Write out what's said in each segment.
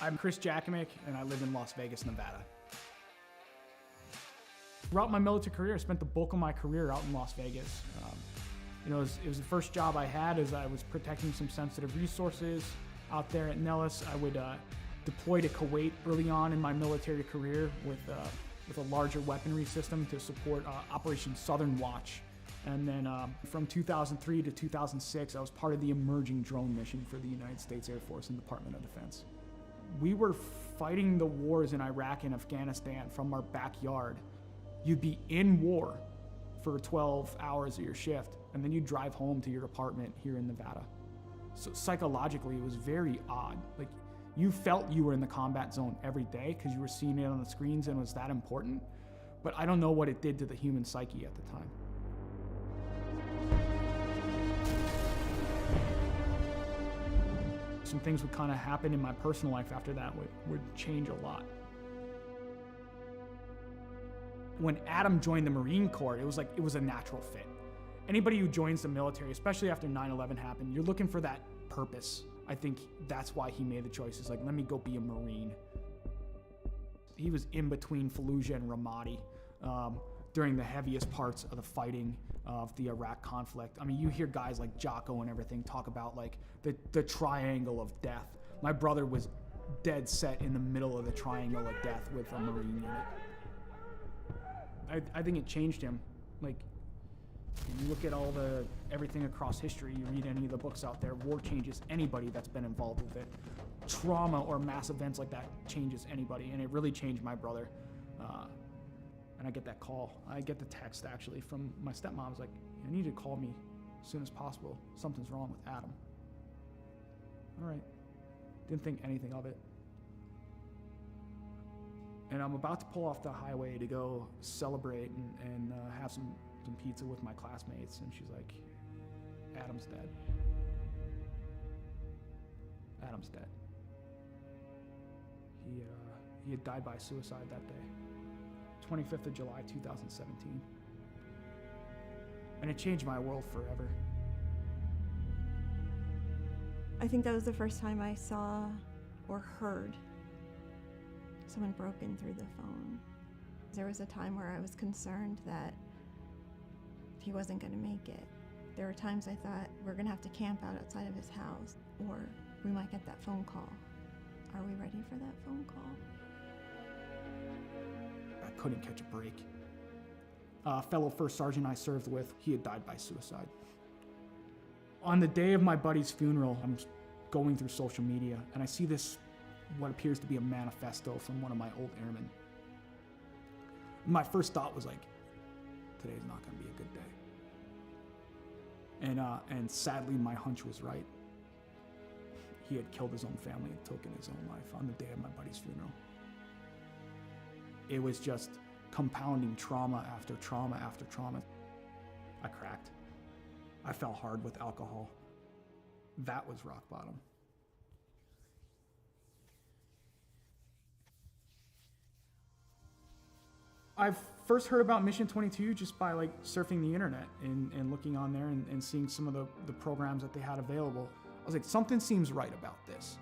I'm Chris Jakimick, and I live in Las Vegas, Nevada. Throughout my military career, I spent the bulk of my career out in Las Vegas. It was the first job I had as I was protecting some sensitive resources out there at Nellis. I would deploy to Kuwait early on in my military career with a larger weaponry system to support Operation Southern Watch. And then from 2003 to 2006, I was part of the emerging drone mission for the United States Air Force and Department of Defense. We were fighting the wars in Iraq and Afghanistan from our backyard. You'd be in war for 12 hours of your shift, and then you'd drive home to your apartment here in Nevada. So psychologically, it was very odd. Like, you felt you were in the combat zone every day because you were seeing it on the screens and it was that important. But I don't know what it did to the human psyche at the time. Some things would kind of happen in my personal life after that would change a lot. When Adam joined the Marine Corps, it was a natural fit. Anybody who joins the military, especially after 9/11 happened, you're looking for that purpose. I think that's why he made the choice. It's like, let me go be a Marine. He was in between Fallujah and Ramadi during the heaviest parts of the fighting of the Iraq conflict. I mean, you hear guys like Jocko and everything talk about like the triangle of death. My brother was dead set in the middle of the triangle of death with a Marine unit. I think it changed him. Like, you look at everything across history, you read any of the books out there, war changes anybody that's been involved with it. Trauma or mass events like that changes anybody, and it really changed my brother. And I get that call. I get the text, actually, from my stepmom. It's like, I need you to call me as soon as possible. Something's wrong with Adam. All right. Didn't think anything of it. And I'm about to pull off the highway to go celebrate and have some pizza with my classmates, and she's like, Adam's dead. Adam's dead. He had died by suicide that day, 25th of July, 2017. And it changed my world forever. I think that was the first time I saw or heard someone broken through the phone. There was a time where I was concerned that he wasn't going to make it. There were times I thought, we're going to have to camp out outside of his house, or we might get that phone call. Are we ready for that phone call? I couldn't catch a break. A fellow first sergeant I served with, he had died by suicide. On the day of my buddy's funeral, I'm going through social media, and I see this, what appears to be a manifesto from one of my old airmen. My first thought was like, today's not going to be a good day. And sadly, my hunch was right. He had killed his own family and taken his own life on the day of my buddy's funeral. It was just compounding trauma after trauma after trauma. I cracked. I fell hard with alcohol. That was rock bottom. I first heard about Mission 22 just by like surfing the internet and looking on there and seeing some of the programs that they had available. I was like, something seems right about this.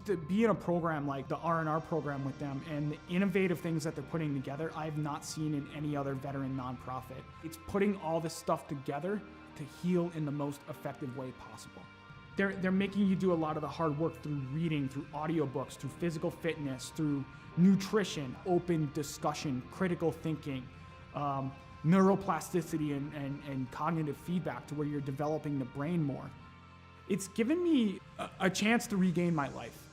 To be in a program like the R&R program with them and the innovative things that they're putting together, I have not seen in any other veteran nonprofit. It's putting all this stuff together to heal in the most effective way possible. They're making you do a lot of the hard work through reading, through audiobooks, through physical fitness, through nutrition, open discussion, critical thinking, neuroplasticity and cognitive feedback to where you're developing the brain more. It's given me a chance to regain my life.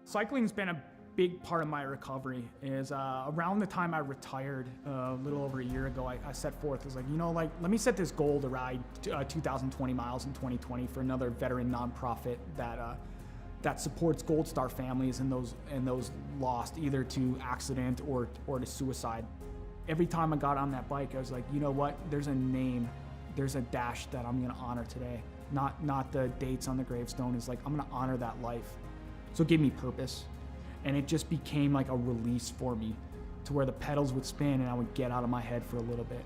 Cycling's been a big part of my recovery. Is around the time I retired, a little over a year ago, I set forth, I was like, let me set this goal to ride 2,020 miles in 2020 for another veteran nonprofit that supports Gold Star families and those lost either to accident or to suicide. Every time I got on that bike, I was like, you know what? There's a name, there's a dash that I'm gonna honor today. Not the dates on the gravestone. Is like, I'm gonna honor that life. So it gave me purpose. And it just became like a release for me to where the pedals would spin and I would get out of my head for a little bit.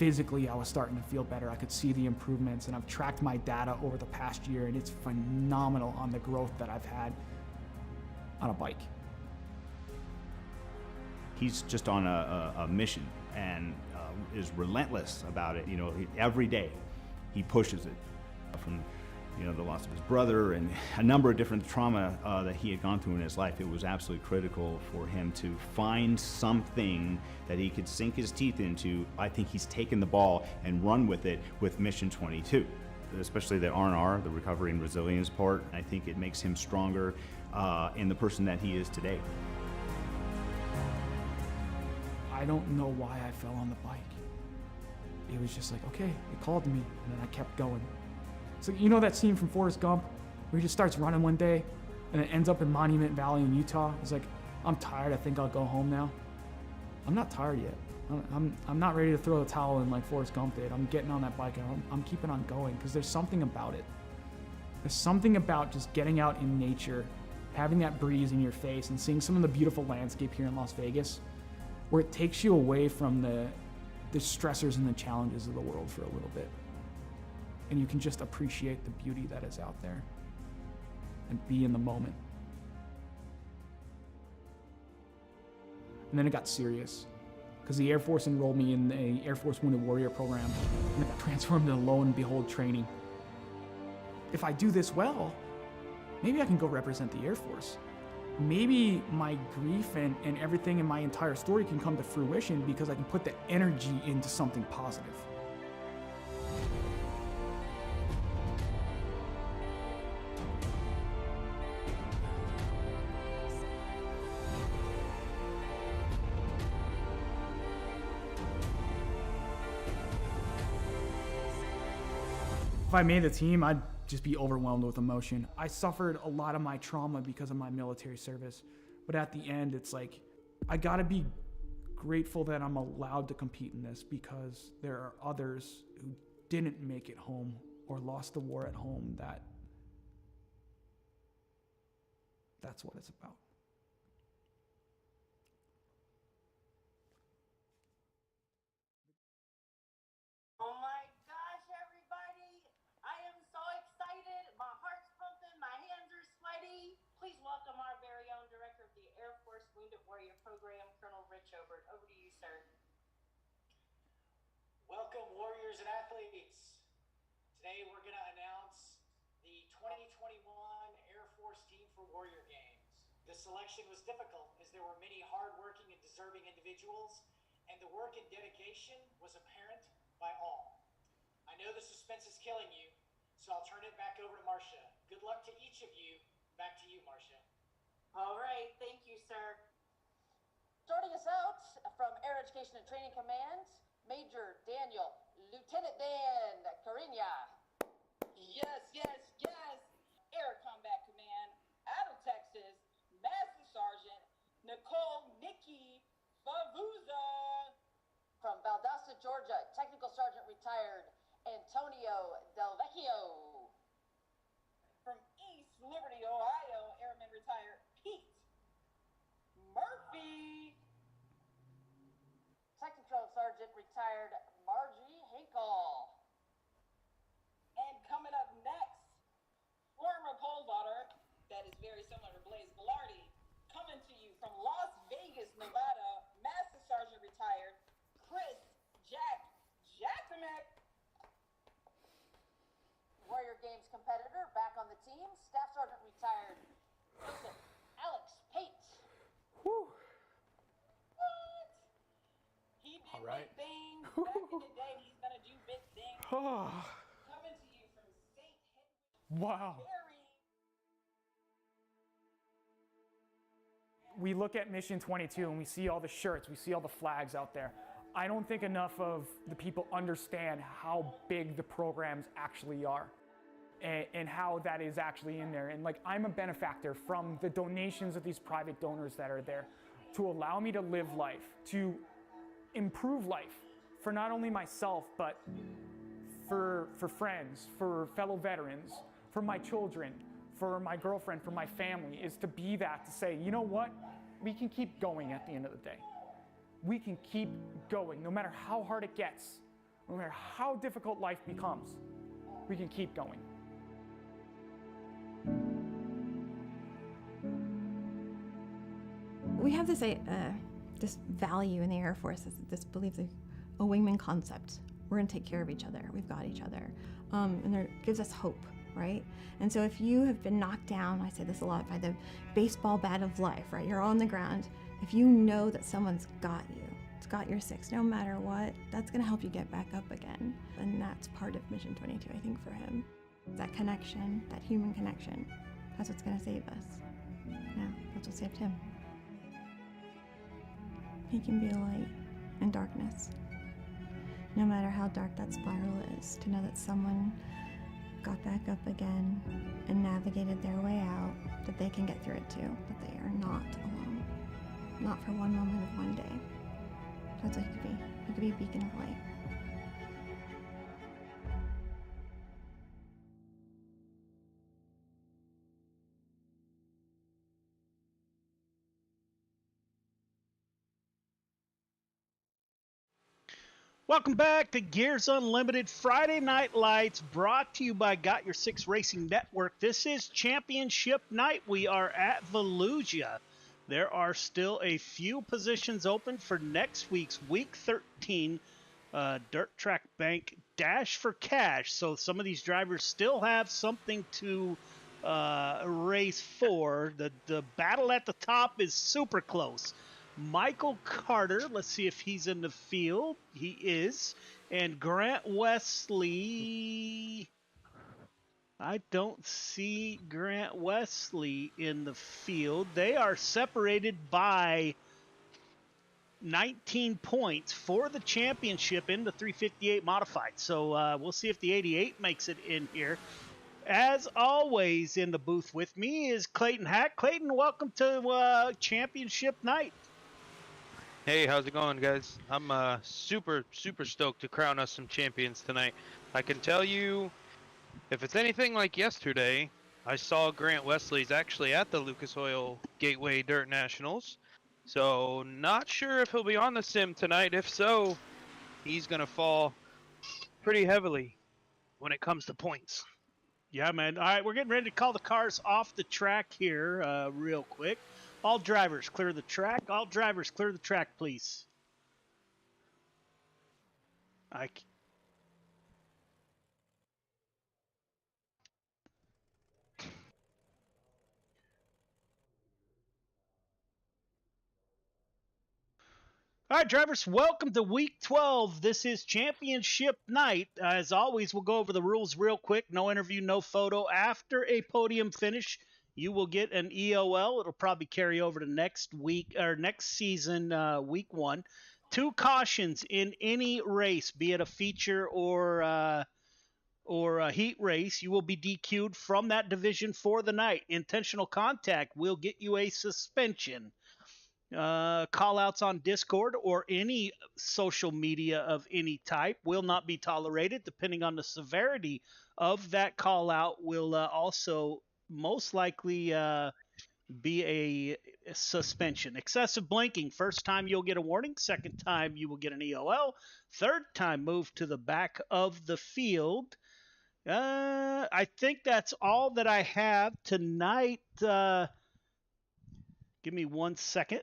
physically I was starting to feel better. I could see the improvements, and I've tracked my data over the past year, and it's phenomenal on the growth that I've had on a bike. He's just on a mission and is relentless about it. You know, every day he pushes it. From, you know, the loss of his brother and a number of different trauma that he had gone through in his life, it was absolutely critical for him to find something that he could sink his teeth into. I think he's taken the ball and run with it with Mission 22, especially the R&R, the recovery and resilience part. I think it makes him stronger in the person that he is today. I don't know why I fell on the bike. It was just like, okay, it called to me, and then I kept going. So you know that scene from Forrest Gump where he just starts running one day and it ends up in Monument Valley in Utah? He's like, I'm tired, I think I'll go home now. I'm not tired yet. I'm not ready to throw the towel in like Forrest Gump did. I'm getting on that bike and I'm keeping on going because there's something about it. There's something about just getting out in nature, having that breeze in your face and seeing some of the beautiful landscape here in Las Vegas where it takes you away from the stressors and the challenges of the world for a little bit. And you can just appreciate the beauty that is out there and be in the moment. And then it got serious because the Air Force enrolled me in the Air Force Wounded Warrior program, and it got transformed into lo and behold training. If I do this well, maybe I can go represent the Air Force. Maybe my grief and everything in my entire story can come to fruition because I can put the energy into something positive. If I made the team, I'd just be overwhelmed with emotion. I suffered a lot of my trauma because of my military service, but at the end, it's like, I gotta be grateful that I'm allowed to compete in this because there are others who didn't make it home or lost the war at home. That's what it's about. Oh my gosh, everybody. I am so excited. My heart's pumping. My hands are sweaty. Please welcome our very own Director of the Air Force Wounded Warrior Program, Colonel Rich Obert. Over to you, sir. Welcome, warriors and athletes. Today we're going to announce the 2021 Air Force Team for Warrior Games. The selection was difficult as there were many hardworking and deserving individuals, and the work and dedication was apparent by all. I know the suspense is killing you, so I'll turn it back over to Marcia. Good luck to each of you. Back to you, Marcia. All right, thank you, sir. Starting us out from Air Education and Training Command, Major Daniel, Lieutenant Dan Cariña. Yes, yes, yes. Air Combat Command, out of Texas, Master Sergeant Nicole Nikki Favuza. From Valdosta, Georgia, Technical Sergeant retired Antonio Del Vecchio. From East Liberty, Ohio, Airman retired Pete Murphy. Technical Sergeant retired Margie Hinkle. And coming up next, former pole vaulter, that is very similar to Blaze Velarde, coming to you from Las Vegas, Nevada, Master Sergeant retired Chris Jacksomek. Warrior Games competitor back on the team, Staff Sergeant retired Joseph Alex Pate. Whew. What? He did All right. big things back in the day. He's gonna do big things. Coming to you from St. Henry. Wow. We look at Mission 22 and we see all the shirts, we see all the flags out there. I don't think enough of the people understand how big the programs actually are and how that is actually in there. And like, I'm a benefactor from the donations of these private donors that are there to allow me to live life, to improve life for not only myself, but for friends, for fellow veterans, for my children, for my girlfriend, for my family, is to be that, to say, you know what? We can keep going at the end of the day. We can keep going, no matter how hard it gets. no matter how difficult life becomes, we can keep going. We have this value in the Air Force, this belief, a wingman concept. We're going to take care of each other. We've got each other. And it gives us hope, right? And so if you have been knocked down, I say this a lot, by the baseball bat of life, right? You're on the ground. If you know that someone's got you, it's got your six, no matter what, that's going to help you get back up again. And that's part of Mission 22, I think, for him. That connection, that human connection, that's what's going to save us. Yeah, that's what saved him. He can be a light in darkness. No matter how dark that spiral is, to know that someone got back up again and navigated their way out, that they can get through it too, that they are not alone. Not for one moment of one day. That's what he could be. He could be a beacon of light. Welcome back to Gears Unlimited Friday Night Lights, brought to you by Got Your Six Racing Network. This is championship night. We are at Volusia. There are still a few positions open for next week's Week 13 Dirt Track Bank Dash for Cash. So some of these drivers still have something to race for. The battle at the top is super close. Michael Carter, let's see if he's in the field. He is. And Grant Wesley, I don't see Grant Wesley in the field. They are separated by 19 points for the championship in the 358 modified. So we'll see if the 88 makes it in here. As always, in the booth with me is Clayton Hack. Clayton, welcome to championship night. Hey, how's it going, guys? I'm super stoked to crown us some champions tonight. I can tell you, if it's anything like yesterday, I saw Grant Wesley's actually at the Lucas Oil Gateway Dirt Nationals. So, not sure if he'll be on the sim tonight. If so, he's going to fall pretty heavily when it comes to points. Yeah, man. All right, we're getting ready to call the cars off the track here real quick. All drivers, clear the track. All drivers, clear the track, please. All right, drivers, welcome to Week 12. This is championship night. As always, we'll go over the rules real quick. No interview, no photo. After a podium finish, you will get an EOL. It'll probably carry over to next week or next season, week 1. 2 cautions in any race, be it a feature or a heat race. You will be DQ'd from that division for the night. Intentional contact will get you a suspension. Call outs on Discord or any social media of any type will not be tolerated. Depending on the severity of that call out will also most likely be a suspension. Excessive blinking. First time you'll get a warning. Second time you will get an EOL. Third time move to the back of the field. I think that's all that I have tonight. Give me 1 second.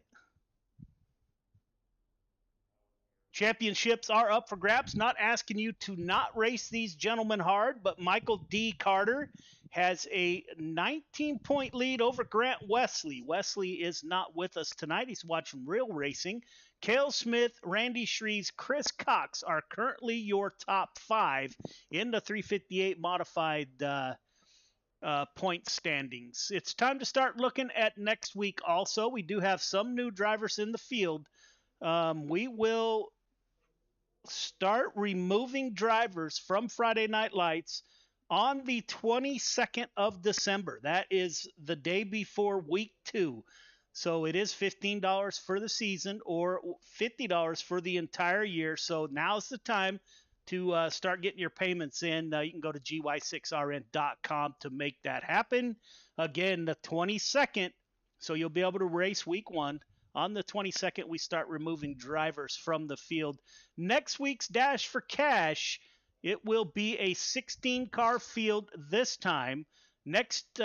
Championships are up for grabs. Not asking you to not race these gentlemen hard, but Michael D. Carter has a 19-point lead over Grant Wesley. Wesley is not with us tonight. He's watching real racing. Cale Smith, Randy Shreves, Chris Cox are currently your top 5 in the 358 modified point standings. It's time to start looking at next week also. We do have some new drivers in the field. We will start removing drivers from Friday Night Lights on the 22nd of December. That is the day before week 2. So it is $15 for the season or $50 for the entire year. So now's the time to start getting your payments in. You can go to gy6rn.com to make that happen. Again, the 22nd. So you'll be able to race week 1 On the 22nd, we start removing drivers from the field. Next week's Dash for Cash, it will be a 16-car field this time. Next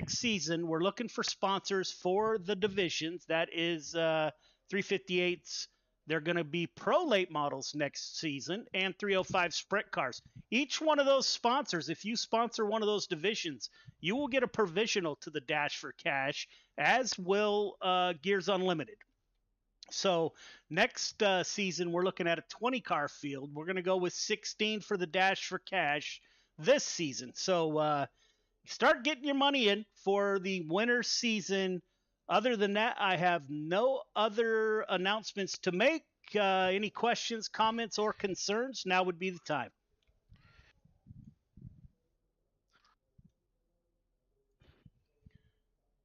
season, we're looking for sponsors for the divisions. That is 358s. They're going to be pro late models next season and 305 sprint cars. Each one of those sponsors, if you sponsor one of those divisions, you will get a provisional to the Dash for Cash, as will Gears Unlimited. So next season, we're looking at a 20-car field. We're going to go with 16 for the Dash for Cash this season. So start getting your money in for the winter season. Other than that, I have no other announcements to make. Any questions, comments, or concerns? Now would be the time.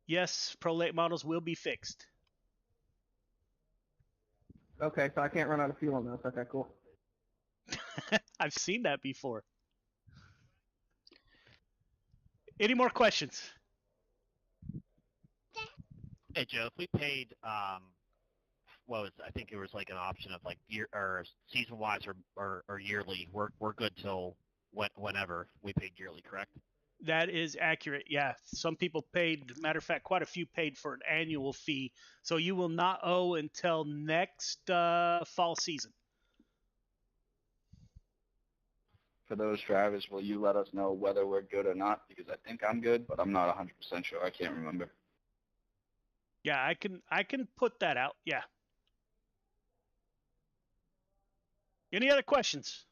Yes, Pro Late models will be fixed. Okay, so I can't run out of fuel on this. Okay, cool. I've seen that before. Any more questions? Hey Joe, if we paid, I think it was like an option of like year or season wise or yearly. We're good till whenever we paid yearly, correct? That is accurate. Yeah, some people paid. Matter of fact, quite a few paid for an annual fee. So you will not owe until next fall season. For those drivers, will you let us know whether we're good or not? Because I think I'm good, but I'm not 100% sure. I can't remember. Yeah, I can put that out. Yeah. Any other questions?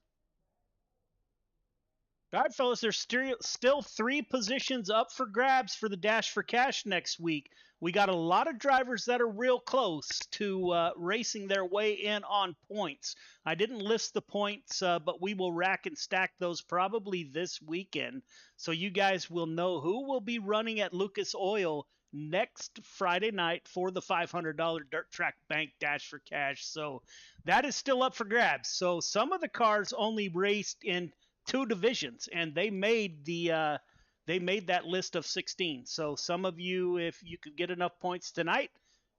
All right, fellas, there's still 3 positions up for grabs for the Dash for Cash next week. We got a lot of drivers that are real close to racing their way in on points. I didn't list the points, but we will rack and stack those probably this weekend. So you guys will know who will be running at Lucas Oil next Friday night for the $500 Dirt Track Bank Dash for Cash. So that is still up for grabs. So some of the cars only raced in 2 divisions, and they made that list of 16. So some of you, if you could get enough points tonight,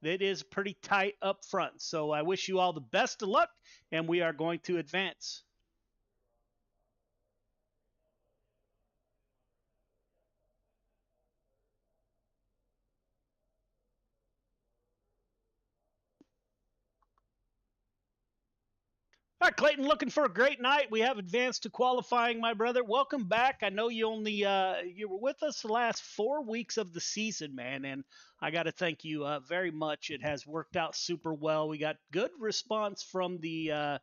it is pretty tight up front. So I wish you all the best of luck, and we are going to advance. All right, Clayton, looking for a great night. We have advanced to qualifying, my brother. Welcome back. I know you only you were with us the last 4 weeks of the season, man, and I got to thank you very much. It has worked out super well. We got good response from the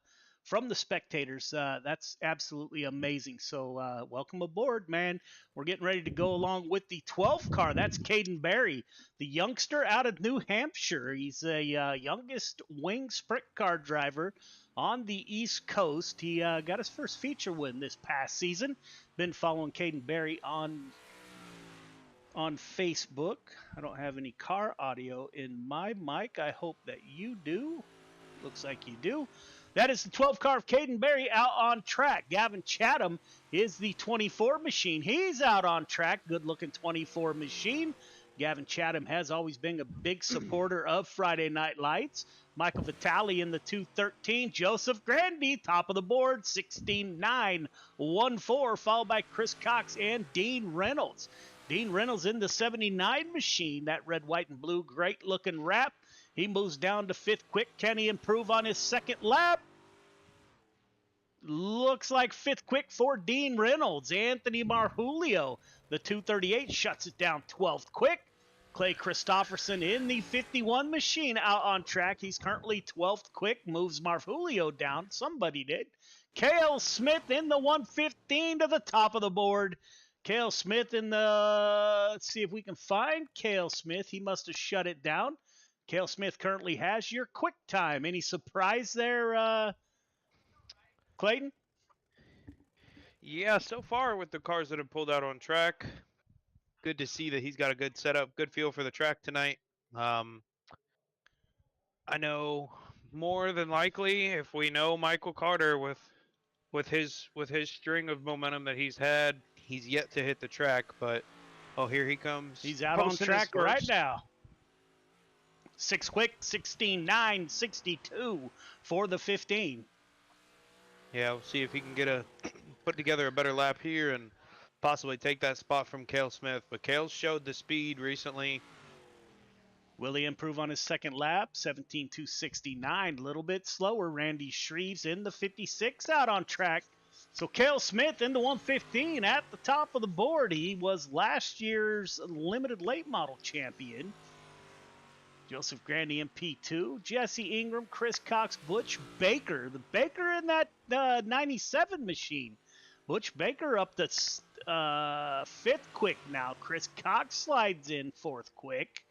spectators. That's absolutely amazing. So welcome aboard, man. We're getting ready to go along with the 12th car. That's Caden Berry, the youngster out of New Hampshire. He's a youngest wing sprint car driver on the East Coast. He got his first feature win this past season. Been following Caden Berry on Facebook. I don't have any car audio in my mic. I hope that you do. Looks like you do. That is the 12 car of Caden Berry out on track. Gavin Chatham is the 24 machine. He's out on track. Good looking 24 machine. Gavin Chatham has always been a big supporter of Friday Night Lights. Michael Vitale in the 213. Joseph Grandy, top of the board, 16.914, followed by Chris Cox and Dean Reynolds. Dean Reynolds in the 79 machine. That red, white, and blue, great-looking wrap. He moves down to 5th quick. Can he improve on his second lap? Looks like 5th quick for Dean Reynolds. Anthony Marjulio, the 238, shuts it down 12th quick. Clay Christopherson in the 51 machine out on track. He's currently 12th quick, moves Marjulio down. Somebody did. Cale Smith in the 115 to the top of the board. Cale Smith in the, let's see if we can find Cale Smith. He must have shut it down. Cale Smith currently has your quick time. Any surprise there, Clayton? Yeah, so far with the cars that have pulled out on track, good to see that he's got a good setup, good feel for the track tonight. I know more than likely, if we know Michael Carter with his string of momentum that he's had, he's yet to hit the track. But oh, here he comes. He's out on track right now. 6 quick, 16.9, 62 for the 15. Yeah, we'll see if he can get put together a better lap here and possibly take that spot from Cale Smith. But Cale showed the speed recently. Will he improve on his second lap? 17.269, a little bit slower. Randy Shreves in the 56 out on track. So Cale Smith in the 115 at the top of the board. He was last year's limited late model champion. Joseph Grandy in P2. Jesse Ingram, Chris Cox, Butch Baker. The Baker in that 97 machine. Butch Baker up to 5th quick now. Chris Cox slides in 4th quick.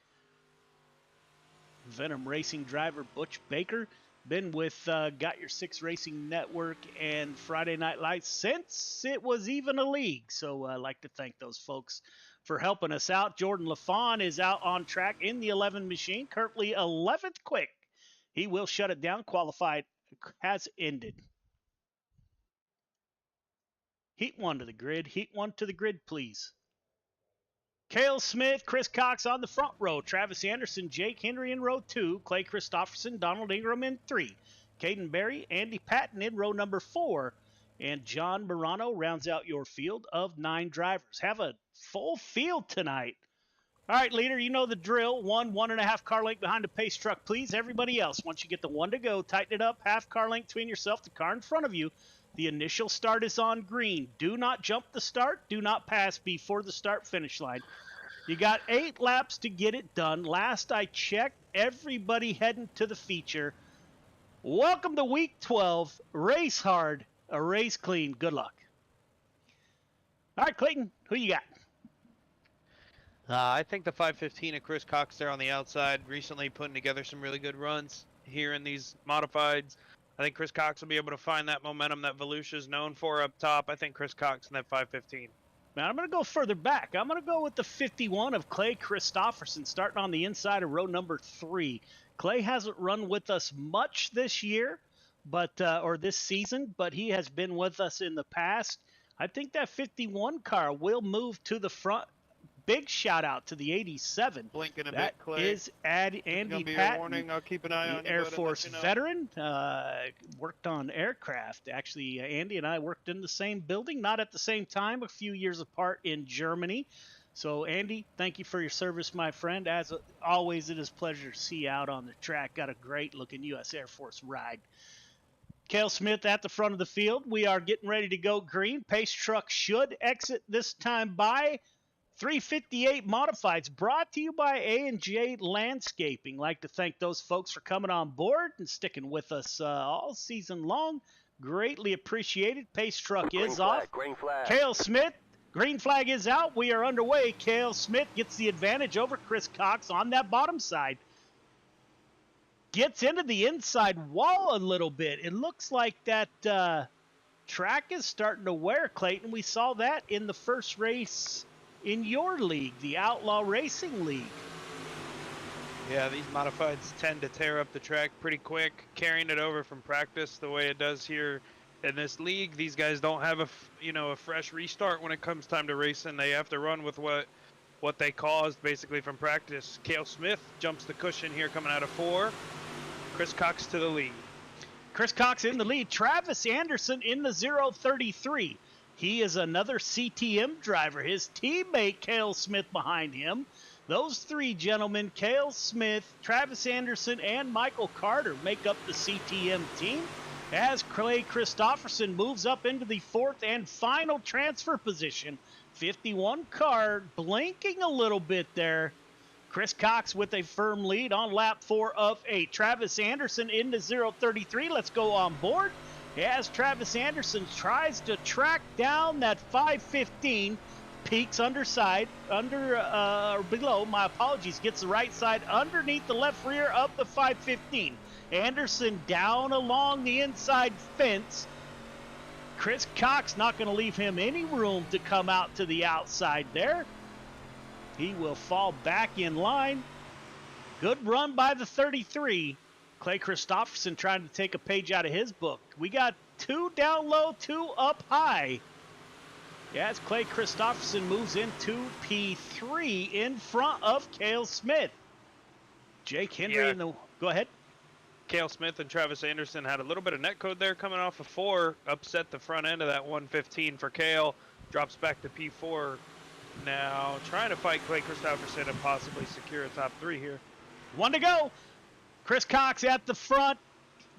Venom Racing driver Butch Baker. Been with Got Your Six Racing Network and Friday Night Lights since it was even a league. So I'd like to thank those folks for helping us out. Jordan LaFawn is out on track in the 11 machine, currently 11th quick. He will shut it down. Qualified has ended. Heat 1 to the grid. Heat 1 to the grid, please. Cale Smith, Chris Cox on the front row. Travis Anderson, Jake Henry in row 2. Clay Christopherson, Donald Ingram in 3. Caden Berry, Andy Patton in row number 4. And John Morano rounds out your field of 9 drivers. Have a full field tonight. All right, leader, you know the drill. 1.5 car length behind the pace truck, please. Everybody else, once you get the 1 to go, tighten it up. Half car length between yourself, the car in front of you. The initial start is on green. Do not jump the start. Do not pass before the start-finish line. You got 8 laps to get it done. Last I checked, everybody heading to the feature. Welcome to Week 12. Race hard, a race clean. Good luck. All right, Clayton, who you got? I think the 515 of Chris Cox there on the outside, recently putting together some really good runs here in these modifieds. I think Chris Cox will be able to find that momentum that Volusia is known for up top. I think Chris Cox in that 515. Now, I'm going to go further back. I'm going to go with the 51 of Clay Christopherson, starting on the inside of row number 3. Clay hasn't run with us much this year, or this season, but he has been with us in the past. I think that 51 car will move to the front. Big shout out to the 87. Blinking a That bit, Clay. is Andy Be a Patton, warning. I'll keep an eye on the you, Air bud, and Force let you know. veteran. Worked on aircraft. Actually, Andy and I worked in the same building, not at the same time, a few years apart in Germany. So, Andy, thank you for your service, my friend. As always, it is a pleasure to see you out on the track. Got a great-looking U.S. Air Force ride. Cale Smith at the front of the field. We are getting ready to go green. Pace truck should exit this time by 358 Modifieds, brought to you by A&J Landscaping. Like to thank those folks for coming on board and sticking with us all season long. Greatly appreciated. Pace truck is off. Green flag. Cale Smith, green flag is out. We are underway. Cale Smith gets the advantage over Chris Cox on that bottom side. Gets into the inside wall a little bit. It looks like that track is starting to wear, Clayton. We saw that in the first race in your league, the Outlaw Racing League. Yeah, these modifieds tend to tear up the track pretty quick, carrying it over from practice the way it does here in this league. These guys don't have a fresh restart when it comes time to racing. They have to run with what they caused basically from practice. Cale Smith jumps the cushion here coming out of 4. Chris Cox to the lead. Chris Cox in the lead. Travis Anderson in the 033. He is another CTM driver. His teammate, Cale Smith, behind him. Those 3 gentlemen, Cale Smith, Travis Anderson, and Michael Carter, make up the CTM team as Clay Christopherson moves up into the 4th and final transfer position. 51 car blinking a little bit there. Chris Cox with a firm lead on lap 4 of 8. Travis Anderson into 033. Let's go on board. As Travis Anderson tries to track down that 515, peaks below, my apologies, gets the right side underneath the left rear of the 515. Anderson down along the inside fence. Chris Cox not going to leave him any room to come out to the outside there. He will fall back in line. Good run by the 33. Clay Christopherson trying to take a page out of his book. We got 2 down low, 2 up high. As Clay Christopherson moves into P3 in front of Cale Smith. Jake Henry Yeah. in the. Go ahead. Cale Smith and Travis Anderson had a little bit of net code there coming off of 4. Upset the front end of that 115 for Cale. Drops back to P4. Now trying to fight Clay Christopherson and possibly secure a top 3 here. 1 to go. Chris Cox at the front.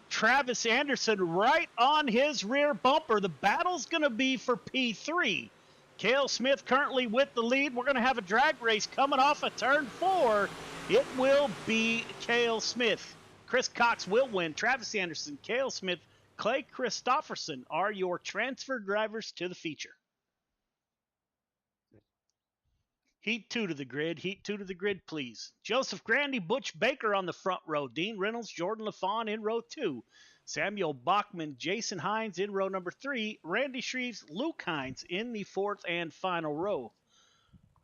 Travis Anderson right on his rear bumper. The battle's going to be for P3. Cale Smith currently with the lead. We're going to have a drag race coming off of turn 4. It will be Cale Smith. Chris Cox will win. Travis Anderson, Cale Smith, Clay Christopherson are your transfer drivers to the feature. Heat 2 to the grid. Heat 2 to the grid, please. Joseph Grandy, Butch Baker on the front row. Dean Reynolds, Jordan LaFawn in row 2. Samuel Bachman, Jason Hines in row number 3. Randy Shreves, Luke Hines in the 4th and final row.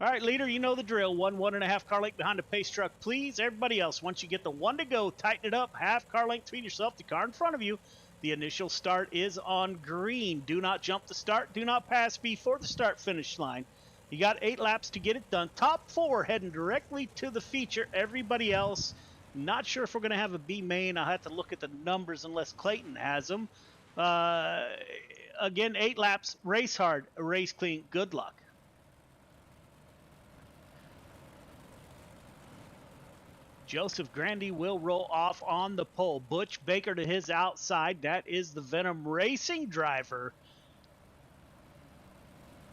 All right, leader, you know the drill. 1.5 car length behind the pace truck, please. Everybody else, once you get the 1 to go, tighten it up. Half car length between yourself, the car in front of you. The initial start is on green. Do not jump the start. Do not pass before the start finish line. You got 8 laps to get it done. Top 4 heading directly to the feature. Everybody else, not sure if we're going to have a B main. I'll have to look at the numbers unless Clayton has them. Again, 8 laps. Race hard, race clean. Good luck. Joseph Grandy will roll off on the pole. Butch Baker to his outside. That is the Venom Racing driver.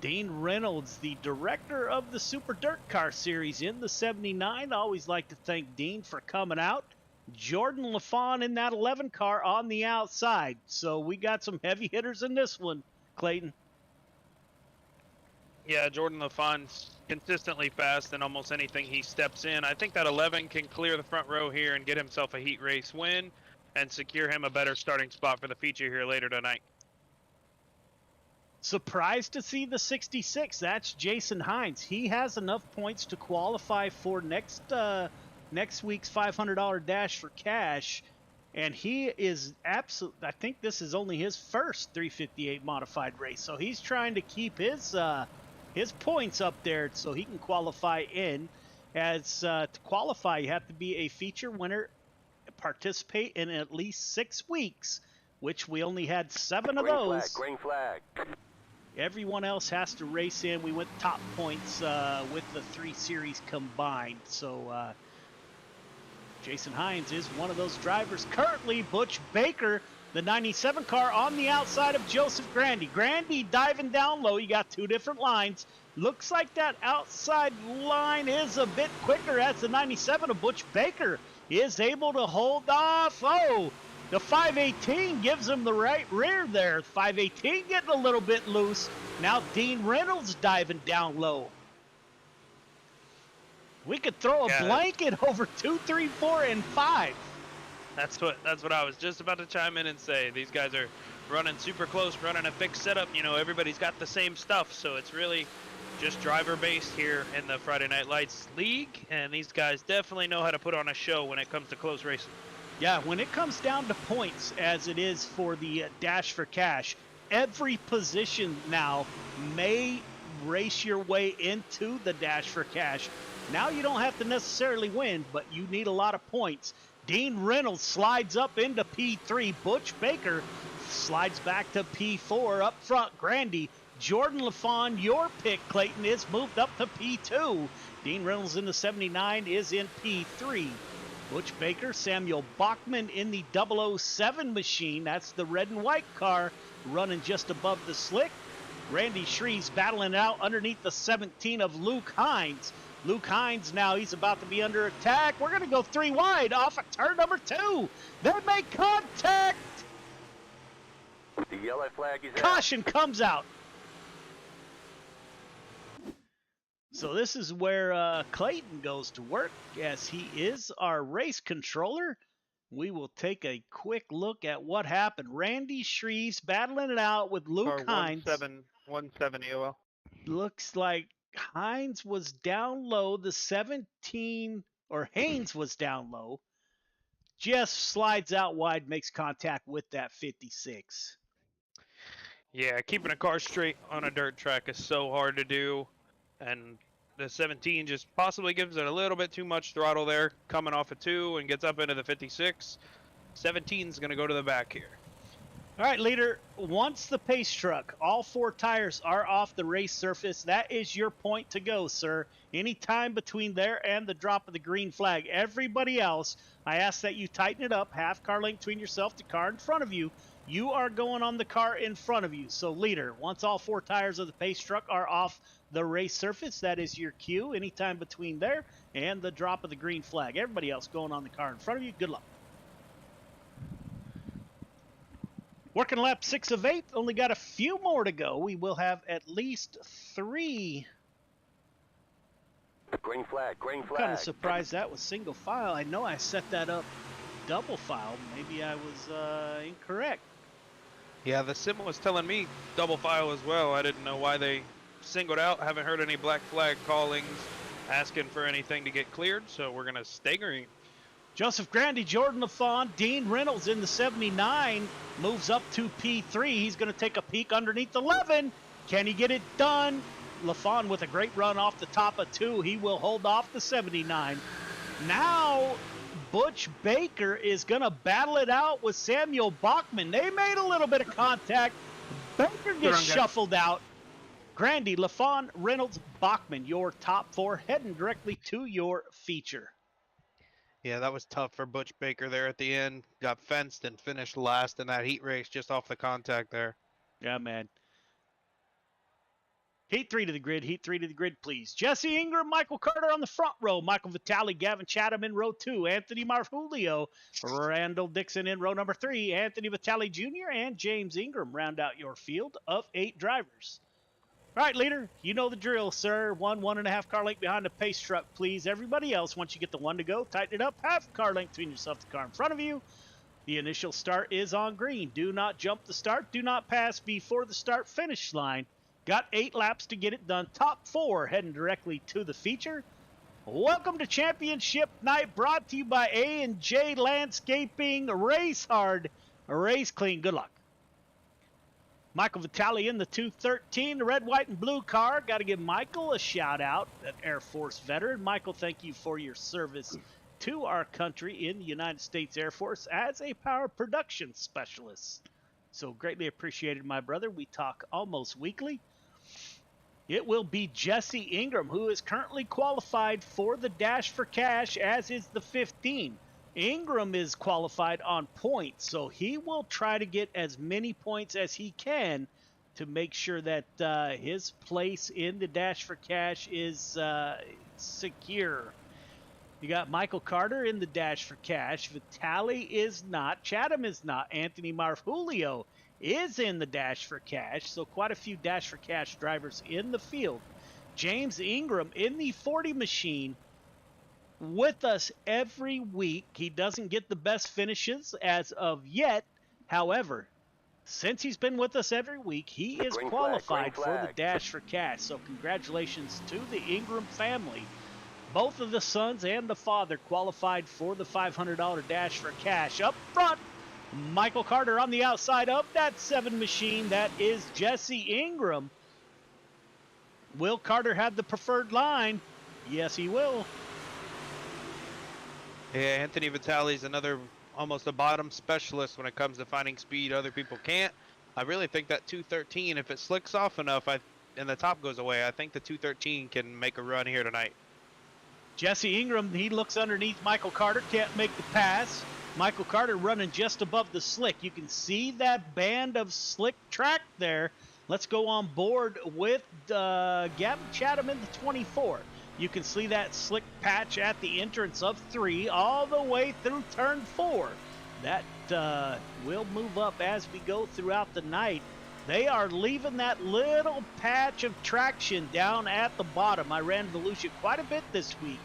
Dean Reynolds, the director of the Super Dirt Car Series in the 79. Always like to thank Dean for coming out. Jordan LaFawn in that 11 car on the outside. So we got some heavy hitters in this one, Clayton. Yeah, Jordan LaFawn's consistently fast in almost anything he steps in. I think that 11 can clear the front row here and get himself a heat race win and secure him a better starting spot for the feature here later tonight. Surprised to see the 66. That's Jason Hines. He has enough points to qualify for next week's $500 dash for cash, and he is absolutely. I think this is only his first 358 modified race, so he's trying to keep his points up there so he can qualify in. As to qualify, you have to be a feature winner, participate in at least 6 weeks, which we only had 7 of those. Green flag. Everyone else has to race in. We went top points with the 3 series combined. So Jason Hines is one of those drivers. Currently, Butch Baker, the 97 car on the outside of Joseph Grandy. Grandy diving down low. You got 2 different lines. Looks like that outside line is a bit quicker as the 97 of Butch Baker is able to hold off. Oh, the 518 gives him the right rear there. 518 getting a little bit loose. Now Dean Reynolds diving down low. We could throw a blanket over 2, 3, 4, and 5. That's what I was just about to chime in and say. These guys are running super close, running a fixed setup. You know, everybody's got the same stuff, so it's really just driver based here in the Friday Night Lights League, and these guys definitely know how to put on a show when it comes to close racing. Yeah, when it comes down to points, as it is for the Dash for Cash, every position now may race your way into the Dash for Cash. Now you don't have to necessarily win, but you need a lot of points. Dean Reynolds slides up into P3. Butch Baker slides back to P4. Up front, Grandy. Jordan LaFawn, your pick, Clayton, is moved up to P2. Dean Reynolds in the 79 is in P3. Butch Baker, Samuel Bachman in the 007 machine. That's the red and white car running just above the slick. Randy Shreves battling out underneath the 17 of Luke Hines. Luke Hines now, he's about to be under attack. We're going to go 3 wide off of turn number 2. They make contact. The yellow flag is out. Caution comes out. So this is where Clayton goes to work, as he is our race controller. We will take a quick look at what happened. Randy Shreves battling it out with Luke Hines. 17 EOL. Looks like Hines was down low. The 17, or Haynes was down low. Just slides out wide, makes contact with that 56. Yeah, keeping a car straight on a dirt track is so hard to do, and The 17 just possibly gives it a little bit too much throttle there, coming off a 2 and gets up into the 56. 17 is going to go to the back here. All right, leader, once the pace truck, all 4 tires are off the race surface, that is your point to go, sir. Any time between there and the drop of the green flag. Everybody else, I ask that you tighten it up, half car length between yourself to car in front of you. You are going on the car in front of you. So, leader, once all 4 tires of the pace truck are off the race surface, that is your cue. Anytime between there and the drop of the green flag. Everybody else going on the car in front of you, good luck. Working lap 6 of 8, only got a few more to go. We will have at least 3. Green flag, green flag. Kind of surprised that was single file. I know I set that up double file. Maybe I was incorrect. Yeah, the sim was telling me double file as well. I didn't know why they singled out. Haven't heard any black flag callings asking for anything to get cleared, so we're going to stay green. Joseph Grandy, Jordan LaFawn, Dean Reynolds in the 79 moves up to P3. He's going to take a peek underneath 11. Can he get it done? LaFawn with a great run off the top of 2. He will hold off the 79. Now Butch Baker is going to battle it out with Samuel Bachman. They made a little bit of contact. Baker gets shuffled out. Grandy, LaFawn, Reynolds, Bachman, your top 4 heading directly to your feature. Yeah, that was tough for Butch Baker there at the end. Got fenced and finished last in that heat race just off the contact there. Yeah, man. Heat 3 to the grid. Heat 3 to the grid, please. Jesse Ingram, Michael Carter on the front row. Michael Vitale, Gavin Chatham in row 2. Anthony Marfulio, Randall Dixon in row number 3. Anthony Vitale Jr. and James Ingram round out your field of 8 drivers. All right, leader, you know the drill, sir. 1.5 car length behind the pace truck, please. Everybody else, once you get the 1 to go, tighten it up. Half car length between yourself and the car in front of you. The initial start is on green. Do not jump the start. Do not pass before the start finish line. Got 8 laps to get it done. Top 4 heading directly to the feature. Welcome to Championship Night, brought to you by A&J Landscaping. Race hard, race clean. Good luck. Michael Vitale in the 213, the red, white, and blue car. Got to give Michael a shout out, an Air Force veteran. Michael, thank you for your service to our country in the United States Air Force as a power production specialist. So greatly appreciated, my brother. We talk almost weekly. It will be Jesse Ingram, who is currently qualified for the Dash for Cash, as is the 15. Ingram is qualified on points, so he will try to get as many points as he can to make sure that his place in the Dash for Cash is secure. You got Michael Carter in the Dash for Cash. Vitale is not. Chatham is not. Anthony Marfulio is in the Dash for Cash, so quite a few Dash for Cash drivers in the field. James Ingram in the 40 machine with us every week. He doesn't get the best finishes as of yet. However, since he's been with us every week, he is qualified for the Dash for Cash. So congratulations to the Ingram family. Both of the sons and the father qualified for the $500 Dash for Cash. Up front, Michael Carter on the outside of that 7 machine. That is Jesse Ingram. Will Carter have the preferred line? Yes, he will. Yeah, Anthony Vitale's another almost a bottom specialist when it comes to finding speed other people can't. I really think that 213, if it slicks off enough and the top goes away, I think the 213 can make a run here tonight. Jesse Ingram, he looks underneath Michael Carter, can't make the pass. Michael Carter running just above the slick. You can see that band of slick track there. Let's go on board with Gavin Chatham in the 24. You can see that slick patch at the entrance of 3 all the way through turn 4. That will move up as we go throughout the night. They are leaving that little patch of traction down at the bottom. I ran Volusia quite a bit this week.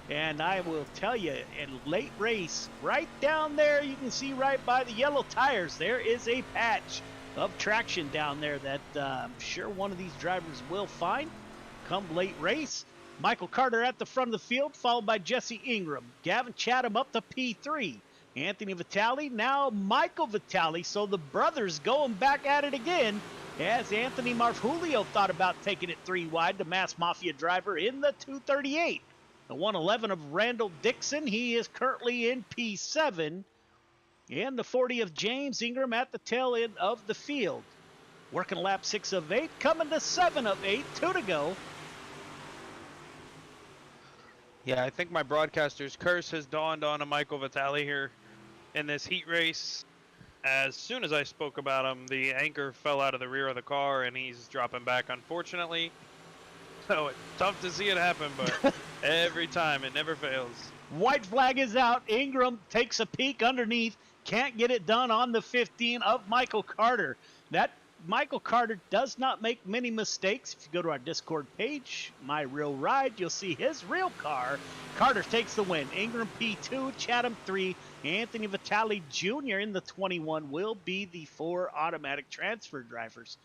And I will tell you, in late race, right down there, you can see right by the yellow tires, there is a patch of traction down there that I'm sure one of these drivers will find come late race. Michael Carter at the front of the field, followed by Jesse Ingram. Gavin Chatham up to P3. Anthony Vitale, now Michael Vitale. So the brothers going back at it again. as Anthony Marfulio thought about taking it 3 wide. The Mass Mafia driver in the 238. The 111 of Randall Dixon, he is currently in P7. And the 40 of James Ingram at the tail end of the field. Working lap 6 of 8, coming to 7 of 8, 2 to go. Yeah, I think my broadcaster's curse has dawned on a Michael Vitale here in this heat race. As soon as I spoke about him, the anchor fell out of the rear of the car, and he's dropping back, unfortunately. So it's tough to see it happen, but every time, it never fails. White flag is out. Ingram takes a peek underneath. Can't get it done on the 15 of Michael Carter. That Michael Carter does not make many mistakes. If you go to our Discord page, My Real Ride, you'll see his real car. Carter takes the win. Ingram P2, Chatham 3, Anthony Vitale Jr. in the 21 will be the 4 automatic transfer drivers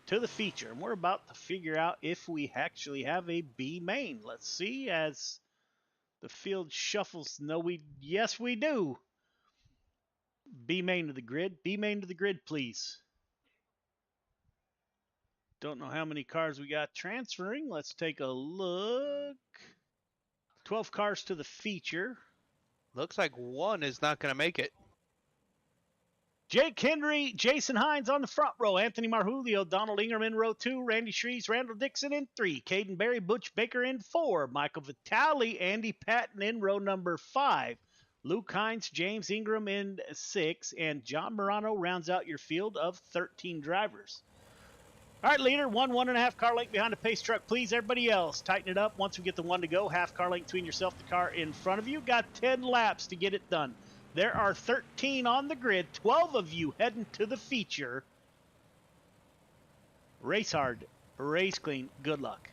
to the feature. And we're about to figure out if we actually have a B main. Let's see as the field shuffles. Yes, we do. B main to the grid. B main to the grid, please. Don't know how many cars we got transferring. Let's take a look. 12 cars to the feature. Looks like one is not going to make it. Jake Henry, Jason Hines on the front row. Anthony Marjulio, Donald Ingram in row 2. Randy Shreves, Randall Dixon in 3. Caden Berry, Butch Baker in 4. Michael Vitale, Andy Patton in row number 5. Luke Hines, James Ingram in 6. And John Morano rounds out your field of 13 drivers. All right, leader, 1.5 car length behind the pace truck. Please, everybody else, tighten it up. Once we get the 1 to go, half car length between yourself and the car in front of you. Got 10 laps to get it done. There are 13 on the grid, 12 of you heading to the feature. Race hard, race clean, good luck.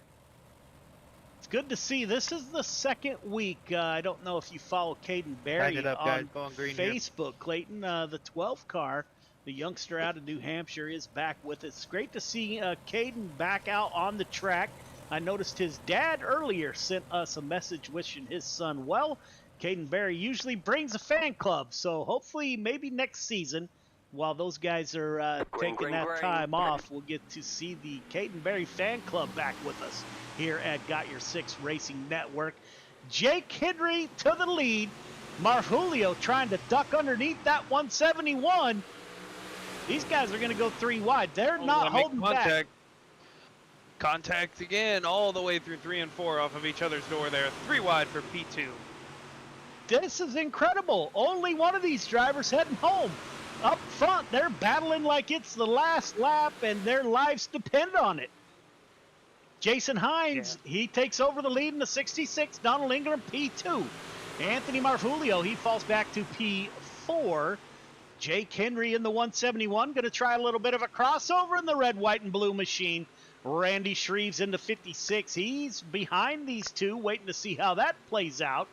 It's good to see. This is the second week. I don't know if you follow Caden Berry on Facebook, Clayton. The 12 car, the youngster out of New Hampshire, is back with us. It's great to see Caden back out on the track. I noticed his dad earlier sent us a message wishing his son well. Caden Berry usually brings a fan club, so hopefully maybe next season, while those guys are taking that time off, we'll get to see the Caden Berry fan club back with us here at Got Your Six Racing Network. Jake Henry to the lead. Marjulio trying to duck underneath that 171. These guys are going to go 3 wide. They're not holding back. Contact again all the way through 3 and 4 off of each other's door there. 3 wide for P2. This is incredible. Only one of these drivers heading home. Up front, they're battling like it's the last lap and their lives depend on it. Jason Hines, he takes over the lead in the 66. Donald Ingram, P2. Anthony Marjulio, he falls back to P4. Jake Henry in the 171, going to try a little bit of a crossover in the red, white, and blue machine. Randy Shreves in the 56. He's behind these two, waiting to see how that plays out.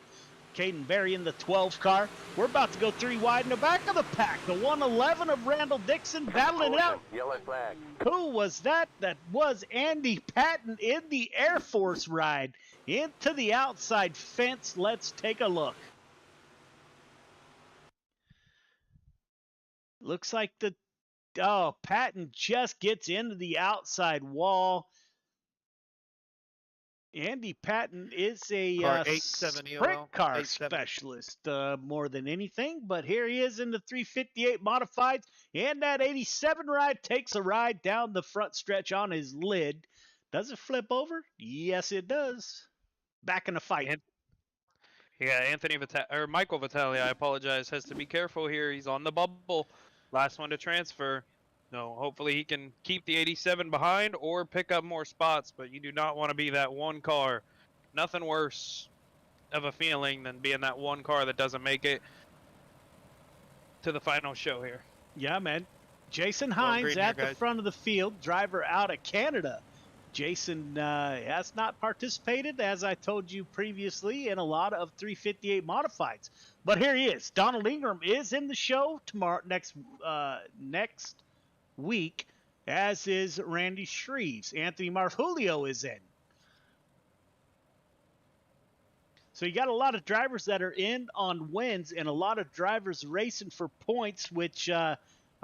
Caden Berry in the 12 car. We're about to go 3 wide in the back of the pack. The 111 of Randall Dixon battling it out. Yellow flag. Who was that? That was Andy Patton in the Air Force ride into the outside fence. Let's take a look. Looks like Patton just gets into the outside wall. Andy Patton is a sprint car specialist more than anything, but here he is in the 358 modifieds, and that 87 ride takes a ride down the front stretch on his lid. Does it flip over? Yes, it does. Back in the fight. Michael Vitale, I apologize, has to be careful here. He's on the bubble. Last one to transfer. No, hopefully he can keep the 87 behind or pick up more spots, but you do not want to be that one car. Nothing worse of a feeling than being that one car that doesn't make it to the final show here. Yeah, man. Jason Hines at the front of the field, driver out of Canada. Jason has not participated, as I told you previously, in a lot of 358 modifieds. But here he is. Donald Ingram is in the show tomorrow, next week, as is Randy Shreves. Anthony Marjulio is in. So you got a lot of drivers that are in on wins and a lot of drivers racing for points, which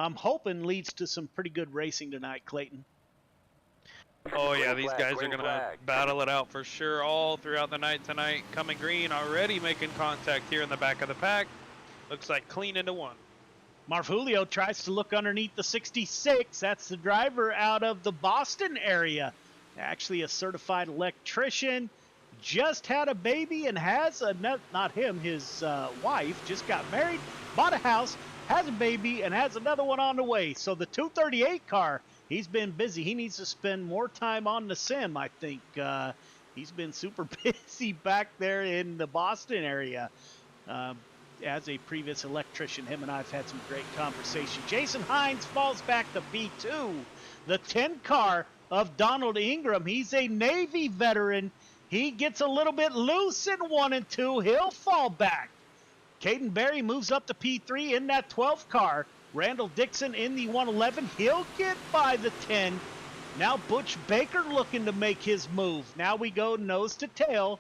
I'm hoping leads to some pretty good racing tonight, Clayton. Oh yeah, Green these flag, guys are green gonna flag. battle it out for sure all throughout the night tonight. Coming green, already making contact here in the back of the pack. Looks like clean into one. Marfulio tries to look underneath the 66. That's the driver out of the Boston area. Actually a certified electrician. Just had a baby and has a, not him, his wife, just got married, bought a house, has a baby, and has another one on the way. So the 238 car, he's been busy. He needs to spend more time on the sim, I think. He's been super busy back there in the Boston area. As a previous electrician, him and I have had some great conversation. Jason Hines falls back to P2. The 10 car of Donald Ingram. He's a Navy veteran. He gets a little bit loose in 1 and 2. He'll fall back. Caden Berry moves up to P3 in that 12 car. Randall Dixon in the 111. He'll get by the 10. Now Butch Baker looking to make his move. Now we go nose to tail.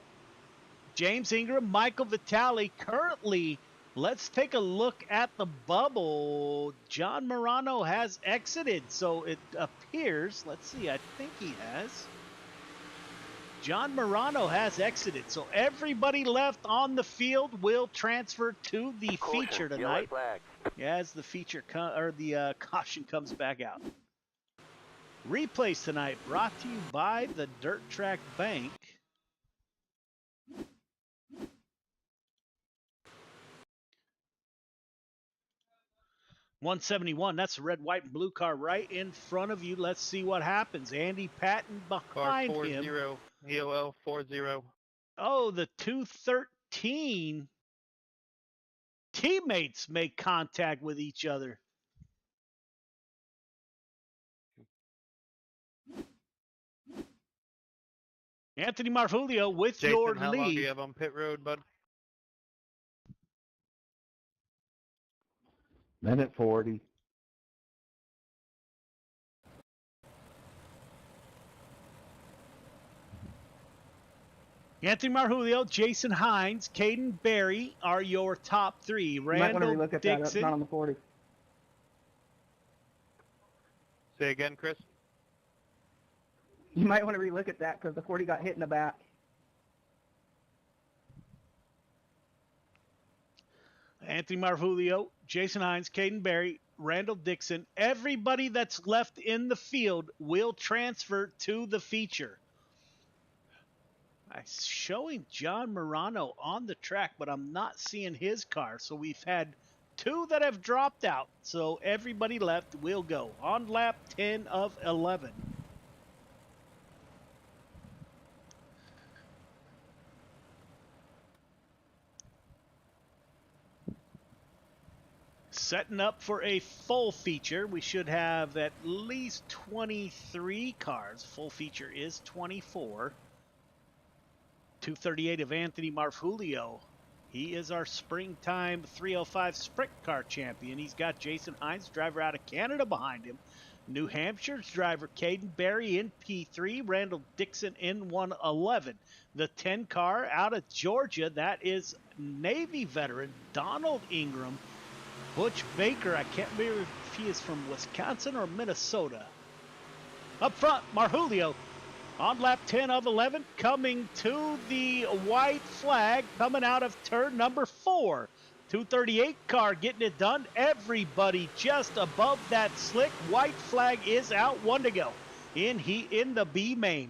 James Ingram, Michael Vitale currently. Let's take a look at the bubble. John Morano has exited, so it appears, let's see, I think he has. John Morano has exited, so everybody left on the field will transfer to the feature tonight as the feature the caution comes back out. Replays tonight brought to you by the Dirt Track Bank. $171, that's the red, white, and blue car right in front of you. Let's see what happens. Andy Patton behind car 40, him. EOL 40. Oh, the 213 teammates make contact with each other. Anthony Marfulio with Jason, your how lead. long do you have on pit road, bud? Minute 40. Anthony Marfulio, Jason Hines, Caden Berry are your top three. You might want to Randall relook at that. It's Dixon. not on the 40. Say again, Chris. You might want to relook at that because the 40 got hit in the back. Anthony Marfulio, Jason Hines, Caden Berry, Randall Dixon. Everybody that's left in the field will transfer to the feature. I'm showing John Morano on the track, but I'm not seeing his car. So we've had 2 that have dropped out. So everybody left will go on lap 10 of 11. Setting up for a full feature. We should have at least 23 cars. Full feature is 24. 238 of Anthony Marfulio. He is our springtime 305 sprint car champion. He's got Jason Hines, driver out of Canada, behind him. New Hampshire's driver Caden Berry in P3, Randall Dixon in 111. The 10 car out of Georgia, that is Navy veteran Donald Ingram. Butch Baker, I can't remember if he is from Wisconsin or Minnesota. Up front, Marfulio on lap 10 of 11, coming to the white flag, coming out of turn number 4. 238 car getting it done. Everybody just above that slick. White flag is out, 1 to go. In the B main.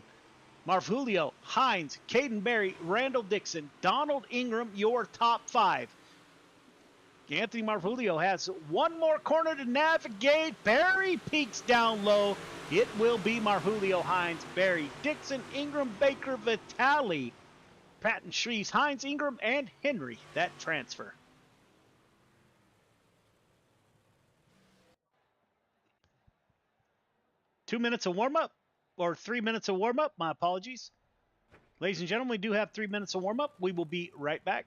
Marfulio, Hines, Caden Berry, Randall Dixon, Donald Ingram, your top 5. Anthony Marfulio has 1 more corner to navigate. Berry peaks down low. It will be Marfulio, Hines, Berry, Dixon, Ingram, Baker, Vitale, Patton, Shreves, Hines, Ingram, and Henry. That transfer. Two minutes of warm-up, or 3 minutes of warm-up. My apologies. Ladies and gentlemen, we do have 3 minutes of warm-up. We will be right back.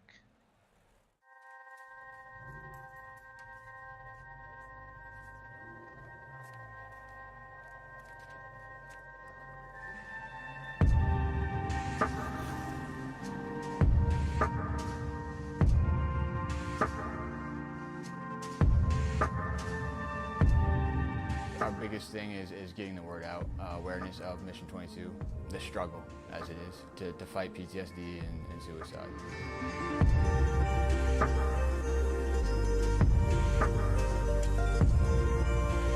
thing is getting the word out, awareness of Mission 22, the struggle as it is to fight PTSD and suicide.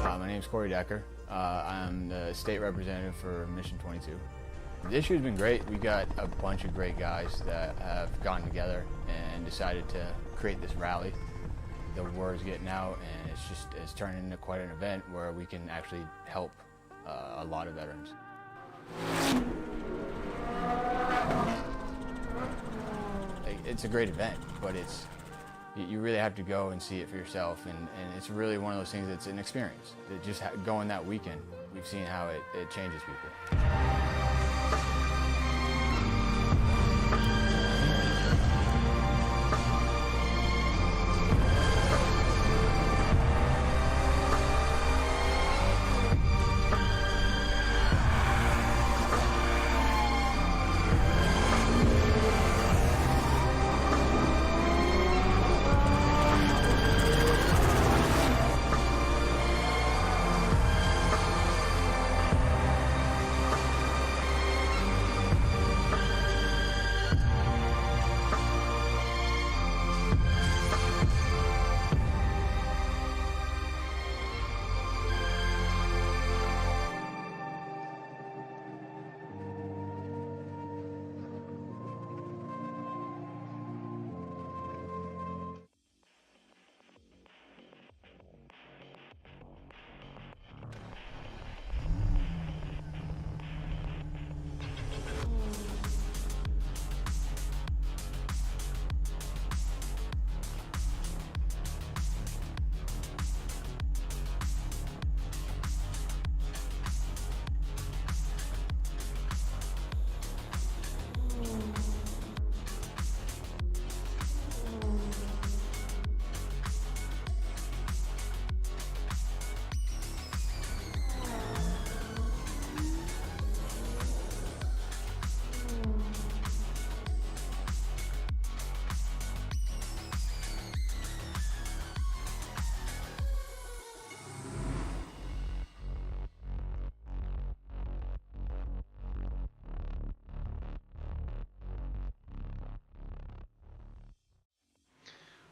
My name's Corey Decker. I'm the state representative for Mission 22. This year's been great. We got a bunch of great guys that have gotten together and decided to create this rally. The word's getting out, and it's turned into quite an event where we can actually help a lot of veterans. It's a great event, but you really have to go and see it for yourself, and it's really one of those things that's an experience. Just going that weekend, we've seen how it changes people.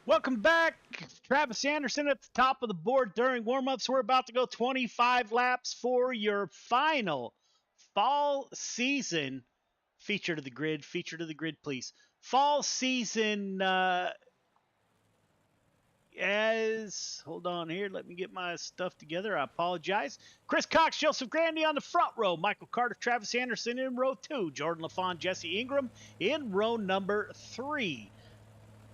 Welcome back. Travis Anderson at the top of the board during warm-ups. We're about to go 25 laps for your final fall season feature to the grid. Feature to the grid, please. Fall season hold on here. Let me get my stuff together. I apologize. Chris Cox, Joseph Grandy on the front row. Michael Carter, Travis Anderson in row 2. Jordan LaFawn, Jesse Ingram in row number 3.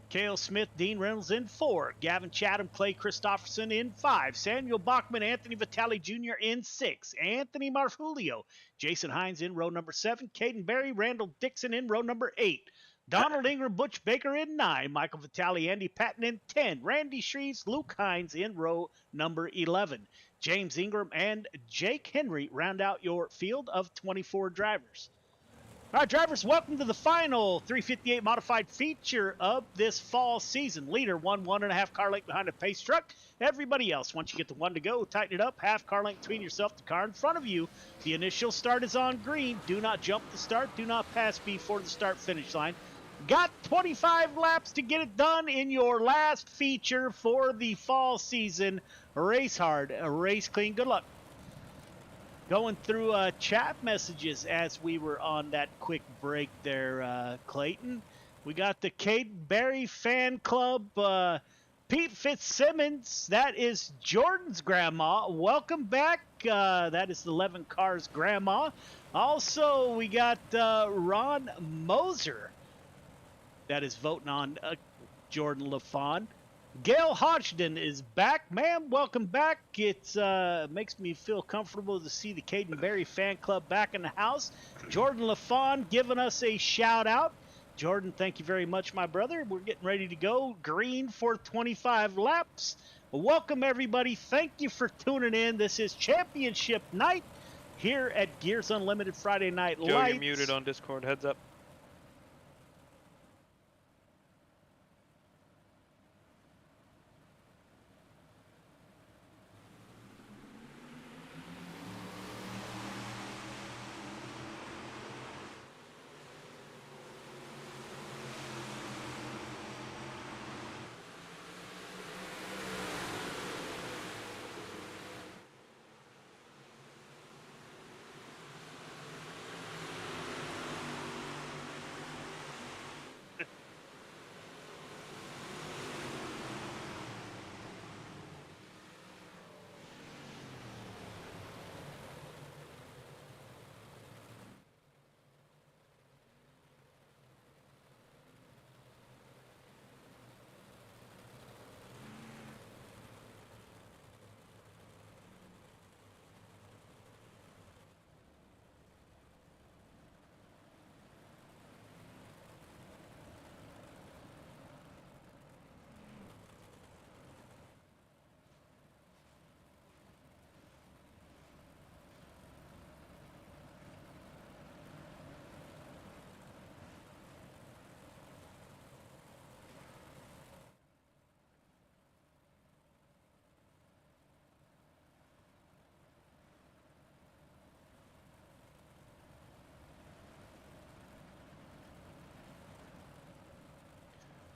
Cale Smith, Dean Reynolds in 4. Gavin Chatham, Clay Christopherson in 5. Samuel Bachman, Anthony Vitale Jr. in 6. Anthony Marfulio, Jason Hines in row number 7. Caden Berry, Randall Dixon in row number 8. Donald Ingram, Butch Baker in 9. Michael Vitale, Andy Patton in 10. Randy Shreves, Luke Hines in row number 11. James Ingram and Jake Henry round out your field of 24 drivers. All right, drivers, welcome to the final 358 modified feature of this fall season. Leader, 1.5 car length behind a pace truck. Everybody else, once you get the one to go, tighten it up, half car length between yourself, the car in front of you. The initial start is on green. Do not jump the start. Do not pass before the start-finish line. Got 25 laps to get it done in your last feature for the fall season. Race hard, race clean. Good luck. Going through chat messages as we were on that quick break there, Clayton. We got the Caden Berry fan club. Pete Fitzsimmons, that is Jordan's grandma. Welcome back. That is 11 Cars' grandma. Also, we got Ron Moser. That is voting on Jordan LaFawn. Gail Hodgson is back. Ma'am, welcome back. It makes me feel comfortable to see the Caden Berry fan club back in the house. Jordan LaFawn giving us a shout out. Jordan, thank you very much, my brother. We're getting ready to go green for 25 laps. Welcome, everybody. Thank you for tuning in. This is Championship Night here at Gears Unlimited Friday Night Joe, Lights. you're muted on Discord. Heads up.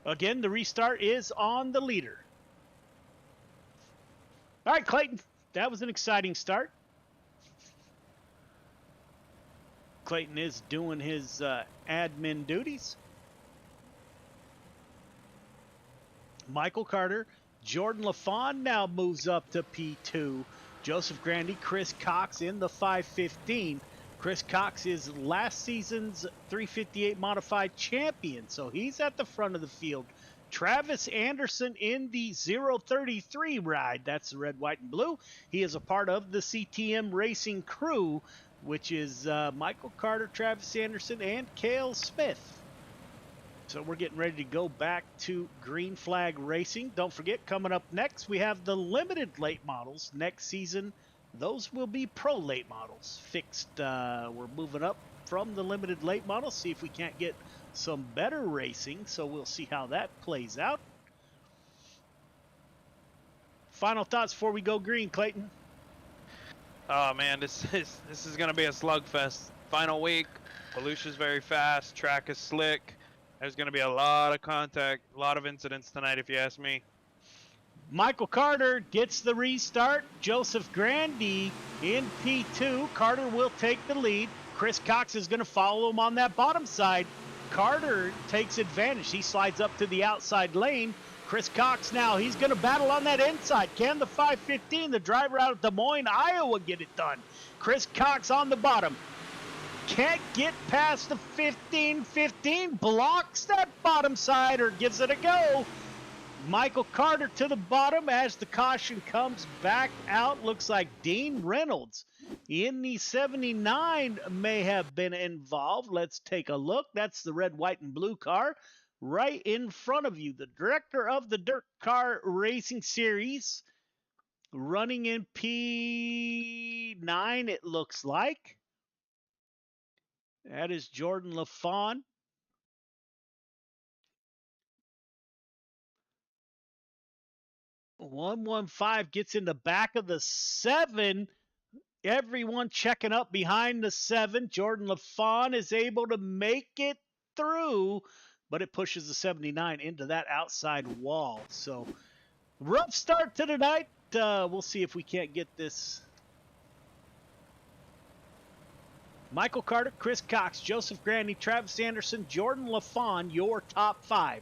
Again, the restart is on the leader. All right, Clayton, that was an exciting start. Clayton is doing his admin duties. Michael Carter, Jordan LaFawn now moves up to P2. Joseph Grandy, Chris Cox in the 515. Chris Cox is last season's 358 modified champion, so he's at the front of the field. Travis Anderson in the 033 ride. That's the red, white, and blue. He is a part of the CTM Racing crew, which is Michael Carter, Travis Anderson, and Cale Smith. So we're getting ready to go back to Green Flag Racing. Don't forget, coming up next, we have the limited late models. Next season, those will be pro late models. Fixed, we're moving up from the limited late models, see if we can't get some better racing. So we'll see how that plays out. Final thoughts before we go green, Clayton? Oh man, this is gonna be a slugfest. Final week, Volusia's very fast, track is slick. There's going to be a lot of contact, a lot of incidents tonight, if you ask me. Michael Carter gets the restart. Joseph Grandy in P2. Carter will take the lead. Chris Cox is going to follow him on that bottom side. Carter takes advantage. He slides up to the outside lane. Chris Cox now, he's going to battle on that inside. Can the 515, the driver out of Des Moines, Iowa, get it done? Chris Cox on the bottom. Can't get past the 15-15, blocks that bottom side or gives it a go. Michael Carter to the bottom as the caution comes back out. Looks like Dean Reynolds in the 79 may have been involved. Let's take a look. That's the red, white, and blue car right in front of you. The director of the Dirt Car Racing Series running in P9, it looks like. That is Jordan LaFawn. .115 gets in the back of the 7. Everyone checking up behind the 7. Jordan LaFawn is able to make it through, but it pushes the 79 into that outside wall. So rough start to the night. We'll see if we can't get this. Michael Carter, Chris Cox, Joseph Grandy, Travis Anderson, Jordan LaFawn, your top 5.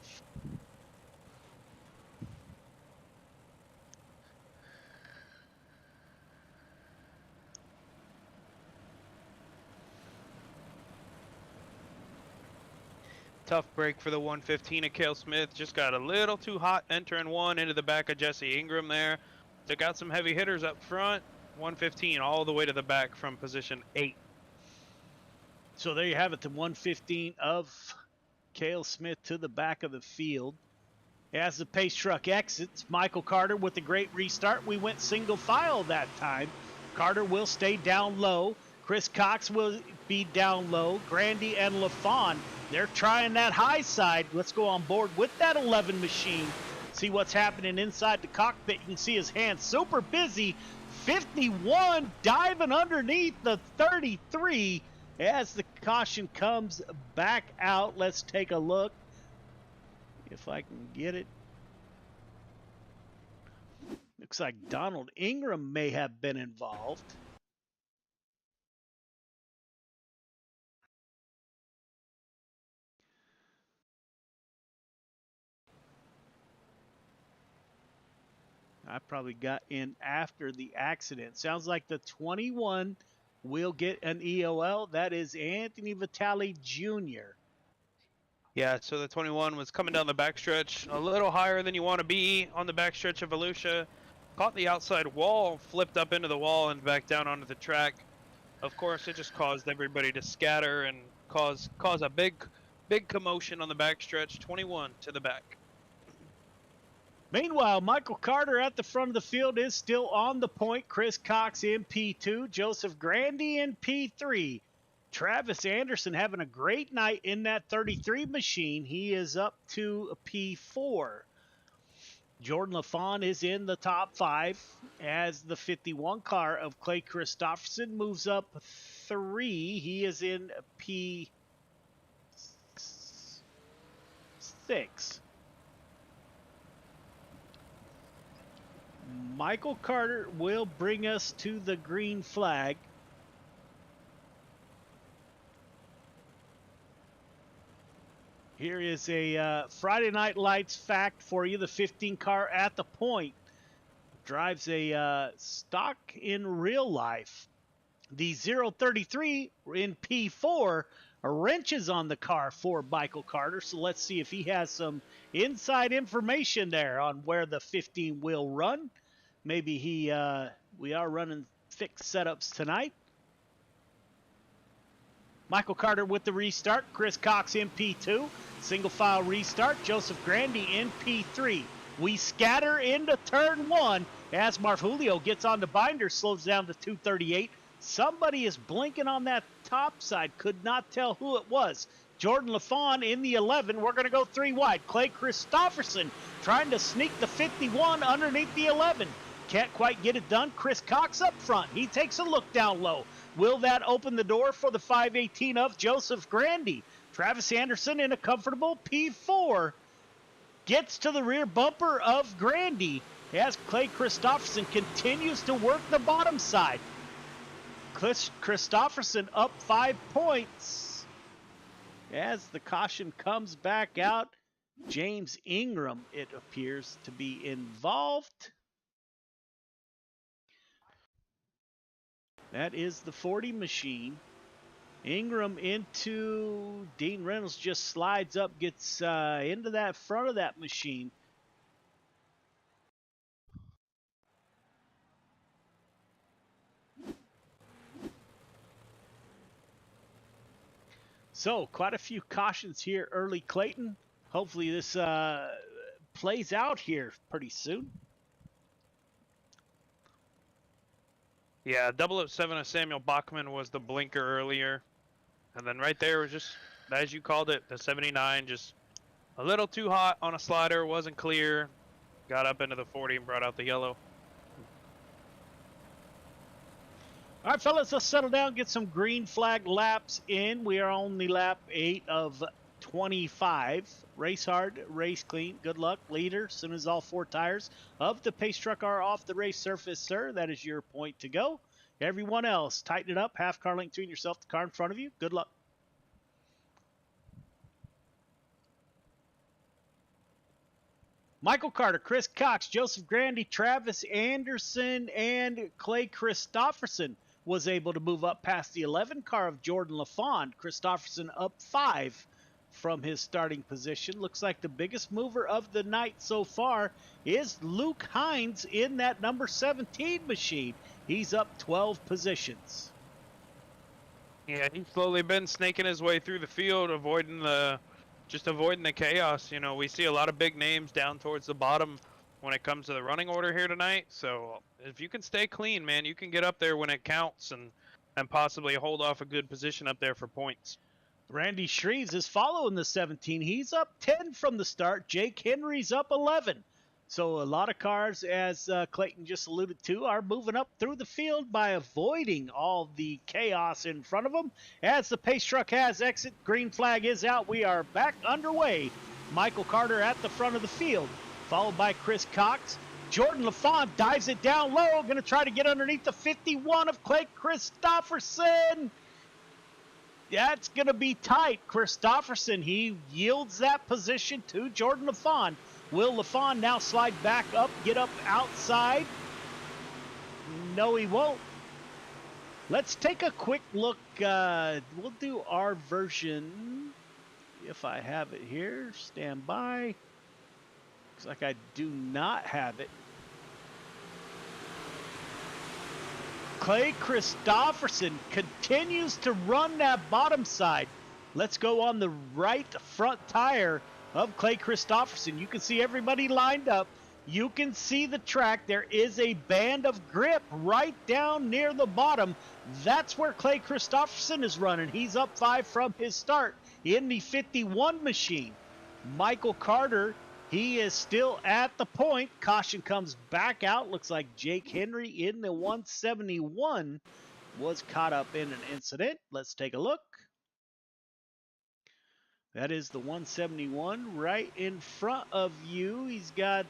Tough break for the 115 of Cale Smith. Just got a little too hot entering one into the back of Jesse Ingram there. Took out some heavy hitters up front. 115 all the way to the back from position 8. So there you have it, the 115 of Cale Smith to the back of the field. As the pace truck exits, Michael Carter with a great restart. We went single file that time. Carter will stay down low. Chris Cox will be down low. Grandy and LaFawn, they're trying that high side. Let's go on board with that 11 machine. See what's happening inside the cockpit. You can see his hands super busy. 51 diving underneath the 33. As the caution comes back out, let's take a look if I can get it. Looks like Donald Ingram may have been involved. I probably got in after the accident. Sounds like the 21 will get an EOL. That is Anthony Vitale Jr. Yeah, so the 21 was coming down the backstretch a little higher than you want to be on the backstretch of Volusia. Caught the outside wall, flipped up into the wall and back down onto the track. Of course, it just caused everybody to scatter and cause a big commotion on the backstretch. 21 to the back. Meanwhile, Michael Carter at the front of the field is still on the point. Chris Cox in P2. Joseph Grandy in P3. Travis Anderson having a great night in that 33 machine. He is up to P4. Jordan LaFawn is in the top 5 as the 51 car of Clay Christopherson moves up 3. He is in P6. Michael Carter will bring us to the green flag. Here is a Friday Night Lights fact for you. The 15 car at the point drives a stock in real life. The 033 in P4 wrenches on the car for Michael Carter. So let's see if he has some inside information there on where the 15 will run. Maybe we are running fixed setups tonight. Michael Carter with the restart. Chris Cox in P2. Single file restart. Joseph Grandy in P3. We scatter into turn 1 as Marfulio gets on the binder, slows down to 238. Somebody is blinking on that top side. Could not tell who it was. Jordan LaFawn in the 11. We're going to go 3 wide. Clay Christopherson trying to sneak the 51 underneath the 11. Can't quite get it done. Chris Cox up front. He takes a look down low. Will that open the door for the 518 of Joseph Grandy? Travis Anderson in a comfortable P4 gets to the rear bumper of Grandy as Clay Christopherson continues to work the bottom side. Christopherson up 5 points as the caution comes back out. James Ingram, it appears to be involved. That is the 40 machine. Ingram into Dean Reynolds, just slides up, gets into that front of that machine. So quite a few cautions here early, Clayton. Hopefully this plays out here pretty soon. Yeah, 007 of Samuel Bachman was the blinker earlier. And then right there was just, as you called it, the 79 just a little too hot on a slider, wasn't clear. Got up into the 40 and brought out the yellow. All right, fellas, let's settle down, get some green flag laps in. We are on the lap 8 of 25. Race hard, race clean. Good luck, leader. As soon as all 4 tires of the pace truck are off the race surface, sir, that is your point to go. Everyone else, tighten it up. Half car length between yourself, the car in front of you. Good luck. Michael Carter, Chris Cox, Joseph Grandy, Travis Anderson, and Clay Christopherson was able to move up past the 11 car of Jordan LaFawn. Christopherson up 5 from his starting position. Looks like the biggest mover of the night so far is Luke Hines in that number 17 machine. He's up 12 positions. Yeah, he's slowly been snaking his way through the field, avoiding the chaos. You know, we see a lot of big names down towards the bottom when it comes to the running order here tonight. So if you can stay clean, man, you can get up there when it counts and possibly hold off a good position up there for points. Randy Shreves is following the 17. He's up 10 from the start. Jake Henry's up 11. So a lot of cars, as Clayton just alluded to, are moving up through the field by avoiding all the chaos in front of them. As the pace truck has exit, green flag is out. We are back underway. Michael Carter at the front of the field, followed by Chris Cox. Jordan LaFawn dives it down low, going to try to get underneath the 51 of Clay Christopherson. That's going to be tight. Christopherson, he yields that position to Jordan LaFawn. Will LaFawn now slide back up, get up outside? No, he won't. Let's take a quick look. We'll do our version, if I have it here. Stand by. Looks like I do not have it. Clay Christopherson continues to run that bottom side. Let's go on the right front tire of Clay Christopherson. You can see everybody lined up. You can see the track. There is a band of grip right down near the bottom. That's where Clay Christopherson is running. He's up 5 from his start in the 51 machine. Michael Carter, he is still at the point. Caution comes back out. Looks like Jake Henry in the 171 was caught up in an incident. Let's take a look. That is the 171 right in front of you. He's got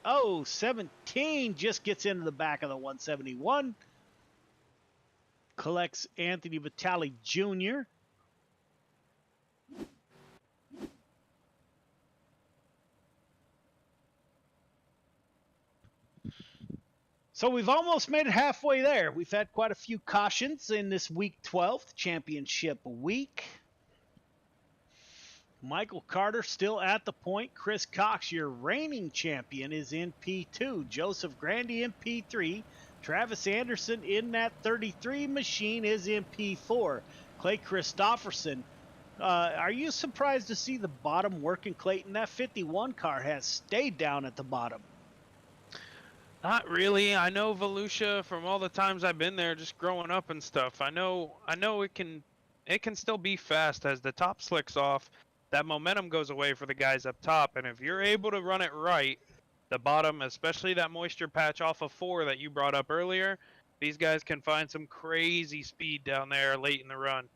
Oh, 17 just gets into the back of the 171. Collects Anthony Vitale Jr. So we've almost made it halfway there. We've had quite a few cautions in this week 12 championship week. Michael Carter still at the point. Chris Cox, your reigning champion, is in P2. Joseph Grandy in P3. Travis Anderson in that 33 machine is in P4. Clay Christopherson. Are you surprised to see the bottom working, Clayton? That 51 car has stayed down at the bottom. Not really. I know Volusia from all the times I've been there, just growing up and stuff. I know it can still be fast as the top slicks off. That momentum goes away for the guys up top, and if you're able to run it right, the bottom, especially that moisture patch off of 4 that you brought up earlier, these guys can find some crazy speed down there late in the run.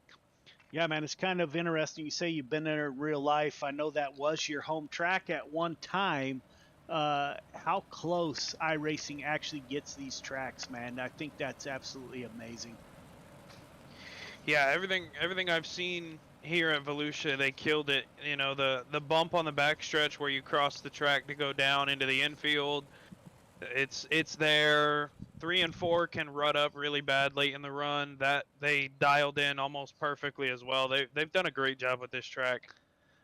Yeah, man, it's kind of interesting. You say you've been there in real life. I know that was your home track at one time. How close iRacing actually gets these tracks, man. I think that's absolutely amazing. Yeah, everything I've seen here at Volusia, they killed it. You know, the bump on the backstretch where you cross the track to go down into the infield, it's there. 3 and 4 can rut up really bad late in the run. That they dialed in almost perfectly as well. They've done a great job with this track.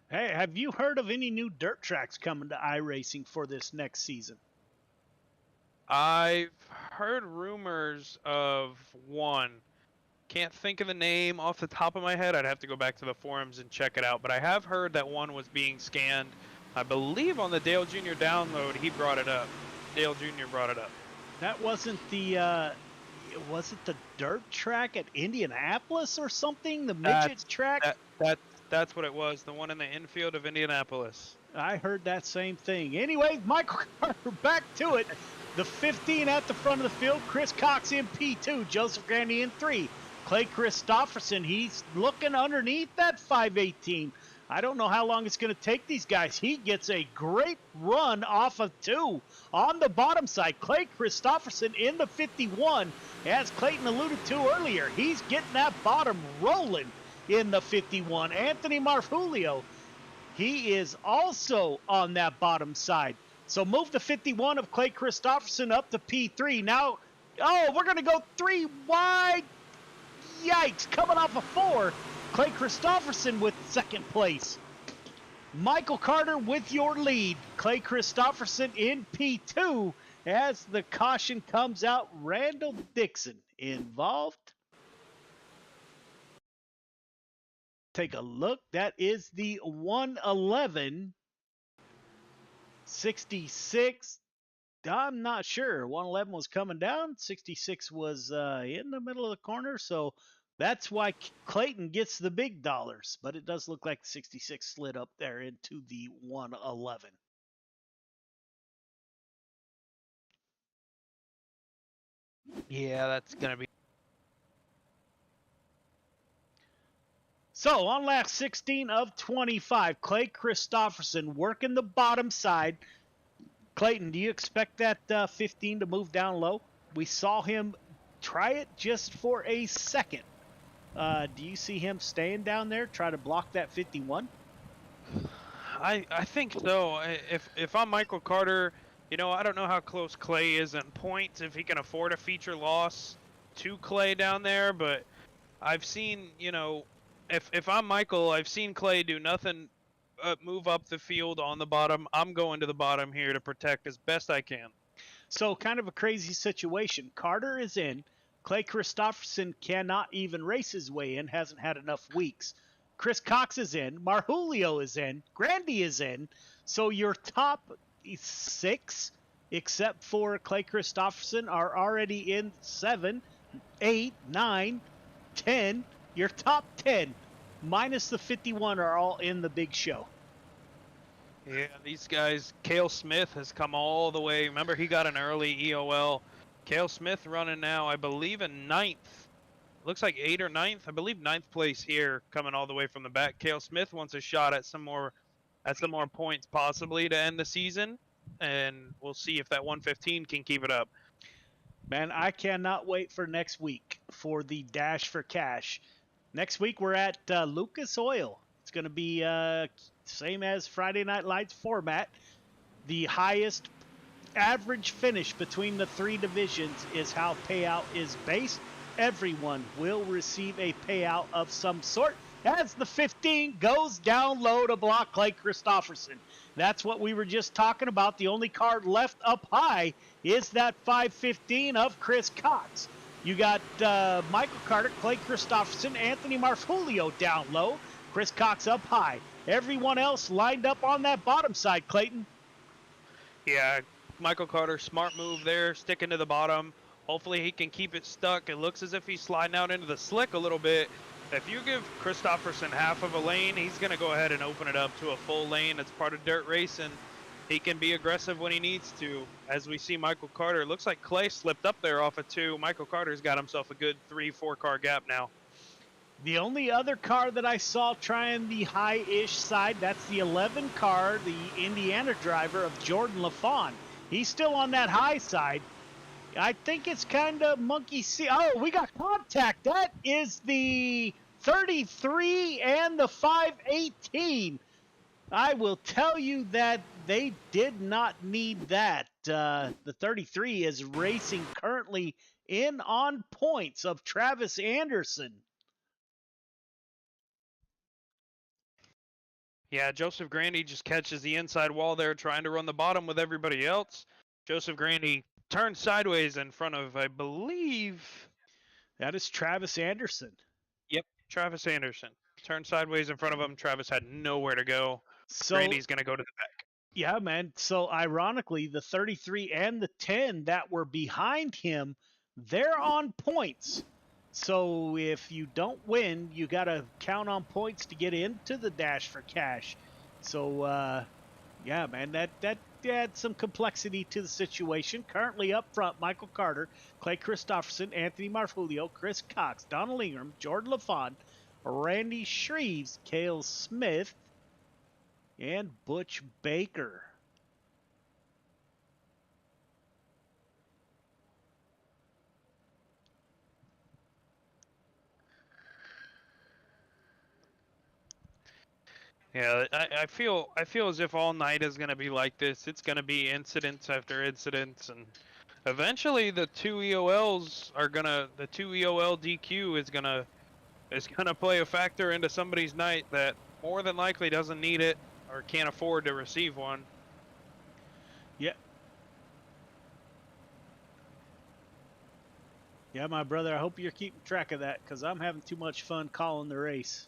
Hey, have you heard of any new dirt tracks coming to iRacing for this next season? I've heard rumors of one. Can't think of the name off the top of my head. I'd have to go back to the forums and check it out. But I have heard that one was being scanned. I believe on the Dale Jr. download, he brought it up. Dale Jr. brought it up. That wasn't the was it the dirt track at Indianapolis or something? The midget track? That's what it was. The one in the infield of Indianapolis. I heard that same thing. Anyway, Michael Carter, back to it. The 15 at the front of the field. Chris Cox in P2. Joseph Grandy in 3. Clay Christopherson, he's looking underneath that 518. I don't know how long it's going to take these guys. He gets a great run off of 2 on the bottom side. Clay Christopherson in the 51, as Clayton alluded to earlier. He's getting that bottom rolling in the 51. Anthony Marfulio, he is also on that bottom side. So move the 51 of Clay Christopherson up to P3. Now, we're going to go 3 wide. Yikes, coming off of 4. Clay Christopherson with second place. Michael Carter with your lead. Clay Christopherson in P2 as the caution comes out. Randall Dixon involved. Take a look. That is the 111. 66. I'm not sure. 111 was coming down. 66 was in the middle of the corner. So that's why Clayton gets the big dollars. But it does look like 66 slid up there into the 111. Yeah, that's going to be. So on lap 16 of 25, Clay Christopherson working the bottom side. Clayton, do you expect that 15 to move down low? We saw him try it just for a second. Do you see him staying down there, try to block that 51? I think so. If I'm Michael Carter, you know, I don't know how close Clay is in points, if he can afford a feature loss to Clay down there, but I've seen, you know, if I'm Michael, I've seen Clay do nothing move up the field on the bottom. I'm going to the bottom here to protect as best I can. So kind of a crazy situation. Carter is in. Clay Christopherson cannot even race his way in, hasn't had enough weeks. Chris Cox is in. Marjulio is in. Grandy is in. So your top 6, except for Clay Christopherson, are already in 7, 8, 9, 10. Your top 10, minus the 51, are all in the big show. Yeah, these guys, Cale Smith has come all the way. Remember, he got an early EOL. Cale Smith running now, I believe, in 9th. Looks like 8th or 9th. I believe 9th place here, coming all the way from the back. Cale Smith wants a shot at some more points possibly to end the season. and we'll see if that 115 can keep it up. Man, I cannot wait for next week for the Dash for Cash. Next week we're at Lucas Oil. It's going to be same as Friday Night Lights format. The highest average finish between the three divisions is how payout is based. Everyone will receive a payout of some sort as the 15 goes down low to block Clay Christopherson. That's what we were just talking about. The only card left up high is that 515 of Chris Cox. You got Michael Carter, Clay Christopherson, Anthony Marfulio down low, Chris Cox up high. Everyone else lined up on that bottom side, Clayton. Yeah, Michael Carter, smart move there, sticking to the bottom. Hopefully he can keep it stuck. It looks as if he's sliding out into the slick a little bit. If you give Christopherson half of a lane, he's going to go ahead and open it up to a full lane. It's part of dirt racing. He can be aggressive when he needs to. As we see Michael Carter, it looks like Clay slipped up there off of 2. Michael Carter's got himself a good 3-4 car gap now. The only other car that I saw trying the high-ish side, that's the 11 car, the Indiana driver of Jordan LaFawn. He's still on that high side. I think it's kind of monkey see. Oh, we got contact. That is the 33 and the 518. I will tell you that they did not need that. The 33 is racing currently in on points of Travis Anderson. Yeah, Joseph Grandy just catches the inside wall there, trying to run the bottom with everybody else. Joseph Grandy turns sideways in front of, I believe... That is Travis Anderson. Yep, Travis Anderson. Turned sideways in front of him. Travis had nowhere to go. So, Grandy's going to go to the back. Yeah, man. So, ironically, the 33 and the 10 that were behind him, they're on points. So if you don't win, you got to count on points to get into the Dash for Cash. So, yeah, man, that adds some complexity to the situation. Currently up front, Michael Carter, Clay Christopherson, Anthony Marfulio, Chris Cox, Donald Ingram, Jordan LaFawn, Randy Shreves, Cale Smith, and Butch Baker. Yeah, I feel as if all night is going to be like this. It's going to be incidents after incidents, and eventually the two EOL DQ is gonna play a factor into somebody's night that more than likely doesn't need it or can't afford to receive one. Yeah. Yeah, my brother, I hope you're keeping track of that, because I'm having too much fun calling the race.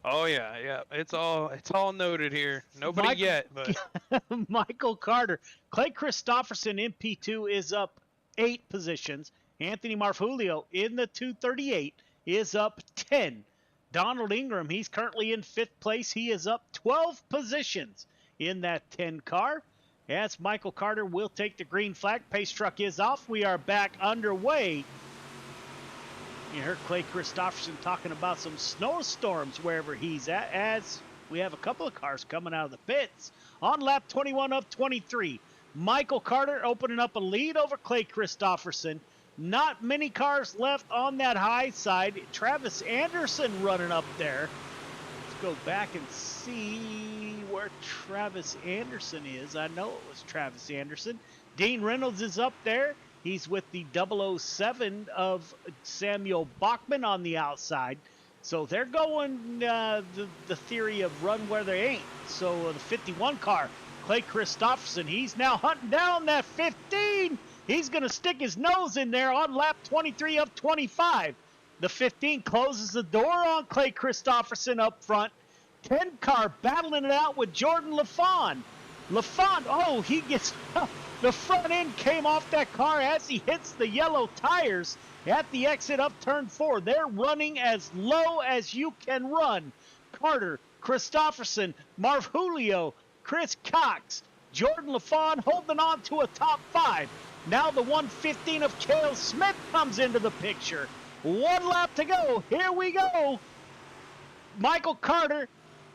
Oh yeah, it's all noted here. Nobody yet, but Michael Carter, Clay Christopherson in P2 is up 8 positions. Anthony Marfulio in the 238 is up 10. Donald Ingram, he's currently in 5th place. He is up 12 positions in that 10 car. As Michael Carter will take the green flag. Pace truck is off. We are back underway. You heard Clay Christopherson talking about some snowstorms wherever he's at, as we have a couple of cars coming out of the pits. On lap 21 of 23, Michael Carter opening up a lead over Clay Christopherson. Not many cars left on that high side. Travis Anderson running up there. Let's go back and see where Travis Anderson is. I know it was Travis Anderson. Dean Reynolds is up there. He's with the 007 of Samuel Bachman on the outside. So they're going the theory of run where they ain't. So the 51 car, Clay Christopherson, he's now hunting down that 15. He's going to stick his nose in there on lap 23 of 25. The 15 closes the door on Clay Christopherson up front. 10 car battling it out with Jordan LaFawn. LaFawn, oh, he gets... The front end came off that car as he hits the yellow tires at the exit up turn 4. They're running as low as you can run. Carter, Christopherson, Marfulio, Chris Cox, Jordan LaFawn holding on to a top 5. Now the 115 of Cale Smith comes into the picture. 1 lap to go. Here we go. Michael Carter,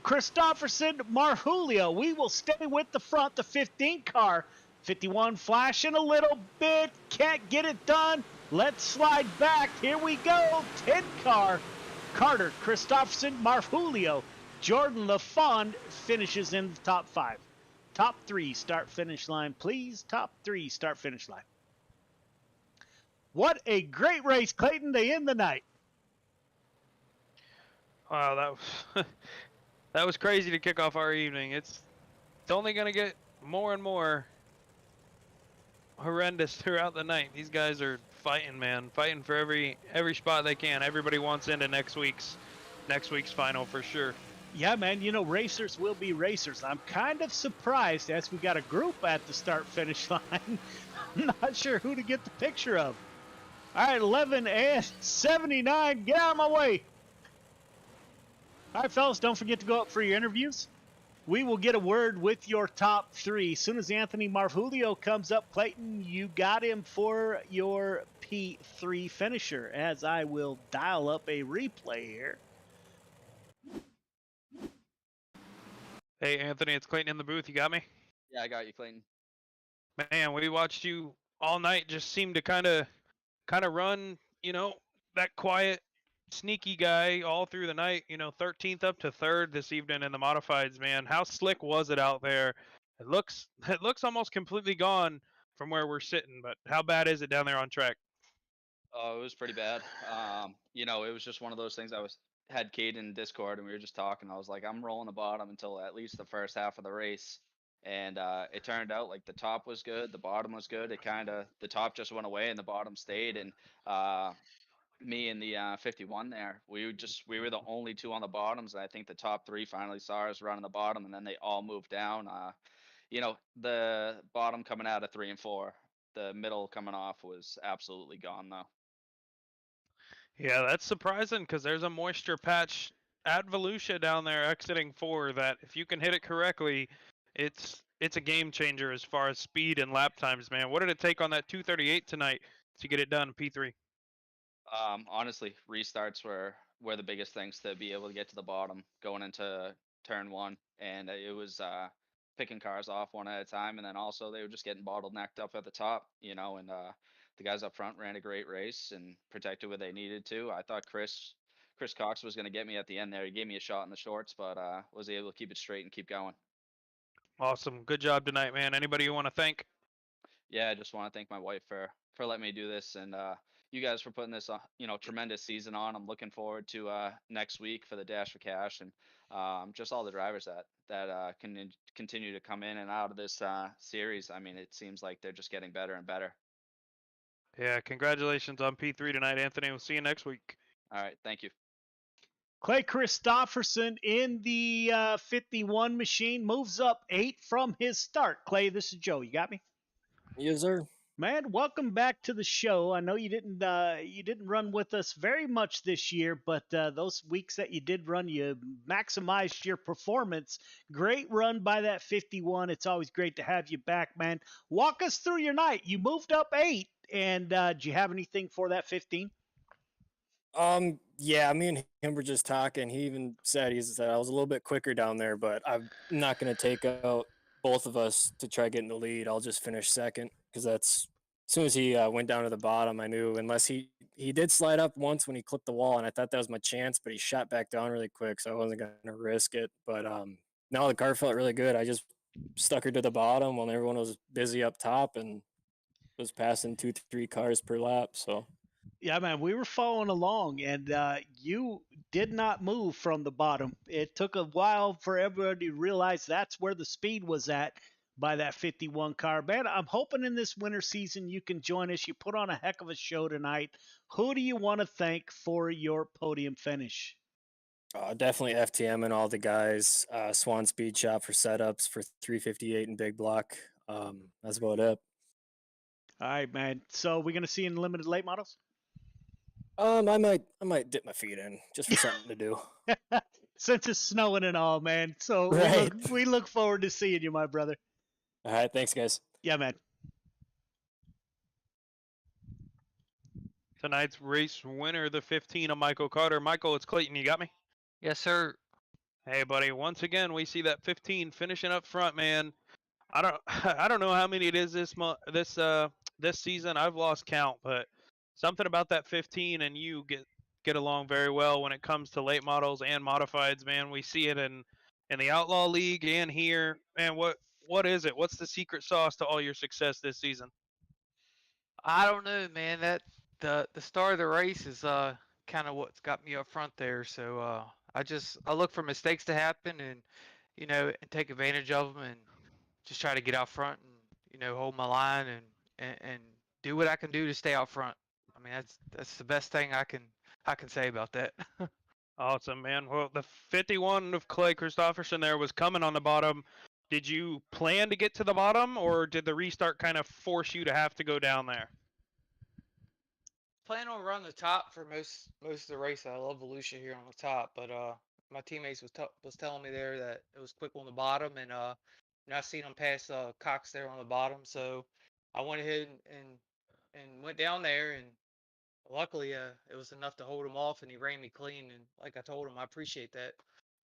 Christopherson, Marjulio. We will stay with the front, the 15 car. 51 flashing a little bit, can't get it done. Let's slide back. Here we go. 10 car. Carter, Christopherson, Marjulio. Jordan LaFond finishes in the top 5. Top 3 start finish line, please. Top 3 start finish line. What a great race, Clayton, to end the night. Wow, that was that was crazy to kick off our evening. It's only gonna get more and more horrendous throughout the night. These guys are fighting, man, fighting for every spot they can. Everybody wants into next week's final for sure. Yeah, man, you know, racers will be racers. I'm kind of surprised as we got a group at the start-finish line. I'm not sure who to get the picture of. All right, 11 and 79. Get out of my way. All right, fellas, don't forget to go up for your interviews. We will get a word with your top 3. As soon as Anthony Marjulio comes up, Clayton, you got him for your P3 finisher, as I will dial up a replay here. Hey, Anthony, it's Clayton in the booth. You got me? Yeah, I got you, Clayton. Man, we watched you all night. Just seemed to kind of run, you know, that quiet, sneaky guy all through the night. You know, 13th up to 3rd this evening in the modifieds. Man, how slick was it out there? It looks almost completely gone from where we're sitting. But how bad is it down there on track? Oh, it was pretty bad. You know, it was just one of those things. Had Cade in Discord and we were just talking. I was like, I'm rolling the bottom until at least the first half of the race. And it turned out like the top was good, the bottom was good. The top just went away and the bottom stayed. And me and the 51 there, we were the only 2 on the bottoms. And I think the top 3 finally saw us running the bottom, and then they all moved down. You know, the bottom coming out of 3 and 4, the middle coming off was absolutely gone though. Yeah, that's surprising because there's a moisture patch at Volusia down there exiting 4 that if you can hit it correctly, it's a game changer as far as speed and lap times, man. What did it take on that 238 tonight to get it done, P3? Honestly, restarts were the biggest things to be able to get to the bottom going into turn 1, and it was picking cars off one at a time, and then also they were just getting bottlenecked up at the top, you know, and the guys up front ran a great race and protected where they needed to. I thought Chris Cox was going to get me at the end there. He gave me a shot in the shorts, but was able to keep it straight and keep going. Awesome. Good job tonight, man. Anybody you want to thank? Yeah, I just want to thank my wife for letting me do this, and you guys for putting this you know, tremendous season on. I'm looking forward to next week for the Dash for Cash, and just all the drivers that can continue to come in and out of this series. I mean, it seems like they're just getting better and better. Yeah, congratulations on P3 tonight, Anthony. We'll see you next week. All right, thank you. Clay Christopherson in the 51 machine moves up 8 from his start. Clay, this is Joe. You got me? Yes, sir. Man, welcome back to the show. I know you didn't run with us very much this year, but those weeks that you did run, you maximized your performance. Great run by that 51. It's always great to have you back, man. Walk us through your night. You moved up 8, and do you have anything for that 15? Yeah, me and him were just talking. He even said I was a little bit quicker down there, but I'm not going to take out both of us to try getting the lead. I'll just finish second because that's as soon as he went down to the bottom, I knew unless he did slide up once when he clipped the wall, and I thought that was my chance, but he shot back down really quick, so I wasn't going to risk it. But no, the car felt really good. I just stuck her to the bottom when everyone was busy up top and was passing 2-3 cars per lap. So. Yeah, man, we were following along, and you did not move from the bottom. It took a while for everybody to realize that's where the speed was at by that 51 car. Man, I'm hoping in this winter season you can join us. You put on a heck of a show tonight. Who do you want to thank for your podium finish? Definitely FTM and all the guys. Swan Speed Shop for setups for 358 and Big Block. That's about it. All right, man. So we're gonna see you in limited late models? I might dip my feet in just for something to do. Since it's snowing and all, man. So right. we look forward to seeing you, my brother. All right, thanks, guys. Yeah, man. Tonight's race winner, the 15 of Michael Carter. Michael, it's Clayton. You got me? Yes, sir. Hey, buddy. Once again, we see that 15 finishing up front, man. I don't I don't know how many it is this season. I've lost count, but something about that 15 and you get along very well when it comes to late models and modifieds, man. We see it in the Outlaw League and here. Man, what is it? What's the secret sauce to all your success this season? I don't know, man. That the start of the race is kind of what's got me up front there. So I look for mistakes to happen and and take advantage of them and just try to get out front and hold my line and do what I can do to stay out front. I mean that's the best thing I can say about that. Awesome, man. Well, the 51 of Clay Christopherson there was coming on the bottom. Did you plan to get to the bottom, or did the restart kind of force you to have to go down there? Plan on running the top for most of the race. I love Volusia here on the top, but my teammates was telling me there that it was quick on the bottom, and I seen them pass Cox there on the bottom, so I went ahead and went down there, and luckily it was enough to hold him off, and he ran me clean, and like I told him, I appreciate that.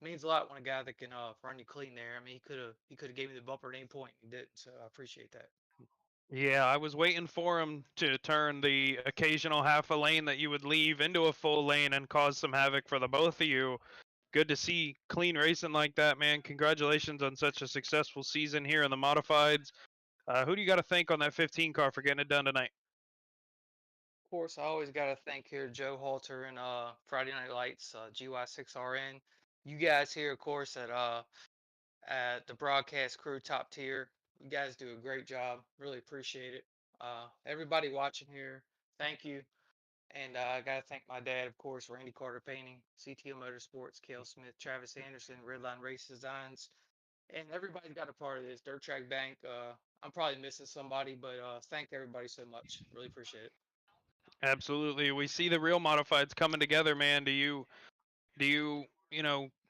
It means a lot when a guy that can run you clean there. I mean, he could have gave me the bumper at any point, and he didn't, so I appreciate that. Yeah, I was waiting for him to turn the occasional half a lane that you would leave into a full lane and cause some havoc for the both of you. Good to see clean racing like that, man. Congratulations on such a successful season here in the modifieds. Who do you got to thank on that 15 car for getting it done tonight? Of course, I always got to thank here Joe Halter and Friday Night Lights, GY6RN. You guys here, of course, at the broadcast crew, top tier. You guys do a great job. Really appreciate it. Everybody watching here, thank you. And I got to thank my dad, of course, Randy Carter Painting, CTO Motorsports, Kale Smith, Travis Anderson, Redline Race Designs, and everybody's got a part of this. Dirt Track Bank. I'm probably missing somebody, but thank everybody so much. Really appreciate it. Absolutely. We see the real modifieds coming together, man. Do you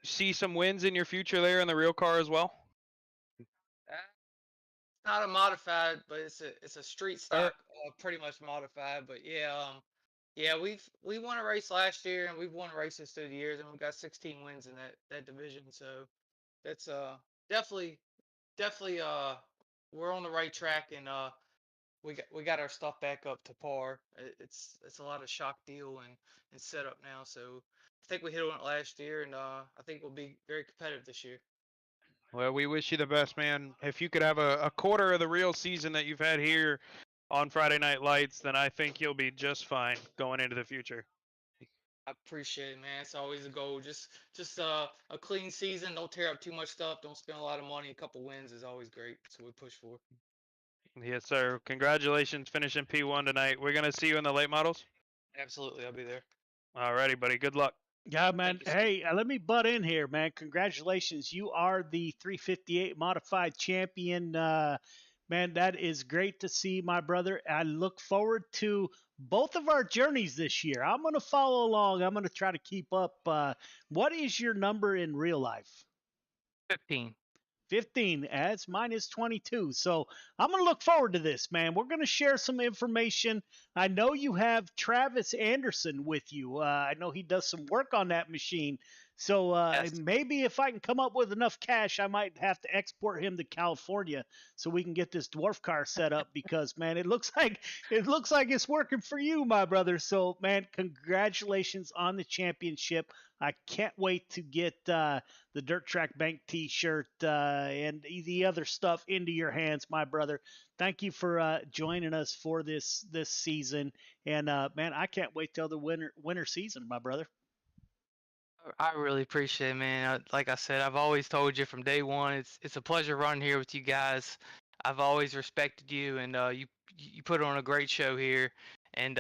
see some wins in your future there in the real car as well? Not a modified, but it's a street stock, pretty much modified. But yeah, yeah, we won a race last year, and we've won races through the years, and we've got 16 wins in that division. So that's definitely we're on the right track, and we got our stuff back up to par. It's a lot of shock deal and setup now. So I think we hit on it last year, and I think we'll be very competitive this year. Well, we wish you the best, man. If you could have a quarter of the real season that you've had here on Friday Night Lights, then I think you'll be just fine going into the future. I appreciate it, man. It's always a goal. Just a clean season. Don't tear up too much stuff. Don't spend a lot of money. A couple wins is always great. So we push for. Yes, sir. Congratulations finishing P1 tonight. We're going to see you in the late models. Absolutely, I'll be there. Alrighty, buddy. Good luck. Yeah, man. Hey, let me butt in here, man. Congratulations. You are the 358 modified champion. Man, that is great to see, my brother. I look forward to both of our journeys this year. I'm going to follow along. I'm going to try to keep up. What is your number in real life? 15. 15, as mine is 22. So I'm going to look forward to this, man. We're going to share some information. I know you have Travis Anderson with you. I know he does some work on that machine. So maybe if I can come up with enough cash, I might have to export him to California so we can get this dwarf car set up because, man, it looks like it's working for you, my brother. So, man, congratulations on the championship. I can't wait to get the Dirt Track Bank T-shirt and the other stuff into your hands, my brother. Thank you for joining us for this season, and man, I can't wait till the winter season, my brother. I really appreciate it, man. Like I said, I've always told you from day one, it's a pleasure running here with you guys. I've always respected you, and you put on a great show here, and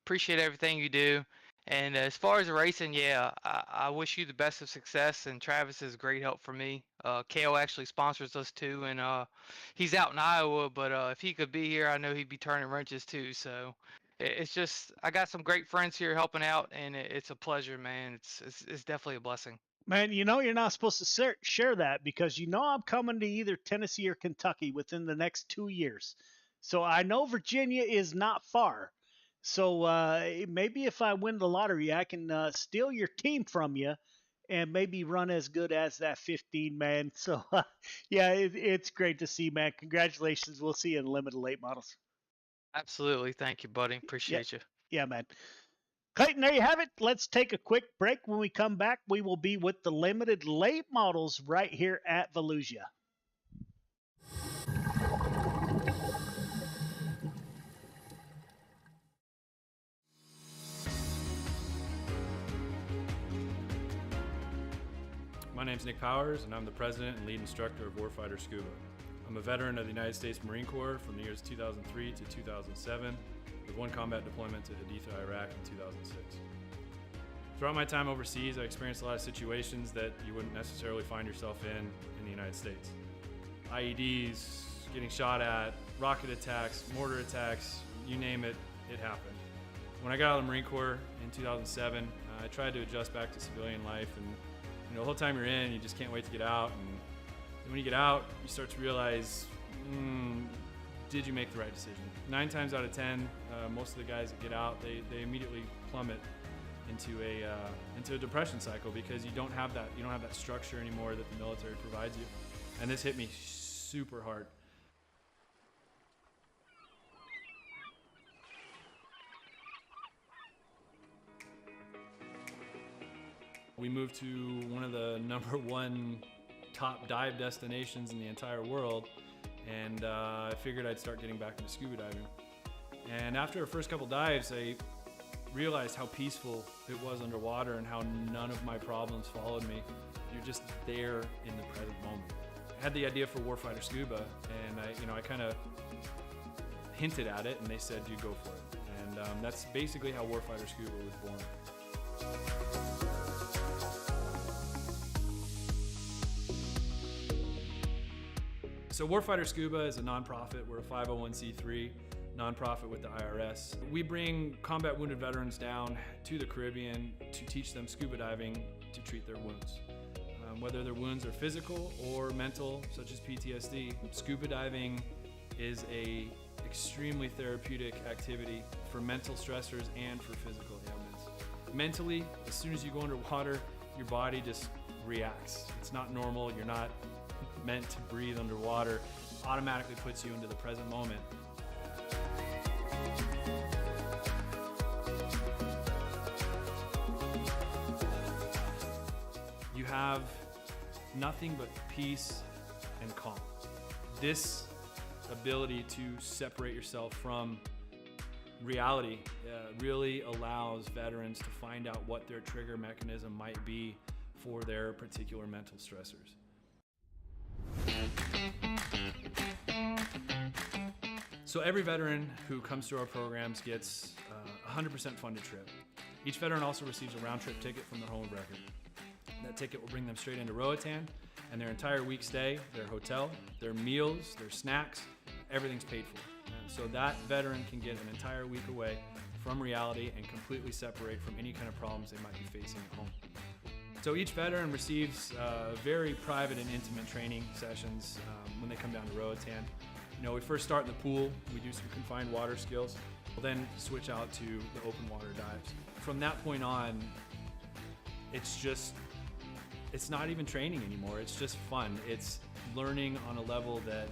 appreciate everything you do. And as far as the racing, yeah, I wish you the best of success. And Travis is a great help for me. Kale actually sponsors us too, and he's out in Iowa, but if he could be here, I know he'd be turning wrenches too. So it's just I got some great friends here helping out, and it's a pleasure, man. It's definitely a blessing. Man, you know you're not supposed to share that because you know I'm coming to either Tennessee or Kentucky within the next 2 years. So I know Virginia is not far. So maybe if I win the lottery, I can steal your team from you and maybe run as good as that 15 man. So yeah, it's great to see, man. Congratulations. We'll see you in limited late models. Absolutely. Thank you, buddy. Appreciate you. Yeah, man. Clayton, there you have it. Let's take a quick break. When we come back, we will be with the limited late models right here at Volusia. My name's Nick Powers, and I'm the president and lead instructor of Warfighter Scuba. I'm a veteran of the United States Marine Corps from the years 2003 to 2007, with one combat deployment to Haditha, Iraq in 2006. Throughout my time overseas, I experienced a lot of situations that you wouldn't necessarily find yourself in the United States. IEDs, getting shot at, rocket attacks, mortar attacks, you name it, it happened. When I got out of the Marine Corps in 2007, I tried to adjust back to civilian life, and the whole time you're in, you just can't wait to get out. And when you get out, you start to realize, did you make the right decision? 9 times out of 10, most of the guys that get out, they immediately plummet into a depression cycle because you don't have that structure anymore that the military provides you. And this hit me super hard. We moved to one of the #1 top dive destinations in the entire world, and I figured I'd start getting back into scuba diving. And after the first couple dives, I realized how peaceful it was underwater and how none of my problems followed me. You're just there in the present moment. I had the idea for Warfighter Scuba, and I kind of hinted at it, and they said, "You go for it." And that's basically how Warfighter Scuba was born. So Warfighter Scuba is a nonprofit. We're a 501c3 nonprofit with the IRS. We bring combat wounded veterans down to the Caribbean to teach them scuba diving to treat their wounds. Whether their wounds are physical or mental, such as PTSD, scuba diving is a extremely therapeutic activity for mental stressors and for physical ailments. Mentally, as soon as you go underwater, your body just reacts. It's not normal. You're not meant to breathe underwater. Automatically puts you into the present moment. You have nothing but peace and calm. This ability to separate yourself from reality really allows veterans to find out what their trigger mechanism might be for their particular mental stressors. So every veteran who comes through our programs gets a 100% funded trip. Each veteran also receives a round-trip ticket from their home of record. That ticket will bring them straight into Roatan, and their entire week stay, their hotel, their meals, their snacks, everything's paid for. And so that veteran can get an entire week away from reality and completely separate from any kind of problems they might be facing at home. So each veteran receives very private and intimate training sessions when they come down to Roatan. We first start in the pool. We do some confined water skills. We'll then switch out to the open water dives. From that point on, it's not even training anymore. It's just fun. It's learning on a level that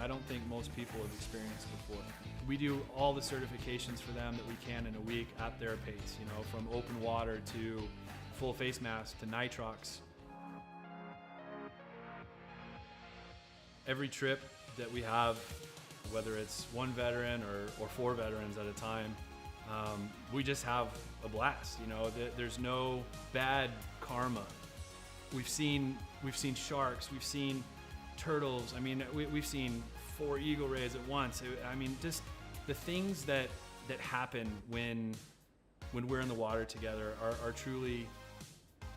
I don't think most people have experienced before. We do all the certifications for them that we can in a week at their pace, from open water to full face mask to nitrox. Every trip that we have, whether it's one veteran or 4 veterans at a time, we just have a blast. There's no bad karma. We've seen sharks, we've seen turtles. We've seen 4 eagle rays at once. Just the things that happen when we're in the water together are truly,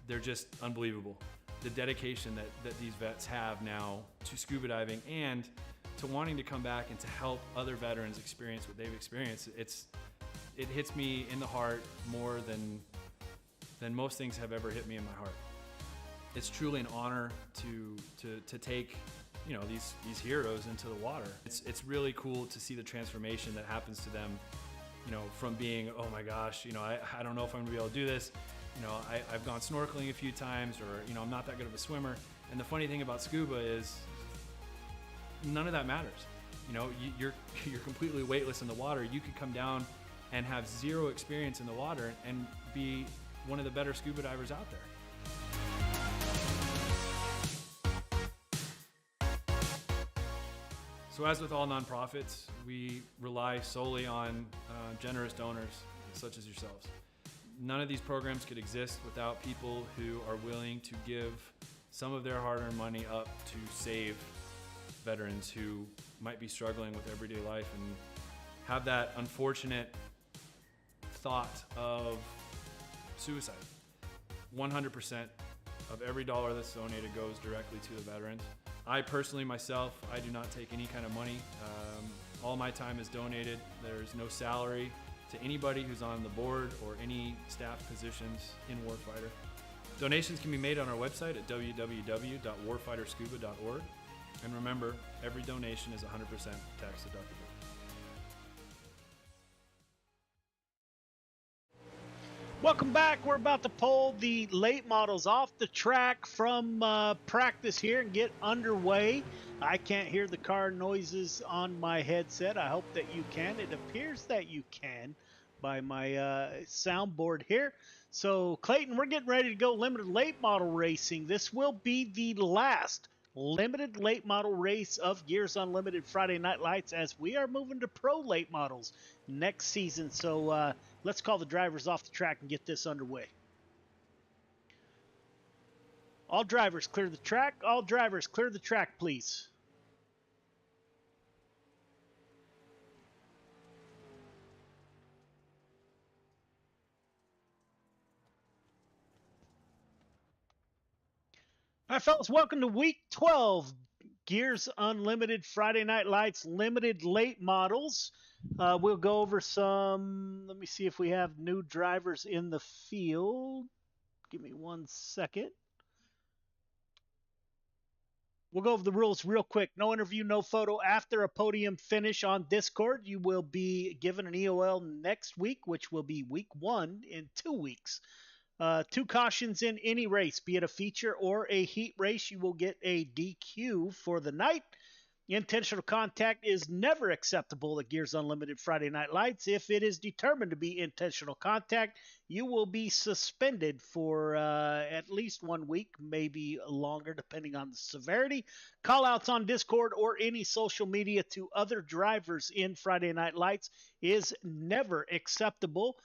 they're just unbelievable. The dedication that these vets have now to scuba diving and to wanting to come back and to help other veterans experience what they've experienced. It hits me in the heart more than most things have ever hit me in my heart. It's truly an honor to take these heroes into the water. It's really cool to see the transformation that happens to them, from being, oh my gosh, I don't know if I'm gonna be able to do this, I've gone snorkeling a few times, or I'm not that good of a swimmer. And the funny thing about scuba is none of that matters. You're completely weightless in the water. You could come down and have zero experience in the water and be one of the better scuba divers out there. So as with all nonprofits, we rely solely on generous donors such as yourselves. None of these programs could exist without people who are willing to give some of their hard-earned money up to save veterans who might be struggling with everyday life and have that unfortunate thought of suicide. 100% of every dollar that's donated goes directly to the veterans. I personally, myself, I do not take any kind of money. All my time is donated. There's no salary to anybody who's on the board or any staff positions in Warfighter. Donations can be made on our website at www.warfighterscuba.org. And remember, every donation is 100% tax deductible. Welcome back. We're about to pull the late models off the track from practice here and get underway. I can't hear the car noises on my headset. I hope that you can. It appears that you can by my soundboard here. So, Clayton, we're getting ready to go limited late model racing. This will be the last limited late model race of Gears Unlimited Friday Night Lights as we are moving to pro late models next season. So, let's call the drivers off the track and get this underway. All drivers clear the track. All drivers clear the track, please. All right, fellas, welcome to week 12. Gears Unlimited Friday Night Lights limited late models. We'll go over some, let me see if we have new drivers in the field. Give me 1 second. We'll go over the rules real quick. No interview, no photo. After a podium finish on Discord, you will be given an EOL next week, which will be week 1 in 2 weeks. 2 cautions in any race, be it a feature or a heat race, you will get a DQ for the night. Intentional contact is never acceptable at Gears Unlimited Friday Night Lights. If it is determined to be intentional contact, you will be suspended for at least 1 week, maybe longer, depending on the severity. Call-outs on Discord or any social media to other drivers in Friday Night Lights is never acceptable.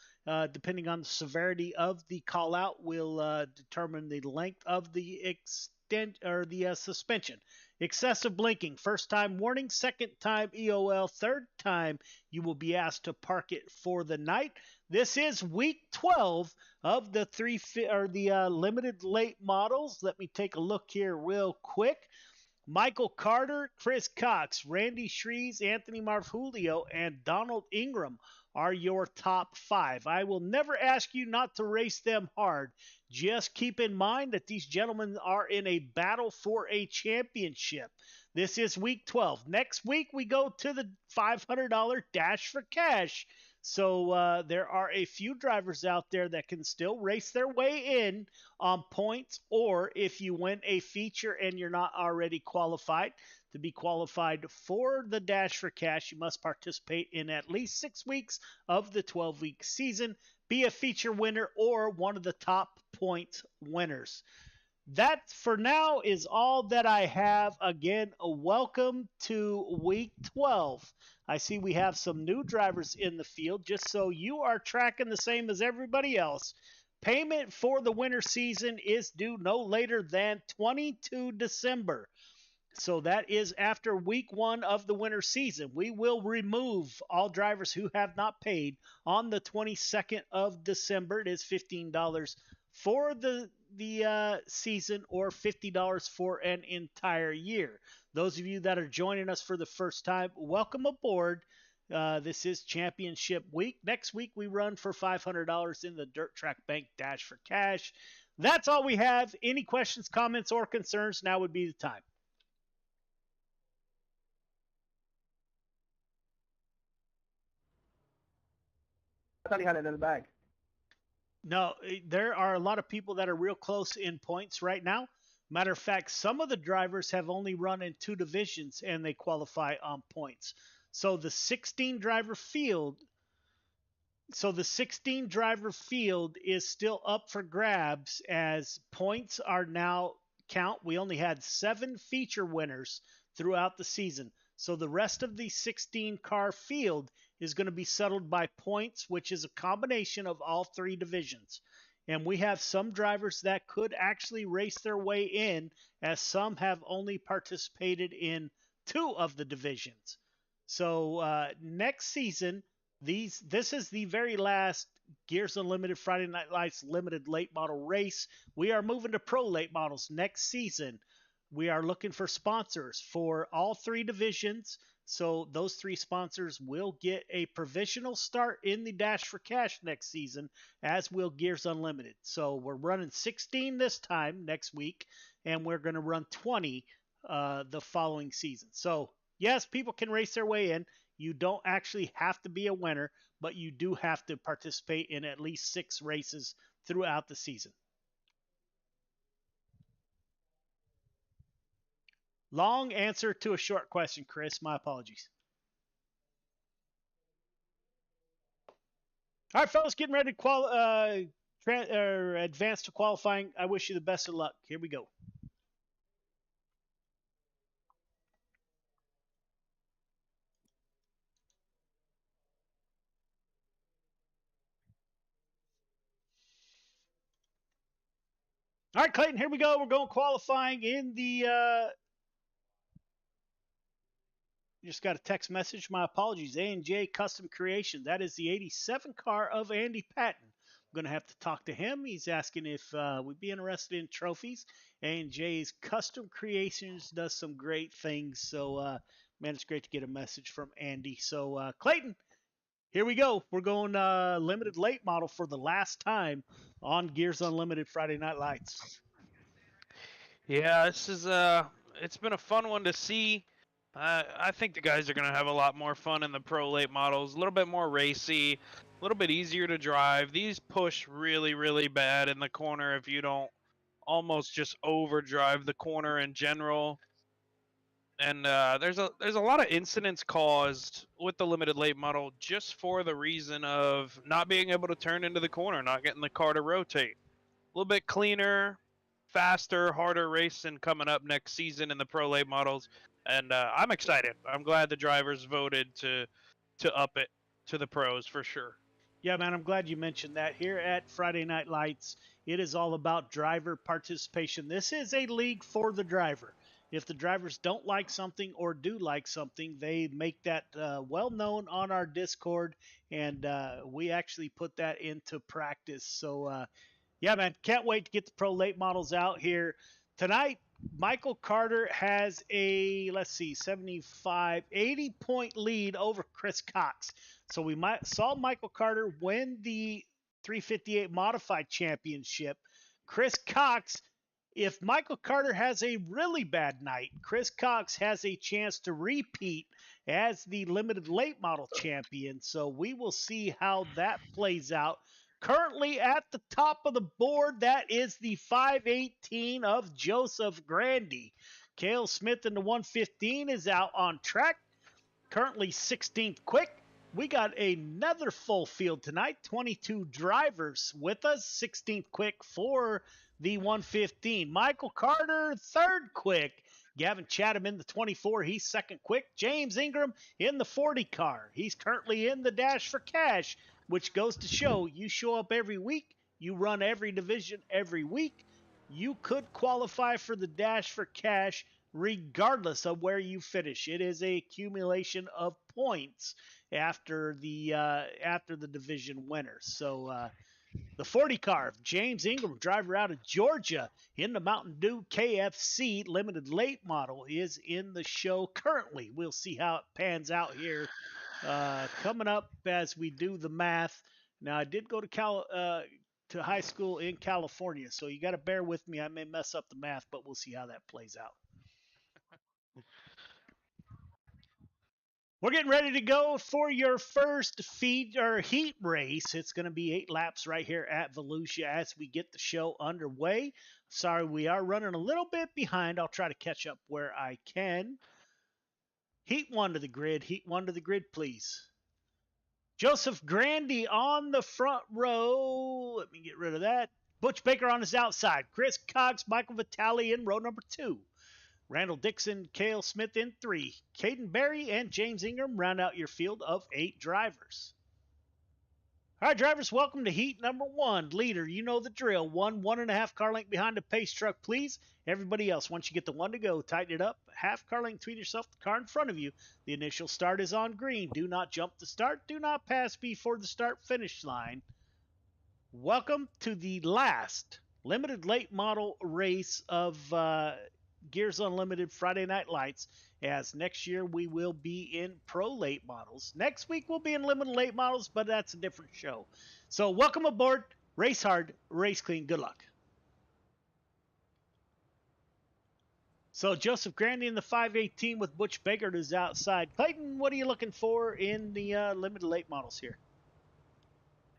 Depending on the severity of the call-out, will determine the length of the extent or the suspension. Excessive blinking, first time warning, second time EOL, third time you will be asked to park it for the night. This is week 12 of the limited late models. Let me take a look here real quick. Michael Carter, Chris Cox, Randy Shrees, Anthony Marfulio, and Donald Ingram are your top 5. I will never ask you not to race them hard. Just keep in mind that these gentlemen are in a battle for a championship. This is week 12. Next week, we go to the $500 Dash for Cash. So there are a few drivers out there that can still race their way in on points, or if you win a feature and you're not already qualified, to be qualified for the Dash for Cash, you must participate in at least 6 weeks of the 12-week season, be a feature winner or one of the top point winners. That, for now, is all that I have. Again, welcome to week 12. I see we have some new drivers in the field, just so you are tracking the same as everybody else. Payment for the winter season is due no later than 22 December. So that is after week 1 of the winter season. We will remove all drivers who have not paid on the 22nd of December. It is $15 for the season or $50 for an entire year. Those of you that are joining us for the first time, welcome aboard. This is Championship Week. Next week, we run for $500 in the Dirt Track Bank Dash for Cash. That's all we have. Any questions, comments, or concerns, now would be the time. I thought he had it in the bag. No, there are a lot of people that are real close in points right now. Matter of fact, some of the drivers have only run in two divisions and they qualify on points. So the 16 driver field so the 16 driver field is still up for grabs as points are now count. We only had 7 feature winners throughout the season. So the rest of the 16 car field is going to be settled by points, which is a combination of all 3 divisions. And we have some drivers that could actually race their way in, as some have only participated in 2 of the divisions. So next season, this is the very last Gears Unlimited Friday Night Lights limited late model race. We are moving to pro late models next season. We are looking for sponsors for all 3 divisions. So those 3 sponsors will get a provisional start in the Dash for Cash next season, as will Gears Unlimited. So we're running 16 this time next week, and we're going to run 20 the following season. So yes, people can race their way in. You don't actually have to be a winner, but you do have to participate in at least 6 races throughout the season. Long answer to a short question, Chris. My apologies. All right, fellas, getting ready to advance to qualifying. I wish you the best of luck. Here we go. All right, Clayton, here we go. We're going qualifying in the just got a text message. My apologies. A&J Custom Creation. That is the 87 car of Andy Patton. I'm going to have to talk to him. He's asking if we'd be interested in trophies. A&J's Custom Creations does some great things. So, man, it's great to get a message from Andy. So, Clayton, here we go. We're going limited late model for the last time on Gears Unlimited Friday Night Lights. Yeah, this is it's been a fun one to see. I think the guys are going to have a lot more fun in the pro late models. A little bit more racy, a little bit easier to drive. These push really, really bad in the corner if you don't almost just overdrive the corner in general. And there's a lot of incidents caused with the limited late model just for the reason of not being able to turn into the corner, not getting the car to rotate. A little bit cleaner, faster, harder racing coming up next season in the pro late models, and I'm excited. I'm glad the drivers voted to up it to the pros for sure. Yeah, man, I'm glad you mentioned that. Here at Friday Night Lights, it is all about driver participation. This is a league for the driver. If the drivers don't like something or do like something, they make that well known on our Discord, and we actually put that into practice. So, yeah, man, can't wait to get the pro late models out here tonight. Michael Carter has a 80 point lead over Chris Cox. So we saw Michael Carter win the 358 modified championship. Chris Cox, if Michael Carter has a really bad night, Chris Cox has a chance to repeat as the limited late model champion. So we will see how that plays out. Currently at the top of the board, that is the 518 of Joseph Grandy. Cale Smith in the 115 is out on track. Currently 16th quick. We got another full field tonight. 22 drivers with us. 16th quick for the 115. Michael Carter, third quick. Gavin Chatham in the 24. He's second quick. James Ingram in the 40 car. He's currently in the Dash for Cash, which goes to show you show up every week. You run every division every week. You could qualify for the Dash for Cash regardless of where you finish. It is a accumulation of points after the division winner. So the 40 car, James Ingram, driver out of Georgia in the Mountain Dew KFC limited late model, is in the show currently. We'll see how it pans out here coming up as we do the math. Now, I did go to high school in California, so you got to bear with me. I may mess up the math, but we'll see how that plays out. We're getting ready to go for your first heat race. It's going to be 8 laps right here at Volusia as we get the show underway. Sorry, we are running a little bit behind. I'll try to catch up where I can. Heat 1 to the grid. Heat 1 to the grid, please. Joseph Grandy on the front row. Let me get rid of that. Butch Baker on his outside. Chris Cox, Michael Vitale in row number 2. Randall Dixon, Cale Smith in 3. Caden Berry and James Ingram round out your field of 8 drivers. All right, drivers, welcome to heat number 1. Leader, you know the drill. 1.5 car length behind the pace truck, please. Everybody else, once you get the 1 to go, tighten it up. Half car length between yourself, the car in front of you. The initial start is on green. Do not jump the start. Do not pass before the start finish line. Welcome to the last limited late model race of Gears Unlimited Friday Night Lights, as next year we will be in pro late models. Next week we'll be in limited late models, but that's a different show. So welcome aboard. Race hard, race clean. Good luck. So Joseph Grandy in the 518 with Butch Baker who's outside. Clayton, what are you looking for in the limited late models here?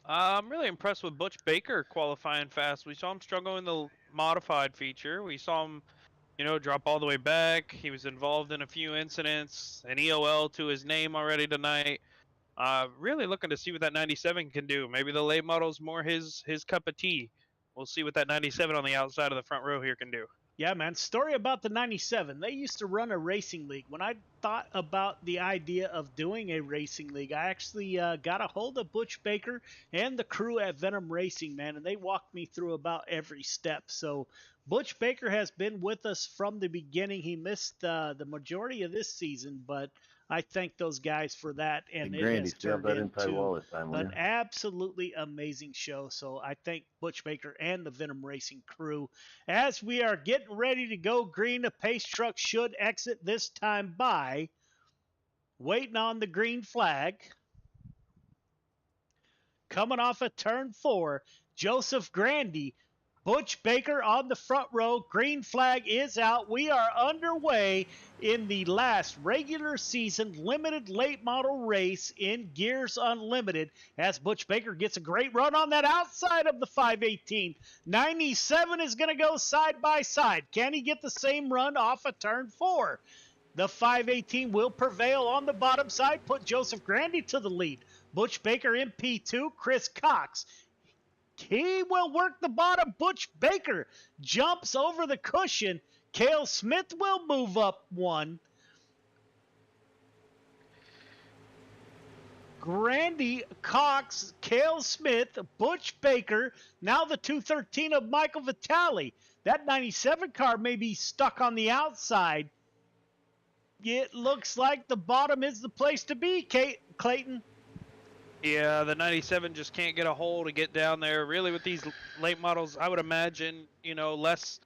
I'm really impressed with Butch Baker qualifying fast. We saw him struggle in the modified feature. We saw him, drop all the way back. He was involved in a few incidents, an EOL to his name already tonight. Really looking to see what that 97 can do. Maybe the late model's more his cup of tea. We'll see what that 97 on the outside of the front row here can do. Yeah, man. Story about the 97. They used to run a racing league. When I thought about the idea of doing a racing league, I actually got a hold of Butch Baker and the crew at Venom Racing, man, and they walked me through about every step. So Butch Baker has been with us from the beginning. He missed the majority of this season, but I thank those guys for that, and it has turned into an absolutely amazing show. So I thank Butch Baker and the Venom Racing crew. As we are getting ready to go green, the pace truck should exit this time by waiting on the green flag. Coming off of turn 4, Joseph Grandy. Butch Baker on the front row. Green flag is out. We are underway in the last regular season limited late model race in Gears Unlimited as Butch Baker gets a great run on that outside of the 518. 97 is going to go side by side. Can he get the same run off of turn 4? The 518 will prevail on the bottom side, put Joseph Grandy to the lead. Butch Baker in P2, Chris Cox. He will work the bottom. Butch Baker jumps over the cushion. Cale Smith will move up 1. Grandy, Cox, Cale Smith, Butch Baker, now the 213 of Michael Vitale. That 97 car may be stuck on the outside. It looks like the bottom is the place to be, Clayton. Yeah, the 97 just can't get a hole to get down there. Really, with these late models, I would imagine, less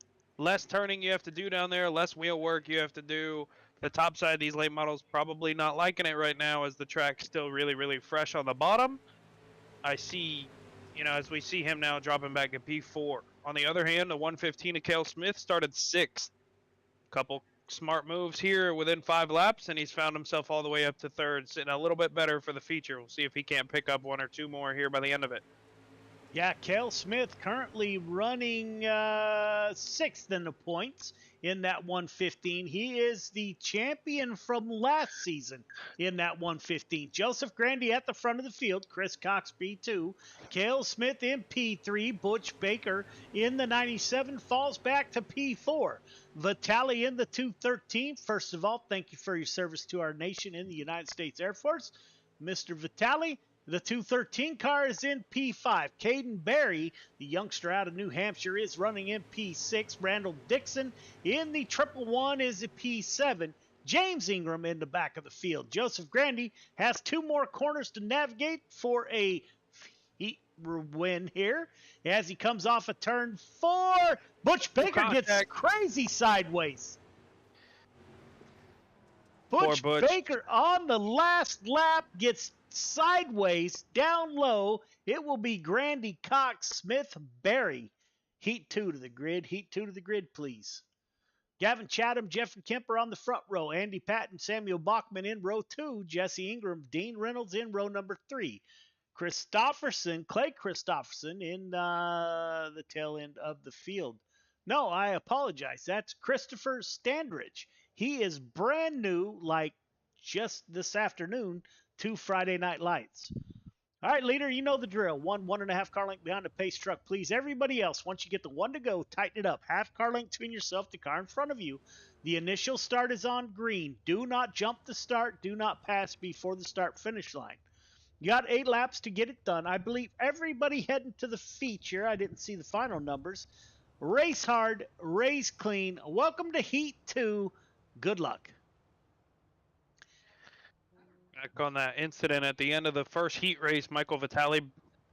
turning you have to do down there, less wheel work you have to do. The top side of these late models probably not liking it right now as the track's still really, really fresh on the bottom. I see, as we see him now dropping back to P4. On the other hand, the 115 of Cale Smith started 6th. Couple smart moves here within 5 laps, and he's found himself all the way up to 3rd, sitting a little bit better for the feature. We'll see if he can't pick up 1 or 2 more here by the end of it. Yeah, Cale Smith currently running 6th in the points in that 115. He is the champion from last season in that 115. Joseph Grandy at the front of the field. Chris Cox P2. Cale Smith in P3. Butch Baker in the 97 falls back to P4. Vitale in the 213. First of all, thank you for your service to our nation in the United States Air Force. Mr. Vitale. The 213 car is in P5. Caden Berry, the youngster out of New Hampshire, is running in P6. Randall Dixon in the 111 is a P7. James Ingram in the back of the field. Joseph Grandy has 2 more corners to navigate for a heat win here as he comes off a turn 4. Butch Baker gets crazy sideways. Butch Baker on the last lap gets sideways, down low. It will be Grandy, Cox, Smith, Berry. Heat 2 to the grid. Heat 2 to the grid, please. Gavin Chatham, Jeffrey Kemper on the front row. Andy Patton, Samuel Bachman in row 2. Jesse Ingram, Dean Reynolds in row number 3. Clay Christopherson in the tail end of the field. No, I apologize. That's Christopher Standridge. He is brand new, like just this afternoon, to Friday Night Lights. All right, leader, you know the drill. 1.5 car length behind the pace truck, please. Everybody else, once you get the 1 to go, tighten it up. Half car length between yourself, the car in front of you. The initial start is on green. Do not jump the start. Do not pass before the start-finish line. You got 8 laps to get it done. I believe everybody heading to the feature. I didn't see the final numbers. Race hard, race clean. Welcome to Heat 2. Good luck. Back on that incident at the end of the first heat race, Michael Vitale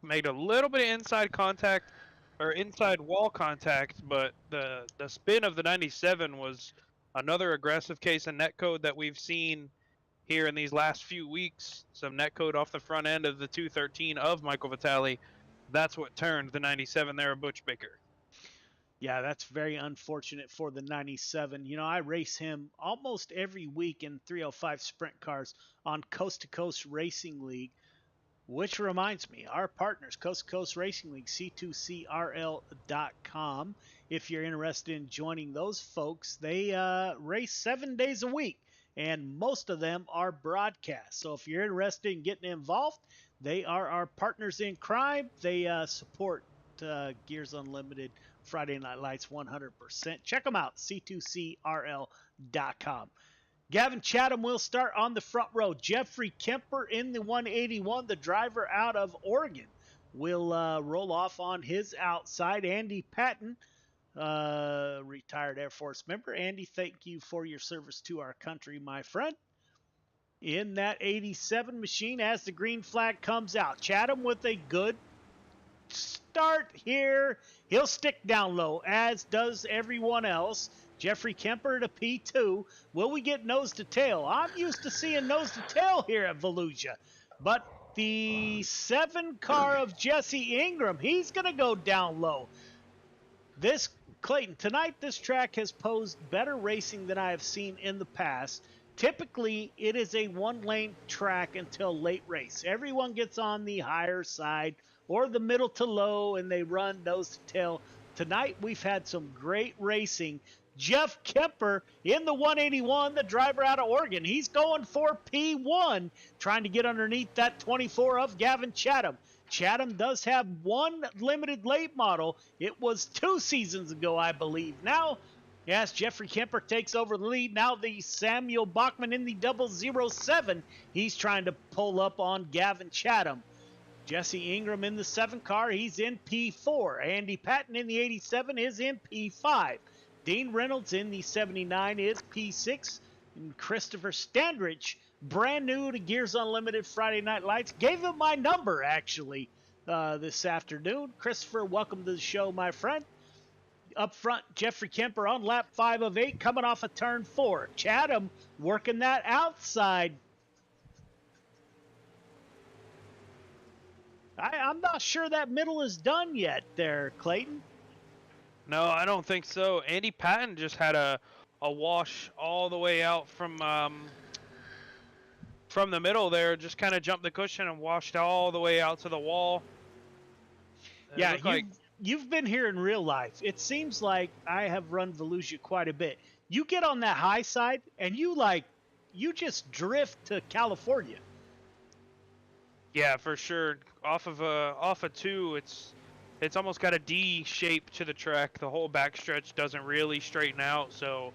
made a little bit of inside contact or inside wall contact, but the spin of the 97 was another aggressive case of netcode that we've seen here in these last few weeks. Some netcode off the front end of the 213 of Michael Vitale. That's what turned the 97 there of Butch Baker. Yeah, that's very unfortunate for the 97. You know, I race him almost every week in 305 sprint cars on Coast to Coast Racing League, which reminds me, our partners, Coast to Coast Racing League, C2CRL.com. If you're interested in joining those folks, they race 7 days a week, and most of them are broadcast. So if you're interested in getting involved, they are our partners in crime. They support Gears Unlimited, Friday Night Lights 100%. Check them out, C2CRL.com. Gavin Chatham will start on the front row. Jeffrey Kemper in the 181, the driver out of Oregon, will roll off on his outside. Andy Patton, retired Air Force member. Andy, thank you for your service to our country, my friend. In that 87 machine as the green flag comes out. Chatham with a good start here. He'll stick down low, as does everyone else. Jeffrey Kemper to P2. Will we get nose to tail? I'm used to seeing nose to tail here at Volusia. But the 7 car of Jesse Ingram, he's going to go down low. Clayton, tonight this track has posed better racing than I have seen in the past. Typically, it is a 1-lane track until late race. Everyone gets on the higher side or the middle to low, and they run nose to tail. Tonight, we've had some great racing. Jeff Kemper in the 181, the driver out of Oregon. He's going for P1, trying to get underneath that 24 of Gavin Chatham. Chatham does have 1 limited late model. It was 2 seasons ago, I believe. Now, yes, Jeffrey Kemper takes over the lead. Now the Samuel Bachman in the 007. He's trying to pull up on Gavin Chatham. Jesse Ingram in the 7 car, he's in P4. Andy Patton in the 87 is in P5. Dean Reynolds in the 79 is P6. And Christopher Standridge, brand new to Gears Unlimited Friday Night Lights, gave him my number, actually, this afternoon. Christopher, welcome to the show, my friend. Up front, Jeffrey Kemper on lap 5 of 8, coming off of turn 4. Chatham working that outside. I'm not sure that middle is done yet there, Clayton. No, I don't think so. Andy Patton just had a wash all the way out from the middle there. Just kind of jumped the cushion and washed all the way out to the wall. Yeah, you've been here in real life. It seems like I have run Volusia quite a bit. You get on that high side and you just drift to California. Yeah, for sure. Off of 2, it's almost got a D shape to the track. The whole backstretch doesn't really straighten out, so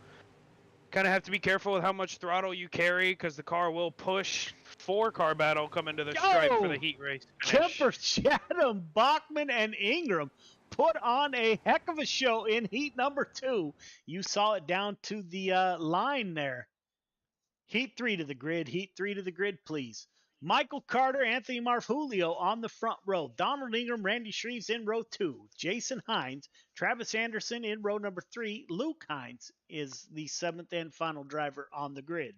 kind of have to be careful with how much throttle you carry because the car will push. 4-car battle coming to the stripe for the heat race finish. Kemper, Chatham, Bachman, and Ingram put on a heck of a show in heat number 2. You saw it down to the line there. Heat 3 to the grid. Heat 3 to the grid, please. Michael Carter, Anthony Marfulio on the front row. Donald Ingram, Randy Shreves in row 2. Jason Hines, Travis Anderson in row number 3. Luke Hines is the 7th and final driver on the grid.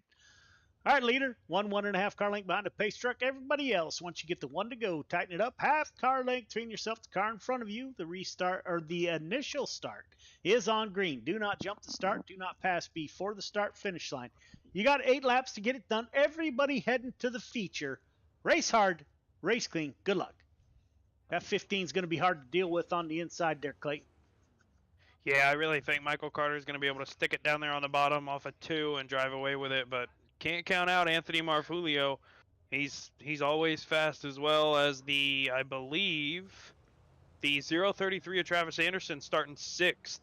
All right, leader, 1.5 car length behind the pace truck. Everybody else, once you get the 1 to go, tighten it up. Half car length between yourself, the car in front of you. The restart or the initial start is on green. Do not jump the start. Do not pass before the start finish line. You got 8 laps to get it done. Everybody heading to the feature. Race hard, race clean. Good luck. That 15 is going to be hard to deal with on the inside there, Clayton. Yeah, I really think Michael Carter is going to be able to stick it down there on the bottom off a 2 and drive away with it, but can't count out Anthony Marfulio. He's always fast, as well as the, I believe, the 033 of Travis Anderson starting 6th.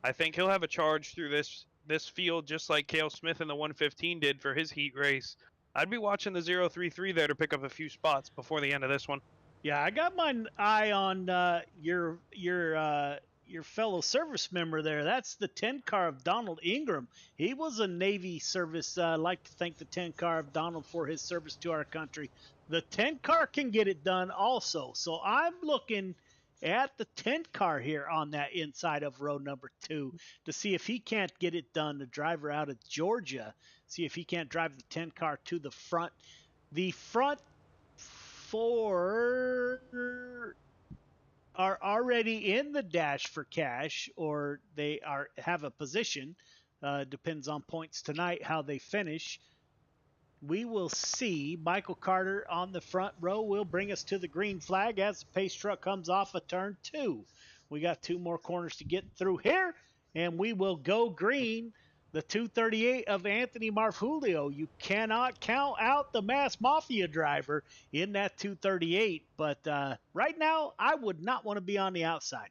I think he'll have a charge through this field just like Cale Smith in the 115 did for his heat race. I'd be watching the 033 there to pick up a few spots before the end of this one. Yeah, I got my eye on your fellow service member there. That's the 10 car of Donald Ingram. He was a Navy service. I'd like to thank the 10 car of Donald for his service to our country. The 10 car can get it done also. So I'm looking at the 10 car here on that inside of row number 2 to see if he can't get it done. The driver out of Georgia, see if he can't drive the 10 car to the front. The front 4 are already in the dash for cash, or they have a position. Depends on points tonight how they finish. We will see. Michael Carter on the front row will bring us to the green flag as the pace truck comes off of turn 2. We got 2 more corners to get through here, and we will go green. The 238 of Anthony Marfulio. You cannot count out the Mass Mafia driver in that 238. But right now, I would not want to be on the outside.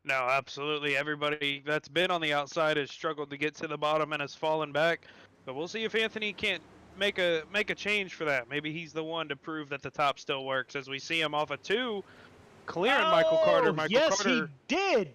No, absolutely. Everybody that's been on the outside has struggled to get to the bottom and has fallen back. But we'll see if Anthony can't make a change for that. Maybe he's the one to prove that the top still works. As we see him off a 2, clearing Michael Carter. Yes, he did.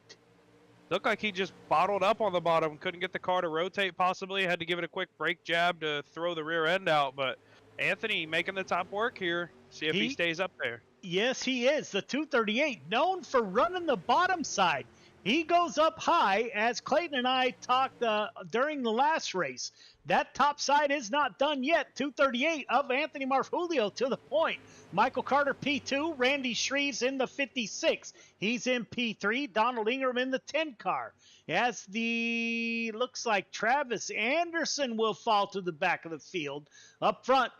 Looked like he just bottled up on the bottom. Couldn't get the car to rotate possibly. Had to give it a quick brake jab to throw the rear end out. But Anthony making the top work here. See if he stays up there. Yes, he is. The 238, known for running the bottom side. He goes up high, as Clayton and I talked during the last race. That top side is not done yet. 238 of Anthony Marfulio to the point. Michael Carter P2, Randy Shreves in the 56. He's in P3. Donald Ingram in the 10 car. As the looks like Travis Anderson will fall to the back of the field. Up front,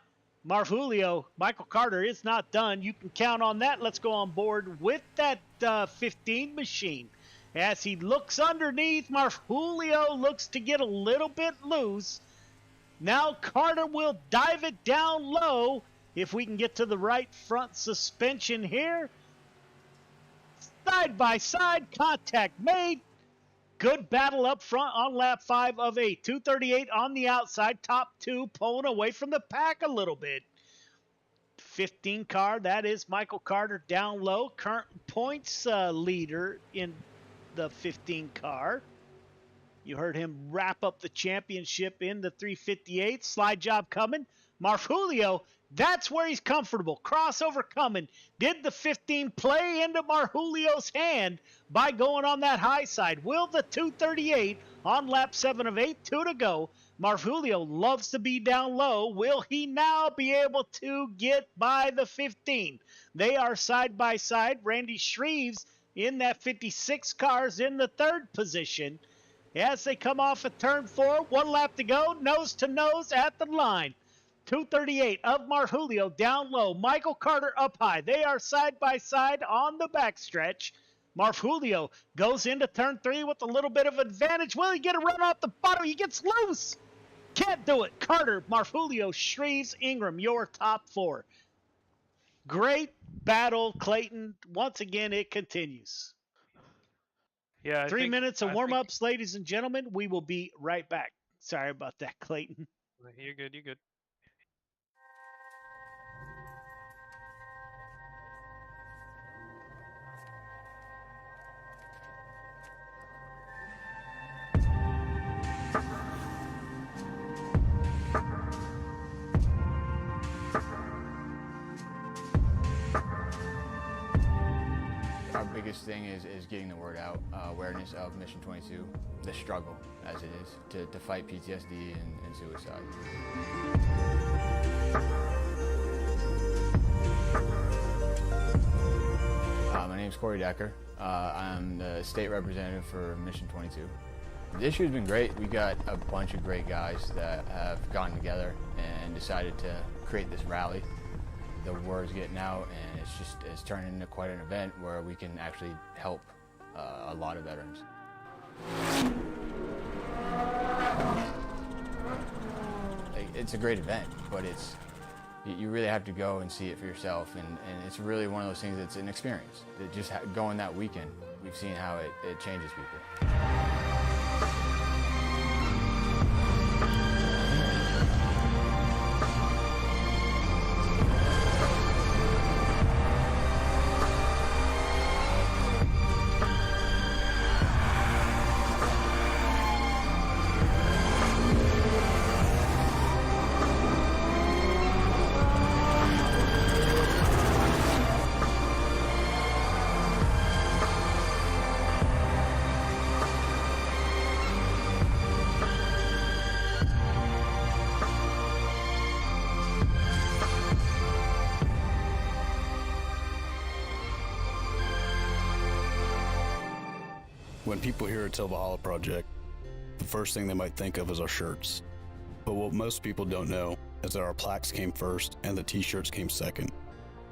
Marfulio, Michael Carter is not done. You can count on that. Let's go on board with that 15 machine. As he looks underneath, Marfulio looks to get a little bit loose. Now Carter will dive it down low. If we can get to the right front suspension here. Side by side, contact made. Good battle up front on lap 5 of 8. 238 on the outside, top 2 pulling away from the pack a little bit. 15 car, that is Michael Carter down low. Current points leader in the 15 car. You heard him wrap up the championship in the 358. Slide job coming. Marfulio, that's where he's comfortable. Crossover coming. Did the 15 play into Marfulio's hand by going on that high side? Will the 238 on lap 7 of 8, 2 to go. Marfulio loves to be down low. Will he now be able to get by the 15? They are side by side. Randy Shreves in that 56 cars in the 3rd position. As they come off of turn 4, 1 lap to go, nose to nose at the line. 238 of Marfulio down low. Michael Carter up high. They are side by side on the backstretch. Marfulio goes into turn 3 with a little bit of advantage. Will he get a run off the bottom? He gets loose. Can't do it. Carter, Marfulio, Shreves, Ingram, your top 4. Great battle, Clayton. Once again, it continues. Yeah, 3 minutes of warm-ups, ladies and gentlemen. We will be right back. Sorry about that, Clayton. You're good. You're good. Our biggest thing is getting the word out, awareness of Mission 22, the struggle as it is to fight PTSD and suicide. My name's Corey Decker. I'm the state representative for Mission 22. The issue has been great. We got a bunch of great guys that have gotten together and decided to create this rally. The word's getting out, and it's turned into quite an event where we can actually help a lot of veterans. It's a great event, but you really have to go and see it for yourself, and it's really one of those things that's an experience. Just going that weekend, we've seen how it changes people. When people hear a Volusia project, the first thing they might think of is our shirts. But what most people don't know is that our plaques came first and the t-shirts came second.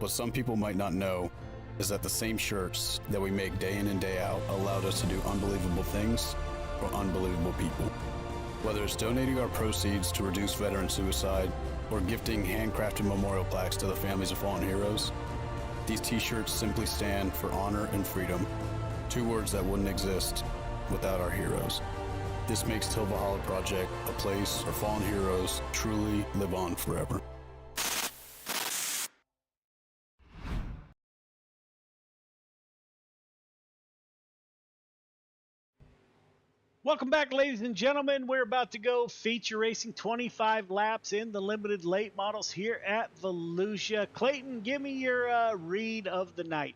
What some people might not know is that the same shirts that we make day in and day out allowed us to do unbelievable things for unbelievable people. Whether it's donating our proceeds to reduce veteran suicide or gifting handcrafted memorial plaques to the families of fallen heroes, these t-shirts simply stand for honor and freedom. Two words that wouldn't exist without our heroes. This makes Volusia Project a place where fallen heroes truly live on forever. Welcome back, ladies and gentlemen. We're about to go feature racing 25 laps in the limited late models here at Volusia. Clayton, give me your read of the night.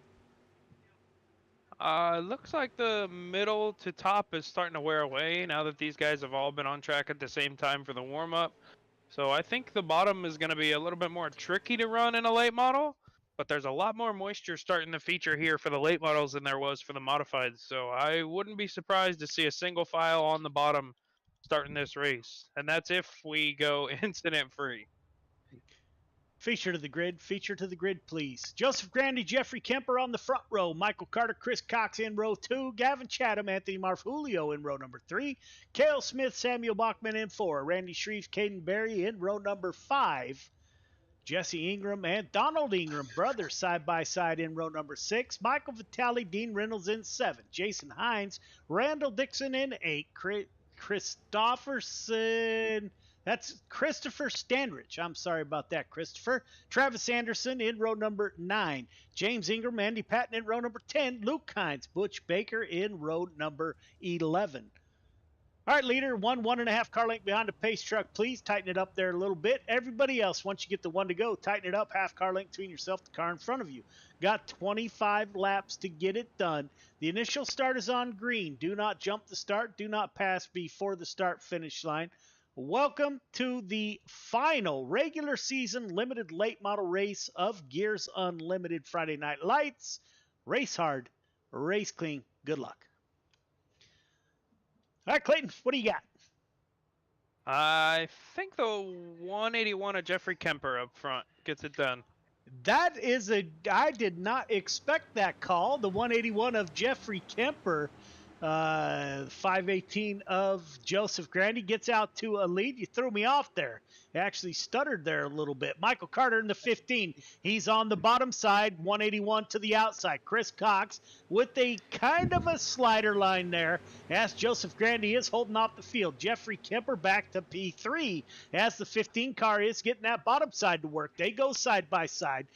Looks like the middle to top is starting to wear away now that these guys have all been on track at the same time for the warm-up. So I think the bottom is going to be a little bit more tricky to run in a late model, but there's a lot more moisture starting to feature here for the late models than there was for the modifieds. So I wouldn't be surprised to see a single file on the bottom starting this race. And that's if we go incident-free. Feature to the grid, please. Joseph Grandy, Jeffrey Kemper on the front row. Michael Carter, Chris Cox in row 2. Gavin Chatham, Anthony Marfulio in row number 3. Cale Smith, Samuel Bachman in 4. Randy Shreve, Caden Berry in row number 5. Jesse Ingram and Donald Ingram, brothers, side by side in row number 6. Michael Vitale, Dean Reynolds in 7. Jason Hines, Randall Dixon in 8. That's Christopher Standridge. I'm sorry about that, Christopher. Travis Anderson in row number 9. James Ingram, Andy Patton in row number 10. Luke Hines, Butch Baker in row number 11. All right, leader, 1.5 car length behind the pace truck. Please tighten it up there a little bit. Everybody else, once you get the one to go, tighten it up. Half car length between yourself and the car in front of you. Got 25 laps to get it done. The initial start is on green. Do not jump the start. Do not pass before the start finish line. Welcome to the final regular season limited late model race of Gears Unlimited Friday Night Lights. Race hard, race clean. Good luck. All right, Clayton, what do you got? I think the 181 of Jeffrey Kemper up front gets it done. I did not expect that call. The 181 of Jeffrey Kemper. 518 of Joseph Grandy gets out to a lead. You threw me off there. I actually stuttered there a little bit. Michael Carter in the 15. He's on the bottom side, 181 to the outside. Chris Cox with a kind of a slider line there as Joseph Grandy is holding off the field. Jeffrey Kemper back to P3 as the 15 car is getting that bottom side to work. They go side by side.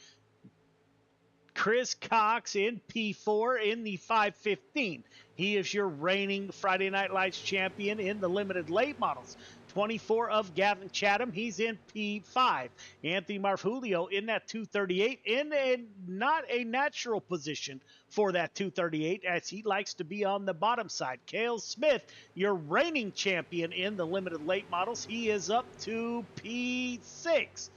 Chris Cox in P4 in the 515. He is your reigning Friday Night Lights champion in the limited late models. 24 of Gavin Chatham. He's in P5. Anthony Marfulio in that 238 in not a natural position for that 238 as he likes to be on the bottom side. Cale Smith, your reigning champion in the limited late models. He is up to P6.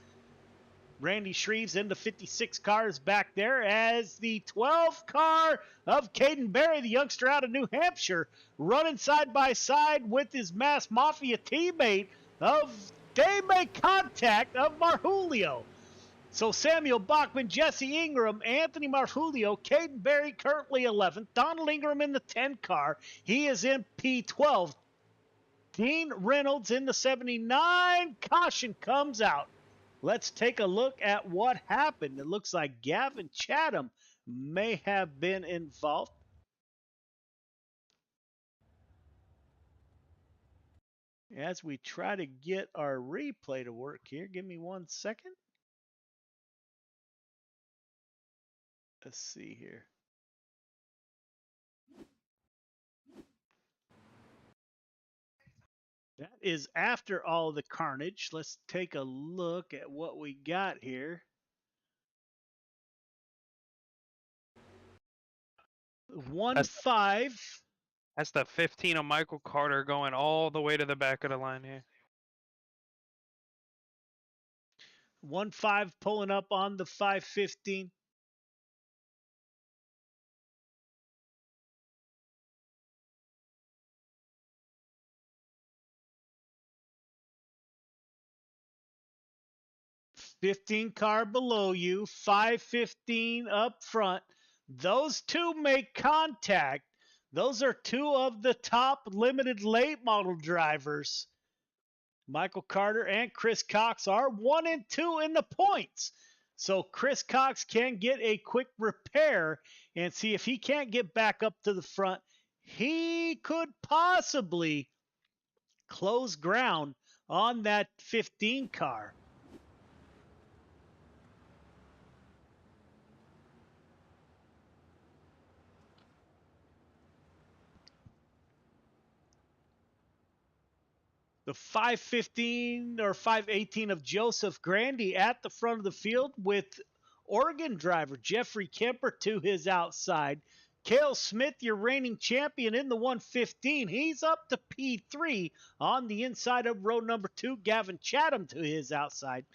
Randy Shreves in the 56 cars back there as the 12 car of Caden Berry, the youngster out of New Hampshire, running side by side with his Mass Mafia teammate they make contact of Marjulio. So Samuel Bachman, Jesse Ingram, Anthony Marjulio, Caden Berry currently 11th, Donald Ingram in the 10 car. He is in P12. Dean Reynolds in the 79. Caution comes out. Let's take a look at what happened. It looks like Gavin Chatham may have been involved. As we try to get our replay to work here, give me 1 second. Let's see here. That is after all the carnage. Let's take a look at what we got here. 1-5. That's the 15 of Michael Carter going all the way to the back of the line here. 1-5 pulling up on the 515. .15 car below you, 515 up front. Those two make contact. Those are two of the top limited late model drivers. Michael Carter and Chris Cox are 1 and 2 in the points. So Chris Cox can get a quick repair and see if he can't get back up to the front. He could possibly close ground on that 15 car. The 515 or 518 of Joseph Grandy at the front of the field with Oregon driver Jeffrey Kemper to his outside. Cale Smith, your reigning champion in the 115. He's up to P3 on the inside of row number 2. Gavin Chatham to his outside.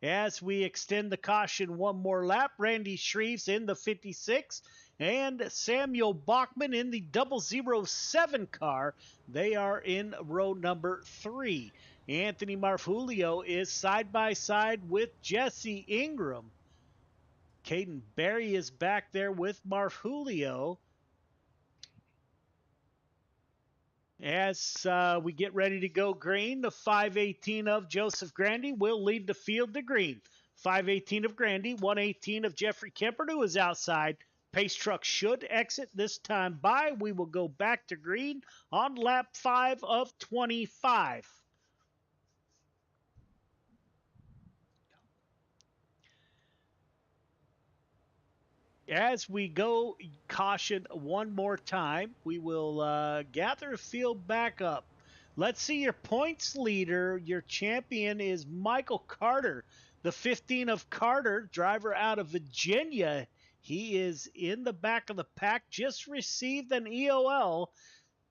As we extend the caution one more lap, Randy Shreves in the 56 and Samuel Bachman in the 007 car. They are in row number 3. Anthony Marfulio is side by side with Jesse Ingram. Caden Berry is back there with Marfulio. As we get ready to go green, the 518 of Joseph Grandy will lead the field to green. 518 of Grandy, 118 of Jeffrey Kemper to his outside. Pace truck should exit this time by. We will go back to green on lap 5 of 25. As we go caution one more time, we will gather field back up. Let's see your points leader. Your champion is Michael Carter, the 15 of Carter, driver out of Virginia. He is in the back of the pack, just received an EOL.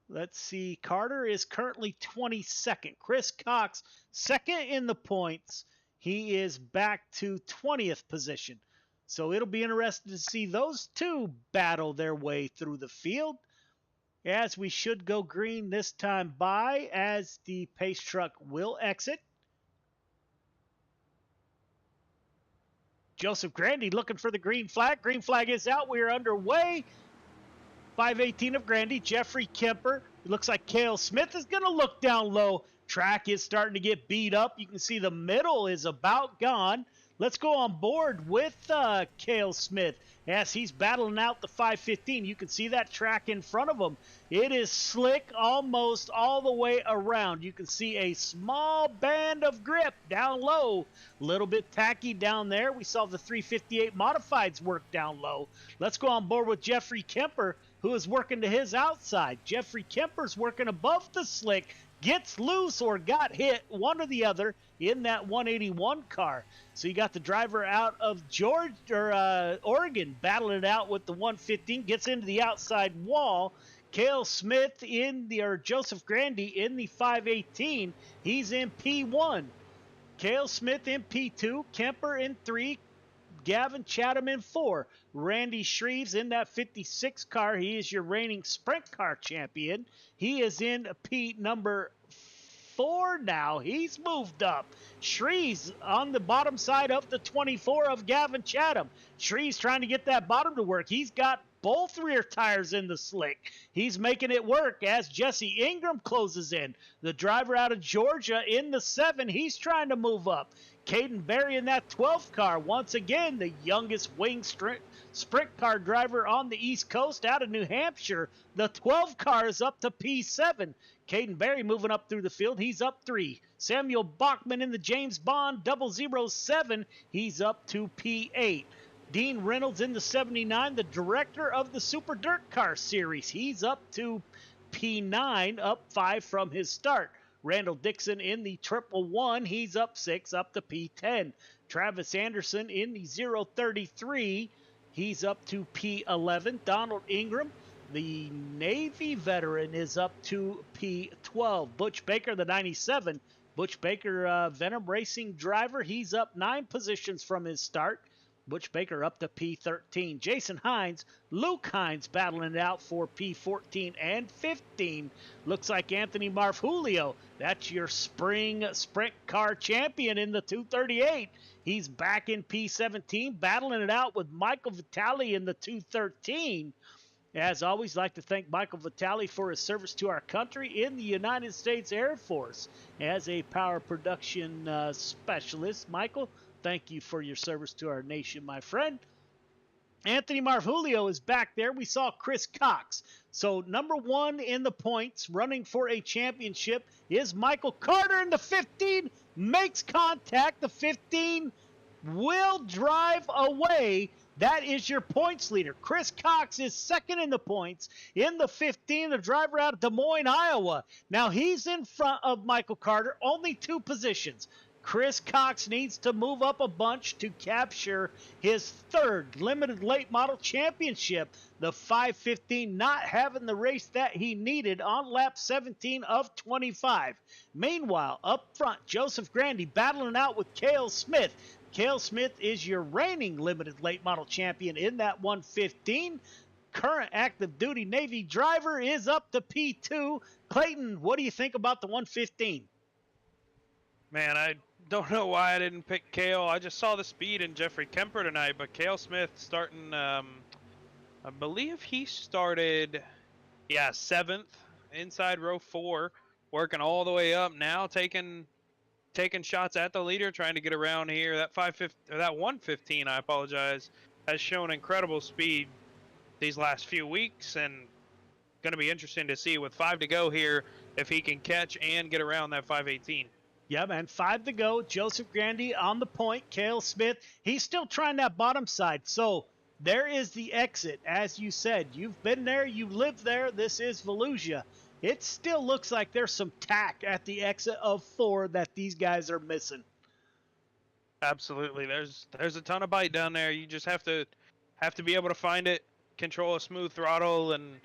Let's see, Carter is currently 22nd. Chris Cox, second in the points. He is back to 20th position. So it'll be interesting to see those two battle their way through the field. As we should go green this time by, as the pace truck will exit. Joseph Grandy looking for the green flag. Green flag is out. We are underway. 518 of Grandy, Jeffrey Kemper. It looks like Cale Smith is going to look down low. Track is starting to get beat up. You can see the middle is about gone. Let's go on board with Cale Smith as he's battling out the 515. You can see that track in front of him. It is slick almost all the way around. You can see a small band of grip down low. A little bit tacky down there. We saw the 358 modifieds work down low. Let's go on board with Jeffrey Kemper, who is working to his outside. Jeffrey Kemper's working above the slick. gets loose or got hit, one or the other, in that 181 car. So you got the driver out of Oregon battling it out with the 115, gets into the outside wall. Cale Smith Joseph Grandy in the 518. He's in P1. Cale Smith in P2, Kemper in 3, Gavin Chatham in 4. Randy Shreves in that 56 car. He is your reigning sprint car champion. He is in P number 4 now. He's moved up. Shreves on the bottom side of the 24 of Gavin Chatham. Shreves trying to get that bottom to work. He's got both rear tires in the slick. He's making it work as Jesse Ingram closes in. The driver out of Georgia in the 7, he's trying to move up. Caden Berry in that 12th car, once again, the youngest wing sprint car driver on the East Coast out of New Hampshire. The 12 car is up to P7. Caden Berry moving up through the field. He's up 3. Samuel Bachman in the James Bond 007. He's up to P8. Dean Reynolds in the 79, the director of the Super Dirt Car Series. He's up to P9, up 5 from his start. Randall Dixon in the 111, he's up 6, up to P10. Travis Anderson in the 033, he's up to P11. Donald Ingram, the Navy veteran, is up to P12. Butch Baker, the 97. Butch Baker, Venom Racing driver, he's up 9 positions from his start. Butch Baker up to P13. Jason Hines, Luke Hines battling it out for P14 and 15. Looks like Anthony Marfulio, that's your spring sprint car champion in the 238. He's back in P17, battling it out with Michael Vitale in the 213. As always, like to thank Michael Vitale for his service to our country in the United States Air Force as a power production specialist. Michael, thank you for your service to our nation, my friend. Anthony Marfulio is back there. We saw Chris Cox. So number 1 in the points, running for a championship, is Michael Carter in the 15. Makes contact. The 15 will drive away. That is your points leader. Chris Cox is second in the points. In the 15, the driver out of Des Moines, Iowa. Now he's in front of Michael Carter, only 2 positions. Chris Cox needs to move up a bunch to capture his 3rd limited late model championship. The 515 not having the race that he needed on lap 17 of 25. Meanwhile, up front, Joseph Grandy battling out with Cale Smith. Cale Smith is your reigning limited late model champion in that 115. Current active duty Navy driver is up to P2. Clayton, what do you think about the 115? Man, I don't know why I didn't pick Cale. I just saw the speed in Jeffrey Kemper tonight, but Cale Smith starting, I believe he started, 7th, inside row 4, working all the way up now, taking shots at the leader, trying to get around here. That 115, I apologize, has shown incredible speed these last few weeks, and going to be interesting to see with 5 to go here if he can catch and get around that 518. Yeah, man, 5 to go. Joseph Grandy on the point. Cale Smith, he's still trying that bottom side. So there is the exit. As you said, you've been there, you live there. This is Volusia. It still looks like there's some tack at the exit of 4 that these guys are missing. Absolutely. There's a ton of bite down there. You just have to be able to find it, control a smooth throttle, and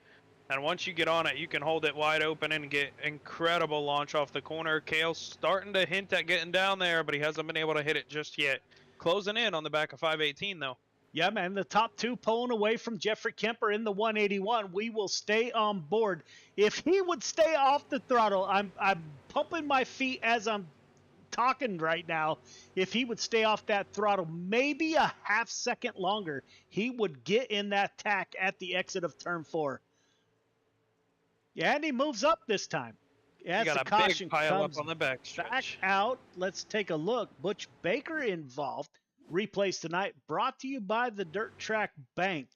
once you get on it, you can hold it wide open and get incredible launch off the corner. Cale's starting to hint at getting down there, but he hasn't been able to hit it just yet. Closing in on the back of 518, though. Yeah, man, the top 2 pulling away from Jeffrey Kemper in the 181. We will stay on board. If he would stay off the throttle, I'm pumping my feet as I'm talking right now. If he would stay off that throttle maybe a half second longer, he would get in that tack at the exit of turn 4. Yeah, and he moves up this time. As got the a caution big pile comes up on the back stretch. out. Let's take a look. Butch Baker involved. Replays tonight brought to you by the Dirt Track Bank.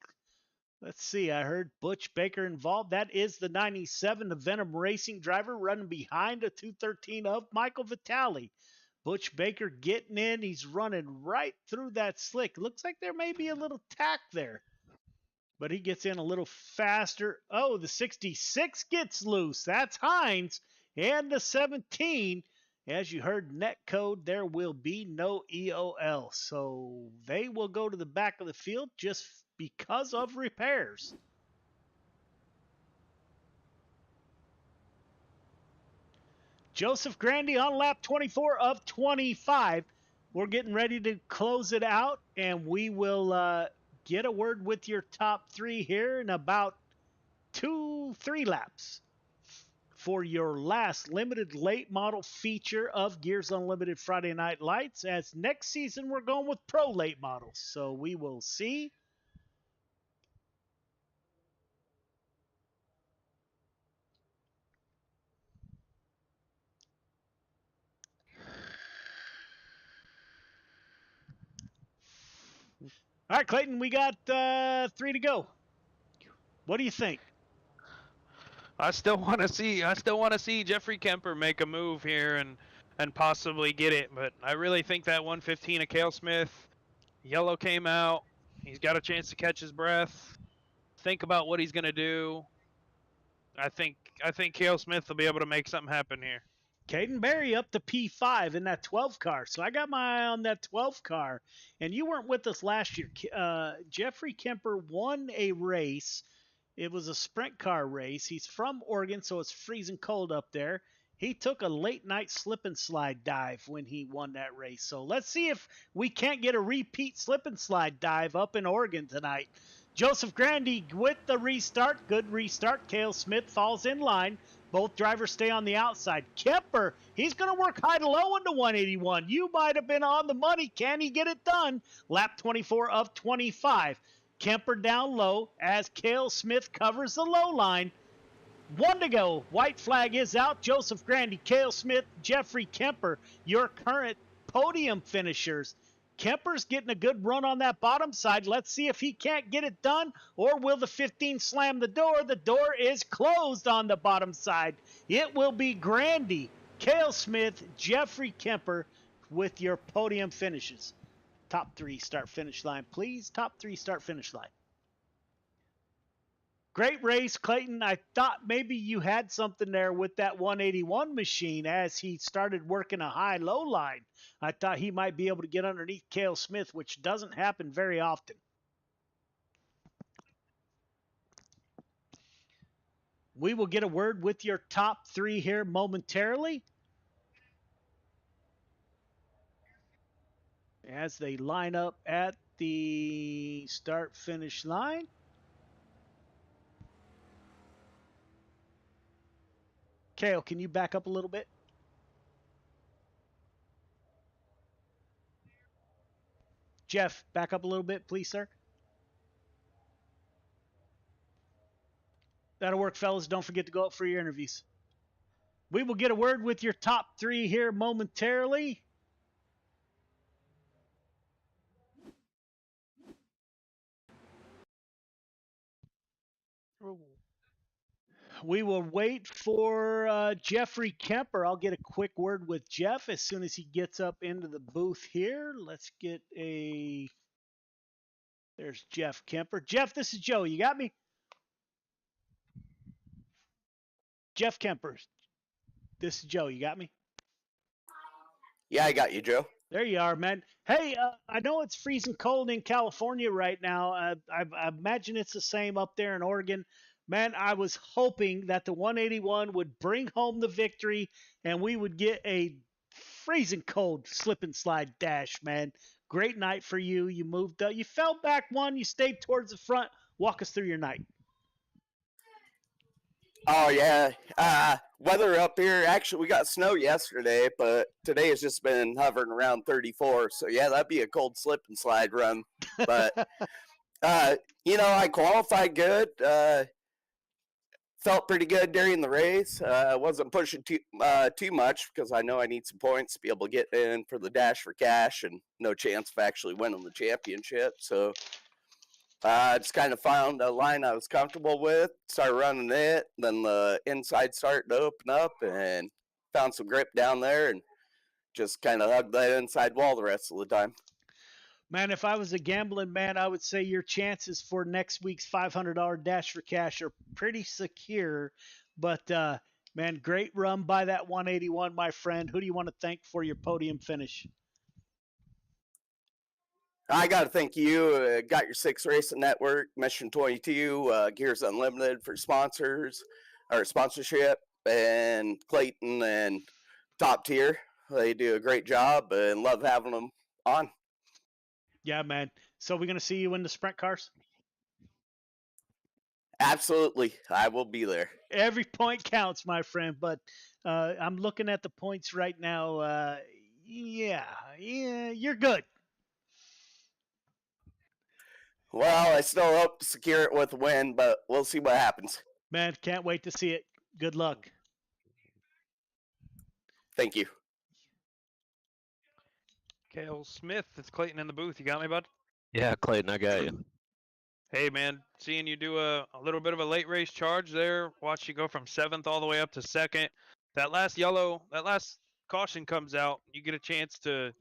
Let's see. I heard Butch Baker involved. That is the 97, the Venom Racing driver running behind a 213 of Michael Vitale. Butch Baker getting in. He's running right through that slick. Looks like there may be a little tack there, but he gets in a little faster. Oh, the 66 gets loose. That's Hines. And the 17, as you heard net code, there will be no EOL. So they will go to the back of the field just because of repairs. Joseph Grandy on lap 24 of 25. We're getting ready to close it out, and we will get a word with your top three here in about 2-3 laps for your last limited late model feature of Gears Unlimited Friday Night Lights, as next season we're going with pro late models. So we will see. All right, Clayton, we got 3 to go. What do you think? I still want to see Jeffrey Kemper make a move here and possibly get it, but I really think that 115 of Cale Smith, yellow came out. He's got a chance to catch his breath. Think about what he's going to do. I think Cale Smith will be able to make something happen here. Caden Berry up to P5 in that 12 car. So I got my eye on that 12 car. And you weren't with us last year. Jeffrey Kemper won a race. It was a sprint car race. He's from Oregon, so it's freezing cold up there. He took a late night slip and slide dive when he won that race. So let's see if we can't get a repeat slip and slide dive up in Oregon tonight. Joseph Grandy with the restart. Good restart. Cale Smith falls in line. Both drivers stay on the outside. Kemper, he's going to work high to low into 181. You might have been on the money. Can he get it done? Lap 24 of 25. Kemper down low as Cale Smith covers the low line. 1 to go. White flag is out. Joseph Grandy, Cale Smith, Jeffrey Kemper, your current podium finishers. Kemper's getting a good run on that bottom side. Let's see if he can't get it done, or will the 15 slam the door? The door is closed on the bottom side. It will be Grandy, Cale Smith, Jeffrey Kemper with your podium finishes. Top 3 start finish line, please. Top 3 start finish line. Great race, Clayton. I thought maybe you had something there with that 181 machine as he started working a high-low line. I thought he might be able to get underneath Cale Smith, which doesn't happen very often. We will get a word with your top 3 here momentarily as they line up at the start-finish line. Cale, can you back up a little bit? Jeff, back up a little bit, please, sir. That'll work, fellas. Don't forget to go up for your interviews. We will get a word with your top 3 here momentarily. We will wait for Jeffrey Kemper. I'll get a quick word with Jeff as soon as he gets up into the booth here. Let's get a... There's Jeff Kemper. Jeff, this is Joe. You got me? Jeff Kemper. This is Joe. You got me? Yeah, I got you, Joe. There you are, man. Hey, I know it's freezing cold in California right now. I imagine it's the same up there in Oregon. Man, I was hoping that the 181 would bring home the victory and we would get a freezing cold slip and slide dash, man. Great night for you. You moved up. You fell back one. You stayed towards the front. Walk us through your night. Oh, yeah. Weather up here, actually, we got snow yesterday, but today has just been hovering around 34. So, yeah, that'd be a cold slip and slide run. But, I qualified good. Felt pretty good during the race. Wasn't pushing too much because I know I need some points to be able to get in for the dash for cash and no chance of actually winning the championship. So, just kind of found a line I was comfortable with, started running it, then the inside started to open up and found some grip down there and just kind of hugged that inside wall the rest of the time. Man, if I was a gambling man, I would say your chances for next week's $500 dash for cash are pretty secure. But Man, great run by that 181, my friend. Who do you want to thank for your podium finish? I got to thank you. Got Your Six Racing Network, Mission 22, Gears Unlimited for sponsors or sponsorship, and Clayton and Top Tier. They do a great job and love having them on. Yeah, man. So we're going to see you in the sprint cars? Absolutely. I will be there. Every point counts, my friend, but I'm looking at the points right now. Yeah, you're good. Well, I still hope to secure it with a win, but we'll see what happens. Man, can't wait to see it. Good luck. Thank you. Kale Smith, it's Clayton in the booth. You got me, bud? Yeah, Clayton, I got you. Hey, man, seeing you do a little bit of a late race charge there, watch you go from 7th all the way up to 2nd. That last caution comes out, you get a chance to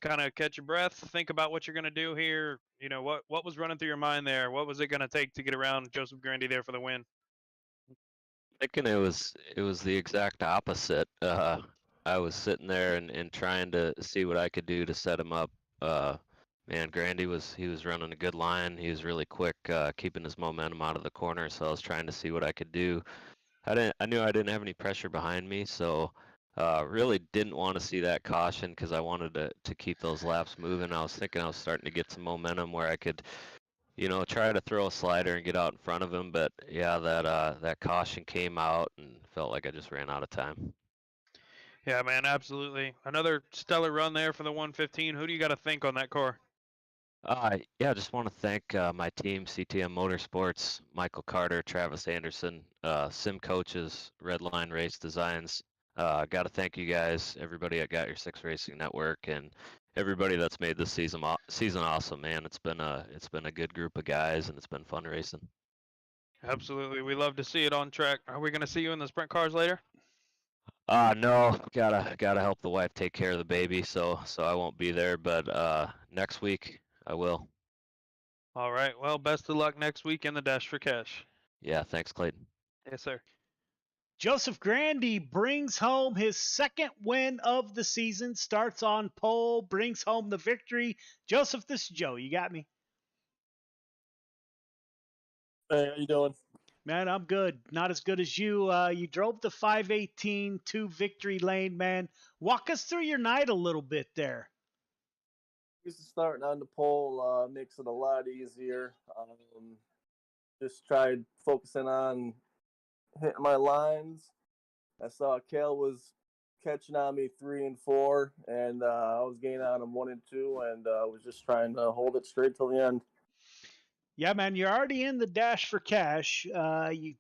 kind of catch your breath, think about what you're going to do here. You know, what was running through your mind there? What was it going to take to get around Joseph Grandy there for the win? Thinking it was the exact opposite. I was sitting there and trying to see what I could do to set him up. Man, Grandy was running a good line. He was really quick, keeping his momentum out of the corner. So I was trying to see what I could do. I knew I didn't have any pressure behind me, so really didn't want to see that caution because I wanted to keep those laps moving. I was thinking I was starting to get some momentum where I could, try to throw a slider and get out in front of him. But yeah, that caution came out and felt like I just ran out of time. Yeah, man, absolutely. Another stellar run there for the 115. Who do you got to think on that car? Yeah, I just want to thank my team, CTM Motorsports, Michael Carter, Travis Anderson, Sim Coaches, Redline Race Designs. Got to thank you guys, everybody at Got Your Six Racing Network, and everybody that's made this season awesome. Man, it's been a good group of guys, and it's been fun racing. Absolutely, we love to see it on track. Are we going to see you in the sprint cars later? No, gotta help the wife take care of the baby, so I won't be there. But next week I will. All right. Well, best of luck next week in the Dash for Cash. Yeah, thanks, Clayton. Yes, sir. Joseph Grandy brings home his second win of the season, starts on pole, brings home the victory. Joseph, this is Joe. You got me? Hey, how you doing? Man, I'm good. Not as good as you. You drove the 518 to victory lane, man. Walk us through your night a little bit there. Just starting on the pole makes it a lot easier. Just tried focusing on hitting my lines. I saw Kale was catching on me 3 and 4, and I was gaining on him 1 and 2, and was just trying to hold it straight till the end. Yeah, man, you're already in the Dash for Cash.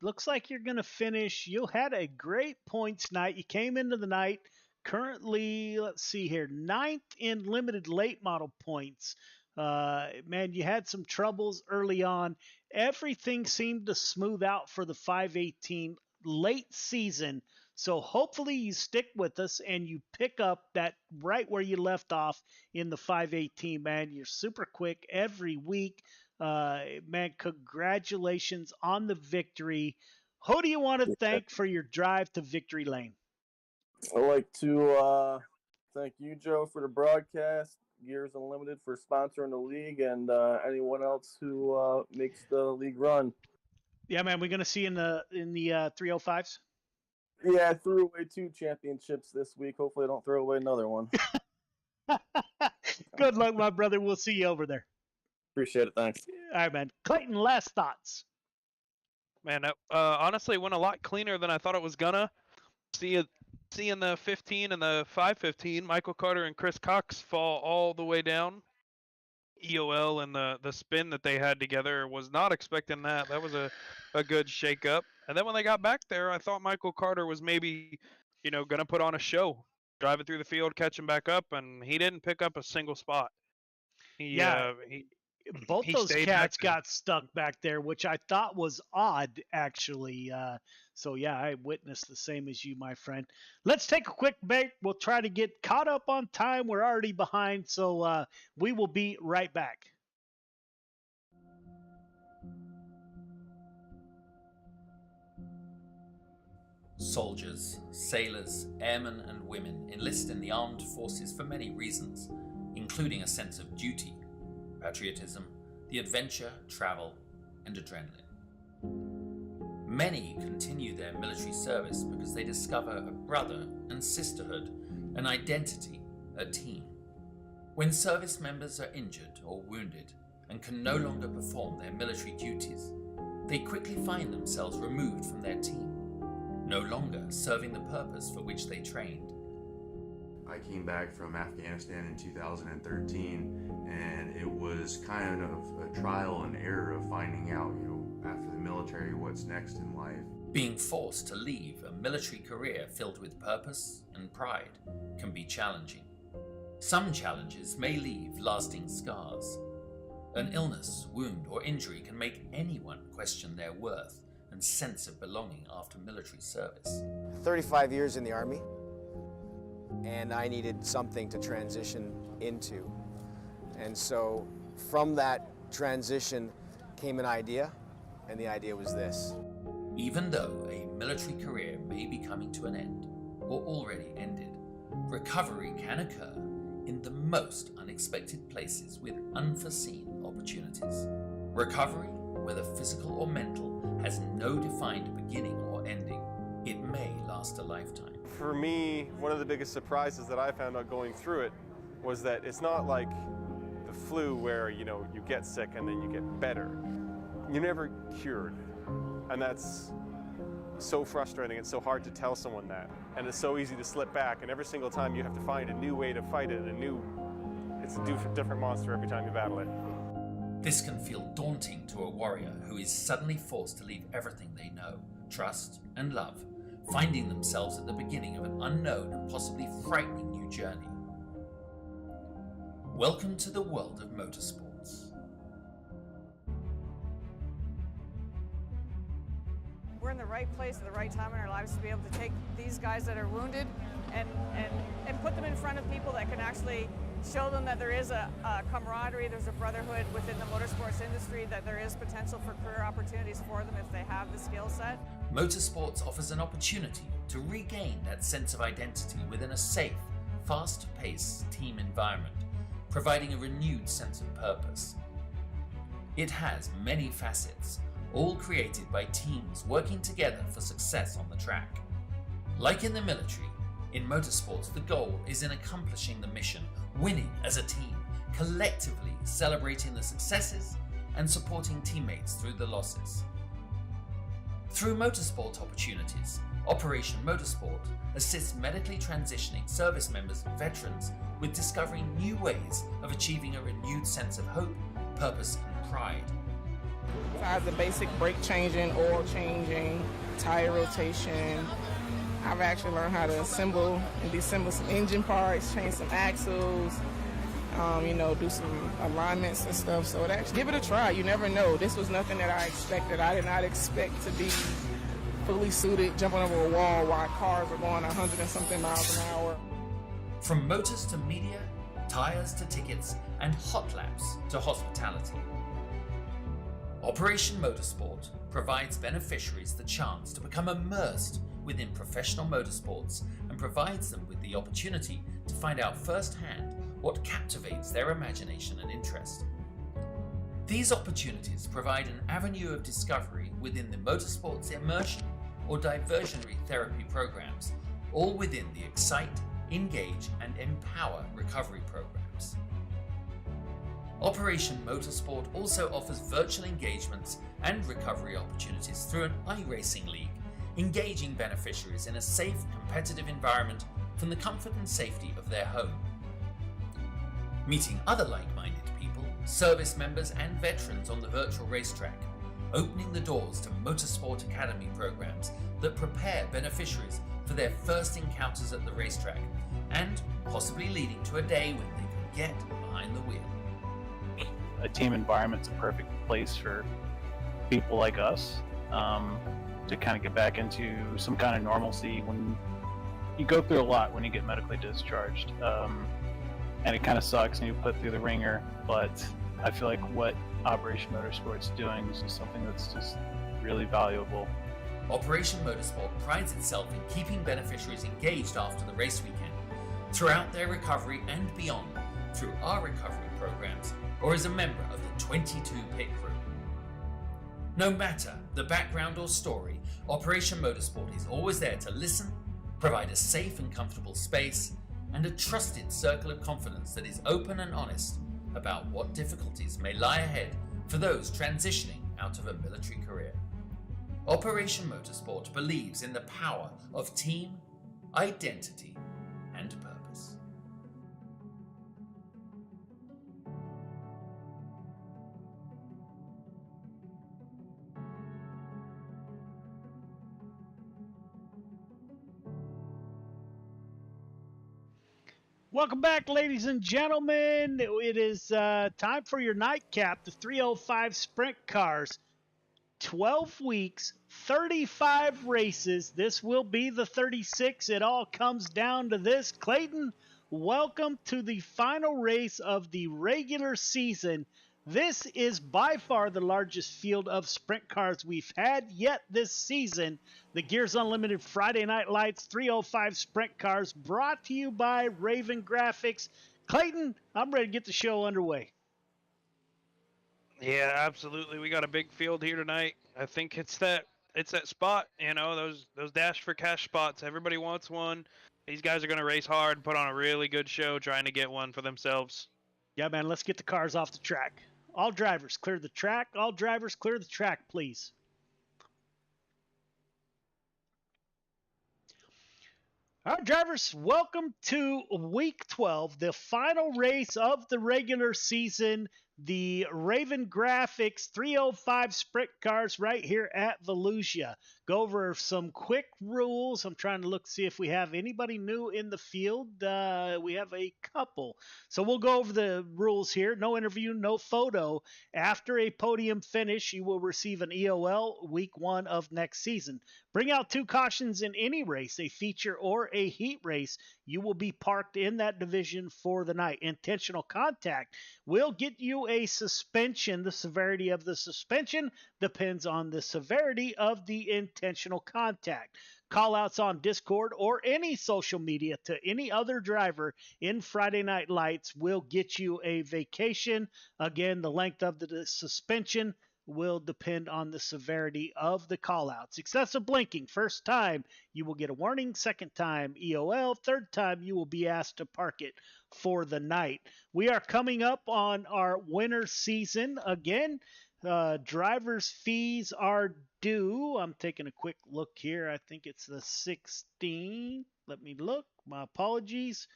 Looks like you're going to finish. You had a great points night. You came into the night currently, let's see here, 9th in limited late model points. Man, you had some troubles early on. Everything seemed to smooth out for the 518 late season. So hopefully you stick with us and you pick up that right where you left off in the 518, man. You're super quick every week. Man, congratulations on the victory. Who do you want to thank for your drive to victory lane? I'd like to thank you, Joe, for the broadcast, Gears Unlimited for sponsoring the league, and anyone else who makes the league run. Yeah, man, we're gonna see you in the 305s. Yeah, I threw away 2 championships this week. Hopefully, I don't throw away another one. Good luck, my brother. We'll see you over there. Appreciate it. Thanks. All right, man. Clayton, last thoughts. Man, that honestly went a lot cleaner than I thought it was gonna. Seeing the 15 and the 515, Michael Carter and Chris Cox fall all the way down. EOL and the spin that they had together, was not expecting that. That was a good shakeup. And then when they got back there, I thought Michael Carter was maybe, gonna put on a show, driving through the field, catching back up, and he didn't pick up a single spot. Both he those stayed cats back there. got stuck back there, which I thought was odd, actually. So, yeah, I witnessed the same as you, my friend. Let's take a quick break. We'll try to get caught up on time. We're already behind, so we will be right back. Soldiers, sailors, airmen and women enlist in the armed forces for many reasons, including a sense of duty, patriotism, the adventure, travel, and adrenaline. Many continue their military service because they discover a brother and sisterhood, an identity, a team. When service members are injured or wounded and can no longer perform their military duties, they quickly find themselves removed from their team, no longer serving the purpose for which they trained. I came back from Afghanistan in 2013, and it was kind of a trial and error of finding out, after the military, what's next in life. Being forced to leave a military career filled with purpose and pride can be challenging. Some challenges may leave lasting scars. An illness, wound, or injury can make anyone question their worth and sense of belonging after military service. 35 years in the Army, and I needed something to transition into. And so from that transition came an idea, and the idea was this. Even though a military career may be coming to an end, or already ended, recovery can occur in the most unexpected places with unforeseen opportunities. Recovery, whether physical or mental, has no defined beginning or ending. It may last a lifetime. For me, one of the biggest surprises that I found out going through it was that it's not like the flu where, you get sick and then you get better. You're never cured. And that's so frustrating. It's so hard to tell someone that. And it's so easy to slip back. And every single time you have to find a new way to fight it, it's a different monster every time you battle it. This can feel daunting to a warrior who is suddenly forced to leave everything they know, trust, and love, finding themselves at the beginning of an unknown and possibly frightening new journey. Welcome to the world of motorsports. We're in the right place at the right time in our lives to be able to take these guys that are wounded and put them in front of people that can actually show them that there is a camaraderie, there's a brotherhood within the motorsports industry, that there is potential for career opportunities for them if they have the skill set. Motorsports offers an opportunity to regain that sense of identity within a safe, fast-paced team environment, providing a renewed sense of purpose. It has many facets, all created by teams working together for success on the track. Like in the military, in motorsports the goal is in accomplishing the mission, winning as a team, collectively celebrating the successes and supporting teammates through the losses. Through motorsport opportunities, Operation Motorsport assists medically transitioning service members and veterans with discovering new ways of achieving a renewed sense of hope, purpose, and pride. Besides the basic brake changing, oil changing, tire rotation, I've actually learned how to assemble and disassemble some engine parts, change some axles, do some alignments and stuff. So give it a try. You never know. This was nothing that I expected. I did not expect to be fully suited, jumping over a wall while cars are going 100 and something miles an hour. From motors to media, tires to tickets, and hot laps to hospitality. Operation Motorsport provides beneficiaries the chance to become immersed within professional motorsports and provides them with the opportunity to find out firsthand what captivates their imagination and interest. These opportunities provide an avenue of discovery within the motorsports immersion or diversionary therapy programs, all within the Excite, Engage, and Empower recovery programs. Operation Motorsport also offers virtual engagements and recovery opportunities through an iRacing league, engaging beneficiaries in a safe, competitive environment from the comfort and safety of their home. Meeting other like-minded people, service members and veterans on the virtual racetrack, opening the doors to Motorsport Academy programs that prepare beneficiaries for their first encounters at the racetrack, and possibly leading to a day when they can get behind the wheel. A team environment's a perfect place for people like us to kind of get back into some kind of normalcy when you go through a lot when you get medically discharged. And it kind of sucks and you put through the ringer, but I feel like what Operation Motorsport's doing is just something that's just really valuable. Operation Motorsport prides itself in keeping beneficiaries engaged after the race weekend, throughout their recovery and beyond, through our recovery programs, or as a member of the 22 pit crew. No matter the background or story, Operation Motorsport is always there to listen, provide a safe and comfortable space, and a trusted circle of confidence that is open and honest about what difficulties may lie ahead for those transitioning out of a military career. Operation Motorsport believes in the power of team, identity, and purpose. Welcome back, ladies and gentlemen. It is time for your nightcap, the 305 Sprint Cars. 12 weeks, 35 races. This will be the 36. It all comes down to this. Clayton, welcome to the final race of the regular season. This is by far the largest field of sprint cars we've had yet this season. The Gears Unlimited Friday Night Lights 305 Sprint Cars, brought to you by Raven Graphics. Clayton, I'm ready to get the show underway. Yeah, absolutely. We got a big field here tonight. I think it's that spot, you know, those dash for cash spots. Everybody wants one. These guys are going to race hard, put on a really good show trying to get one for themselves. Yeah, man, let's get the cars off the track. All drivers clear the track. All drivers clear the track, please. All right, drivers, welcome to week 12, the final race of the regular season, the Raven Graphics 305 Sprint Cars right here at Volusia. Go over some quick rules. I'm trying to look, see if we have anybody new in the field. We have a couple. So we'll go over the rules here. No interview, no photo. After a podium finish, you will receive an EOL week 1 of next season. Bring out 2 cautions in any race, a feature or a heat race. You will be parked in that division for the night. Intentional contact will get you a suspension. The severity of the suspension depends on the severity of the intentional contact. Callouts on Discord or any social media to any other driver in Friday Night Lights will get you a vacation. Again, the length of the suspension will depend on the severity of the callouts. Excessive blinking, first time you will get a warning, second time EOL, third time you will be asked to park it for the night. We are coming up on our winter season again. Driver's fees are due. I'm taking a quick look here. I think it's the 16th. Let me look. My apologies.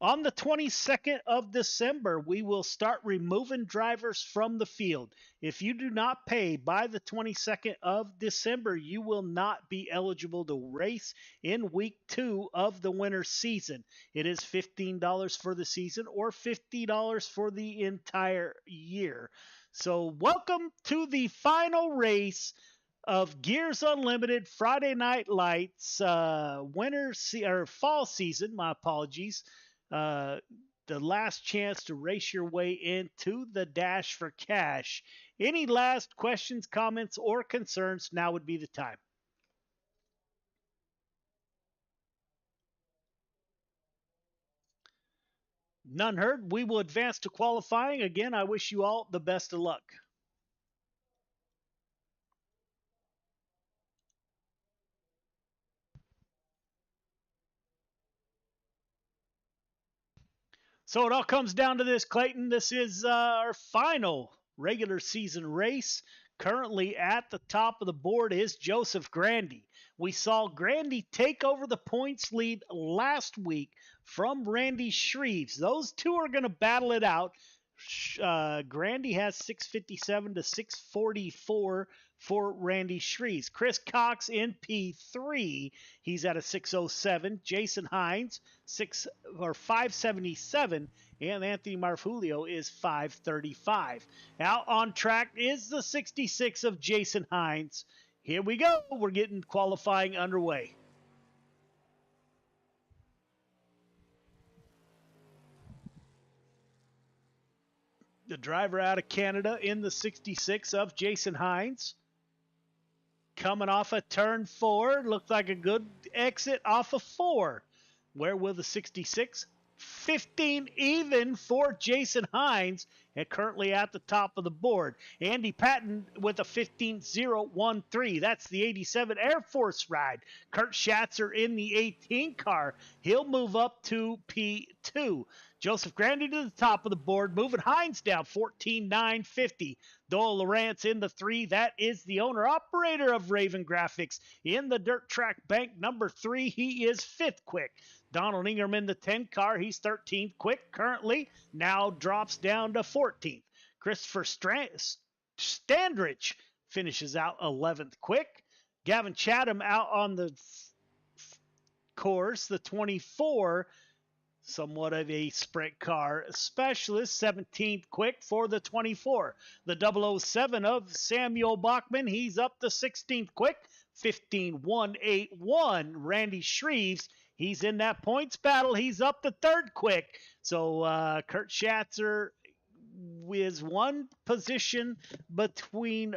On the 22nd of December, we will start removing drivers from the field. If you do not pay by the 22nd of December, you will not be eligible to race in week 2 of the winter season. It is $15 for the season or $50 for the entire year. So welcome to the final race of Gears Unlimited Friday Night Lights fall season. My apologies. The last chance to race your way into the Dash for Cash. Any last questions, comments, or concerns? Now would be the time. None heard. We will advance to qualifying. Again, I wish you all the best of luck. So it all comes down to this, Clayton. This is our final regular season race. Currently at the top of the board is Joseph Grandy. We saw Grandy take over the points lead last week from Randy Shreves. Those two are going to battle it out. Grandy has 657 to 644 for Randy Shreves. Chris Cox in P3. He's at a 607. Jason Hines 577, and Anthony Marfulio is 535. Out on track is the 66 of Jason Hines. Here we go. We're getting qualifying underway. The driver out of Canada in the 66 of Jason Hines. coming off a turn 4. Looks like a good exit off of 4. Where will the 66? 15 even for Jason Hines, and currently at the top of the board. Andy Patton with a 15.013. That's the 87 Air Force ride. Kurt Schatzer in the 18 car. He'll move up to P2. Joseph Grandy to the top of the board, moving Hines down 14.950. Doyle Lawrence in the 3. That is the owner-operator of Raven Graphics. In the Dirt Track Bank number 3, he is 5th quick. Donald Ingram in the 10 car. He's 13th quick currently. Now drops down to 14th. Christopher Standrich finishes out 11th quick. Gavin Chatham out on the course, the 24. Somewhat of a sprint car specialist, 17th quick for the 24. The 007 of Samuel Bachman, he's up to 16th quick, 15.181. Randy Shreves, he's in that points battle. He's up to 3rd quick. So Kurt Schatzer is one position between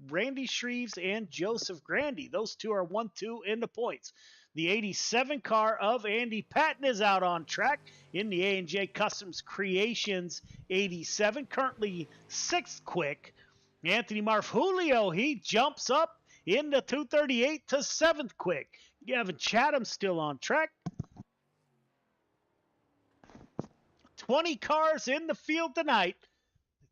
Randy Shreves and Joseph Grandy. Those two are 1-2 in the points. The 87 car of Andy Patton is out on track in the A&J Customs Creations 87, currently 6th quick. Anthony Marfulio, he jumps up in the 238 to 7th quick. Gavin Chatham still on track. 20 cars in the field tonight.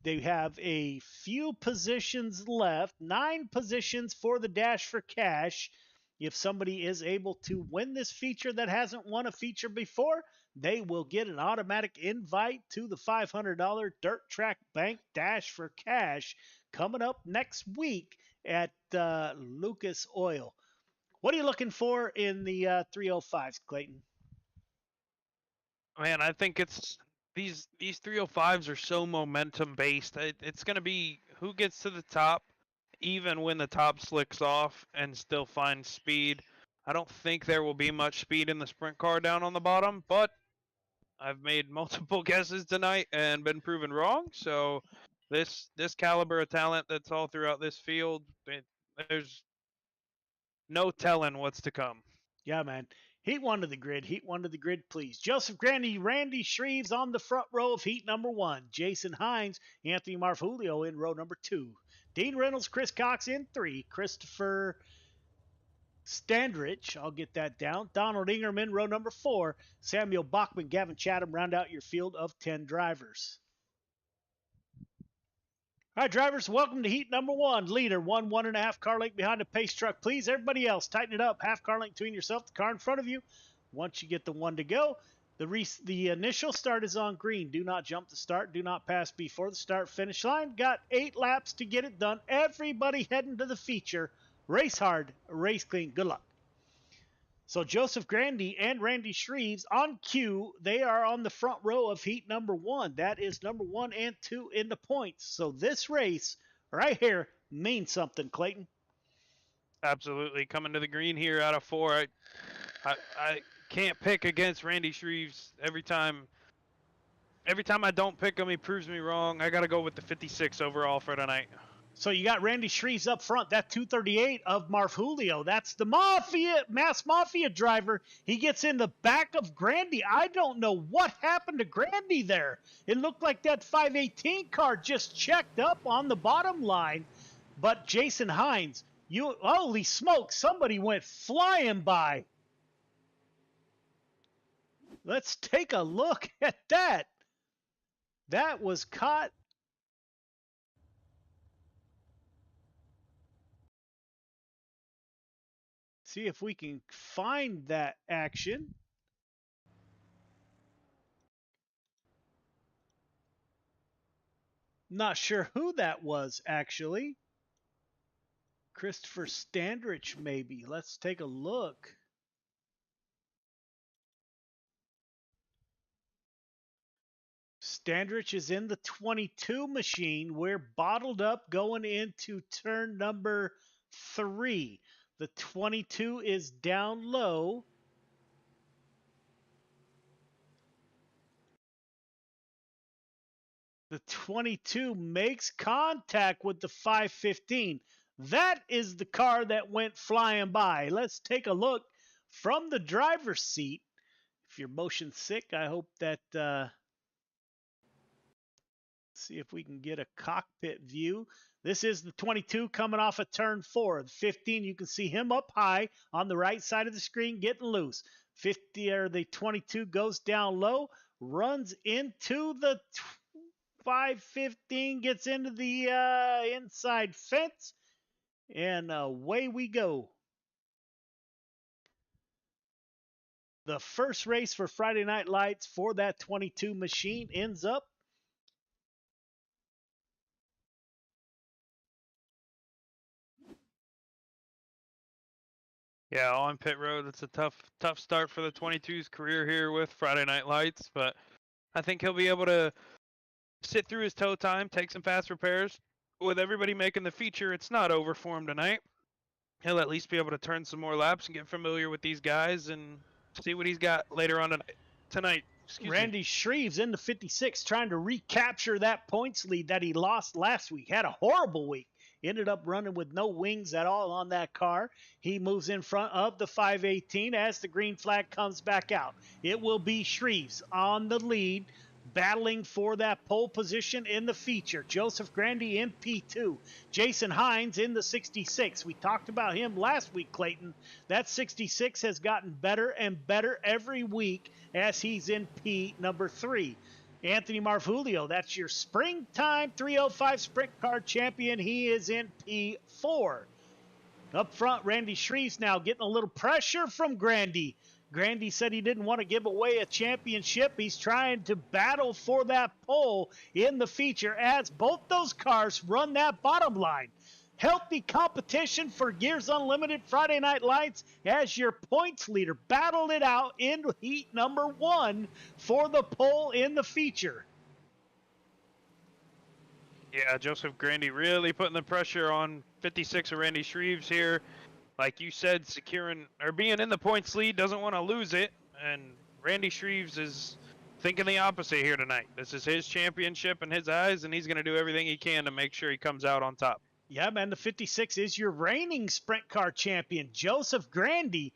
They have a few positions left, 9 positions for the Dash for Cash. If somebody is able to win this feature that hasn't won a feature before, they will get an automatic invite to the $500 Dirt Track Bank Dash for Cash coming up next week at Lucas Oil. What are you looking for in the 305s, Clayton? Man, I think it's these 305s are so momentum based. It's going to be who gets to the top, even when the top slicks off, and still finds speed. I don't think there will be much speed in the sprint car down on the bottom, but I've made multiple guesses tonight and been proven wrong. So this caliber of talent that's all throughout this field, there's no telling what's to come. Yeah, man. Heat 1 to the grid. Heat 1 to the grid, please. Joseph Grandy, Randy Shreves on the front row of heat number 1. Jason Hines, Anthony Marfulio in row number 2. Dean Reynolds, Chris Cox in 3. Christopher Standrich, I'll get that down. Donald Ingram in row number 4. Samuel Bachman, Gavin Chatham round out your field of 10 drivers. All right, drivers, welcome to heat number 1. Leader, 1.5 car length behind the pace truck. Please, everybody else, tighten it up. Half car length between yourself, the car in front of you. Once you get the 1 to go, the initial start is on green. Do not jump the start. Do not pass before the start finish line. Got 8 laps to get it done. Everybody heading to the feature. Race hard, race clean. Good luck. So Joseph Grandy and Randy Shreves on cue. They are on the front row of heat number 1. That is number 1 and 2 in the points. So this race right here means something, Clayton. Absolutely. Coming to the green here out of 4. I can't pick against Randy Shreves every time. Every time I don't pick him, he proves me wrong. I got to go with the 56 overall for tonight. So you got Randy Shreves up front. That 238 of Marfulio. That's the mass mafia driver. He gets in the back of Grandy. I don't know what happened to Grandy there. It looked like that 518 car just checked up on the bottom line. But Jason Hines, holy smoke, somebody went flying by. Let's take a look at that. That was caught. See if we can find that action. Not sure who that was, actually. Christopher Standrich, maybe. Let's take a look. Standrich is in the 22 machine. We're bottled up going into turn number 3. The 22 is down low. The 22 makes contact with the 515. That is the car that went flying by. Let's take a look from the driver's seat. If you're motion sick, I hope that see if we can get a cockpit view. This is the 22 coming off of turn 4. The 15, you can see him up high on the right side of the screen getting loose. 50 or the 22 goes down low, runs into the 515, gets into the inside fence, and away we go. The first race for Friday Night Lights for that 22 machine ends up. Yeah, on pit road, it's a tough start for the 22's career here with Friday Night Lights, but I think he'll be able to sit through his tow time, take some fast repairs. With everybody making the feature, it's not over for him tonight. He'll at least be able to turn some more laps and get familiar with these guys and see what he's got later on tonight. Randy Shreves in the 56 trying to recapture that points lead that he lost last week. Had a horrible week. Ended up running with no wings at all on that car. He moves in front of the 518 as the green flag comes back out. It will be Shreves on the lead, battling for that pole position in the feature. Joseph Grandy in P2. Jason Hines in the 66. We talked about him last week, Clayton. That 66 has gotten better and better every week as he's in P number 3. Anthony Marvulio, that's your springtime 305 sprint car champion. He is in P4. Up front, Randy Shreves now getting a little pressure from Grandy. Grandy said he didn't want to give away a championship. He's trying to battle for that pole in the feature as both those cars run that bottom line. Healthy competition for Gears Unlimited Friday Night Lights as your points leader battled it out in heat number 1 for the pole in the feature. Yeah, Joseph Grandy really putting the pressure on 56 of Randy Shreves here. Like you said, securing or being in the points lead, doesn't want to lose it. And Randy Shreves is thinking the opposite here tonight. This is his championship in his eyes, and he's going to do everything he can to make sure he comes out on top. Yeah, man, the 56 is your reigning sprint car champion, Joseph Grandy.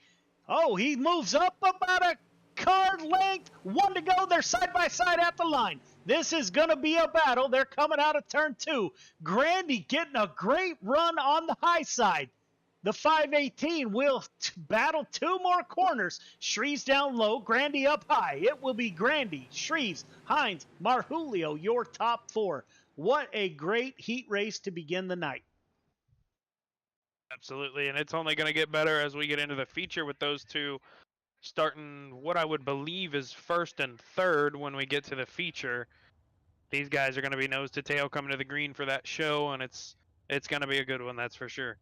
Oh, he moves up about a car length. 1 to go. They're side by side at the line. This is going to be a battle. They're coming out of turn 2. Grandy getting a great run on the high side. The 518 will battle 2 more corners. Shreves down low, Grandy up high. It will be Grandy, Shreves, Hines, Marjulio, your top 4. What a great heat race to begin the night. Absolutely, and it's only going to get better as we get into the feature with those two starting what I would believe is first and third when we get to the feature. These guys are going to be nose to tail coming to the green for that show, and it's going to be a good one, that's for sure.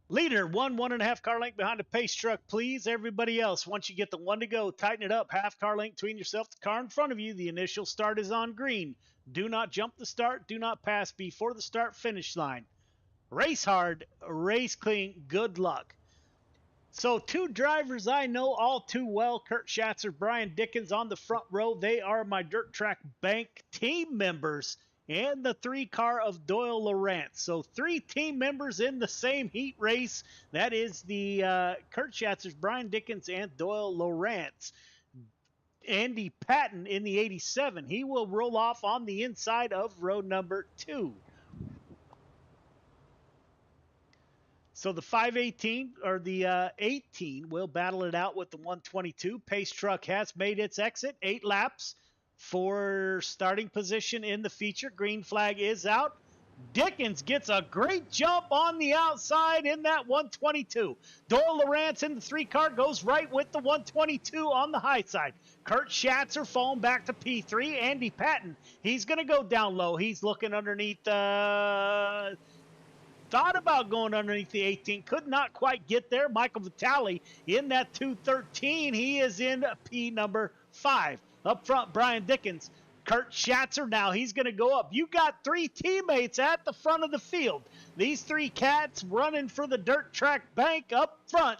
Leader, 1.5 car length behind the pace truck, please. Everybody else, once you get the 1 to go, tighten it up. Half car length between yourself, the car in front of you. The initial start is on green. Do not jump the start. Do not pass before the start finish line. Race hard, race clean. Good luck. So 2 drivers I know all too well, Kurt Schatzer, Brian Dickens on the front row. They are my Dirt Track Bank team members. And the 3 car of Doyle Lawrence. So 3 team members in the same heat race. That is the Kurt Schatzers, Brian Dickens, and Doyle Lawrence. Andy Patton in the 87. He will roll off on the inside of row number 2. So the 518 or the 18 will battle it out with the 122. Pace truck has made its exit. 8 laps. For starting position in the feature. Green flag is out. Dickens gets a great jump on the outside in that 122. Doyle Lawrence in the 3 car goes right with the 122 on the high side. Kurt Schatzer falling back to P3. Andy Patton, he's going to go down low. He's looking underneath thought about going underneath the 18. Could not quite get there. Michael Vitale in that 213. He is in P number 5. Up front, Brian Dickens. Kurt Schatzer now, he's going to go up. You got 3 teammates at the front of the field. These 3 cats running for the Dirt Track Bank up front.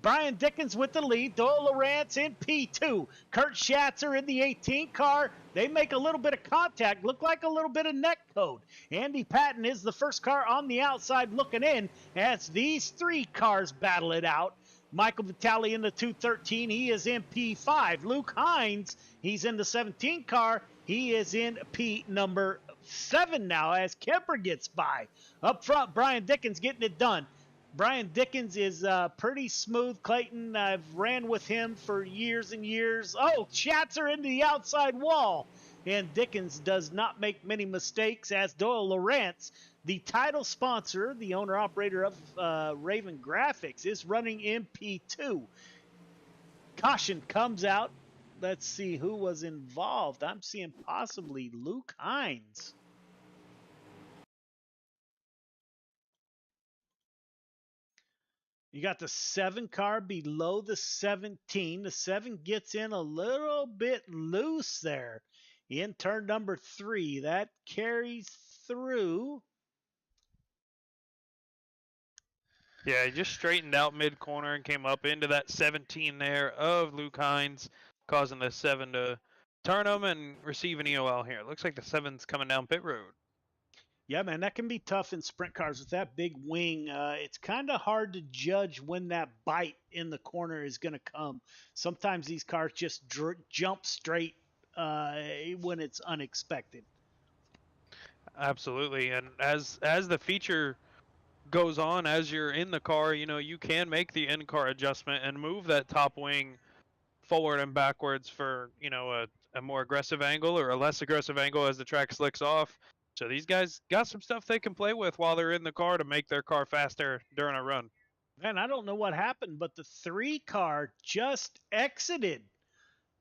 Brian Dickens with the lead. Doyle Lawrence in P2. Kurt Schatzer in the 18 car. They make a little bit of contact. Look like a little bit of neck code. Andy Patton is the first car on the outside looking in as these three cars battle it out. Michael Vitale in the 213. He is in P5. Luke Hines, he's in the 17 car. He is in P number 7 now as Kemper gets by. Up front, Brian Dickens getting it done. Brian Dickens is pretty smooth, Clayton. I've ran with him for years and years. Oh, Schatzer into the outside wall. And Dickens does not make many mistakes as Doyle Lawrence, the title sponsor, the owner-operator of Raven Graphics, is running in P2. Caution comes out. Let's see who was involved. I'm seeing possibly Luke Hines. You got the 7 car below the 17. The 7 gets in a little bit loose there in turn number 3. That carries through. Yeah, he just straightened out mid-corner and came up into that 17 there of Luke Hines, causing the 7 to turn him and receive an EOL here. Looks like the 7's coming down pit road. Yeah, man, that can be tough in sprint cars with that big wing. It's kind of hard to judge when that bite in the corner is going to come. Sometimes these cars just jump straight when it's unexpected. Absolutely, and as the feature goes on, as you're in the car, you know, you can make the in-car adjustment and move that top wing forward and backwards for, you know, a more aggressive angle or a less aggressive angle as the track slicks off. So these guys got some stuff they can play with while they're in the car to make their car faster during a run. Man, I don't know what happened, but the 3 car just exited.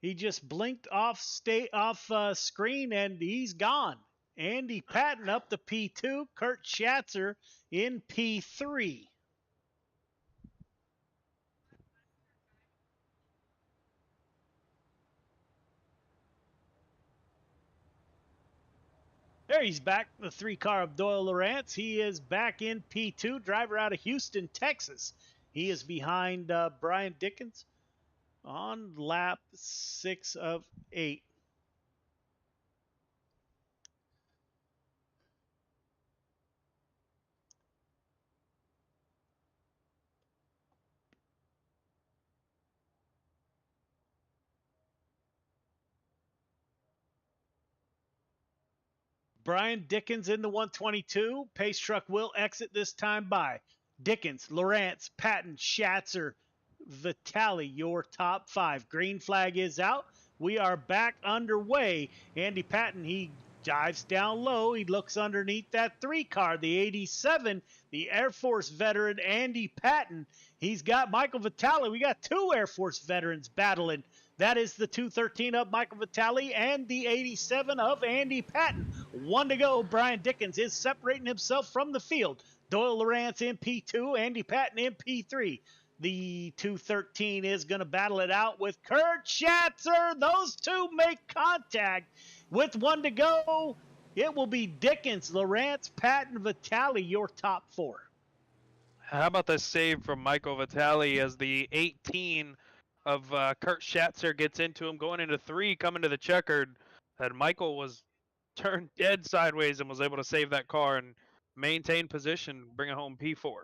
He just blinked off screen and he's gone. Andy Patton up to P2, Kurt Schatzer in P3. There he's back, the 3 car of Doyle Lawrence. He is back in P2, driver out of Houston, Texas. He is behind Brian Dickens on lap 6 of 8. Brian Dickens in the 122. Pace truck will exit this time by Dickens, Lawrence, Patton, Schatzer, Vitale, your top 5. Green flag is out. We are back underway. Andy Patton, he dives down low. He looks underneath that 3 car, the 87, the Air Force veteran Andy Patton. He's got Michael Vitale. We got 2 Air Force veterans battling. That is the 213 of Michael Vitale and the 87 of Andy Patton. 1 to go. Brian Dickens is separating himself from the field. Doyle Lawrence in P2, Andy Patton in P3. The 213 is going to battle it out with Kurt Schatzer. Those 2 make contact. With 1 to go, it will be Dickens, Lawrence, Patton, Vitale, your top 4. How about the save from Michael Vitale as the 18 of Kurt Schatzer gets into him, going into 3, coming to the checkered, and Michael was turned dead sideways and was able to save that car and maintain position, bring it home P4.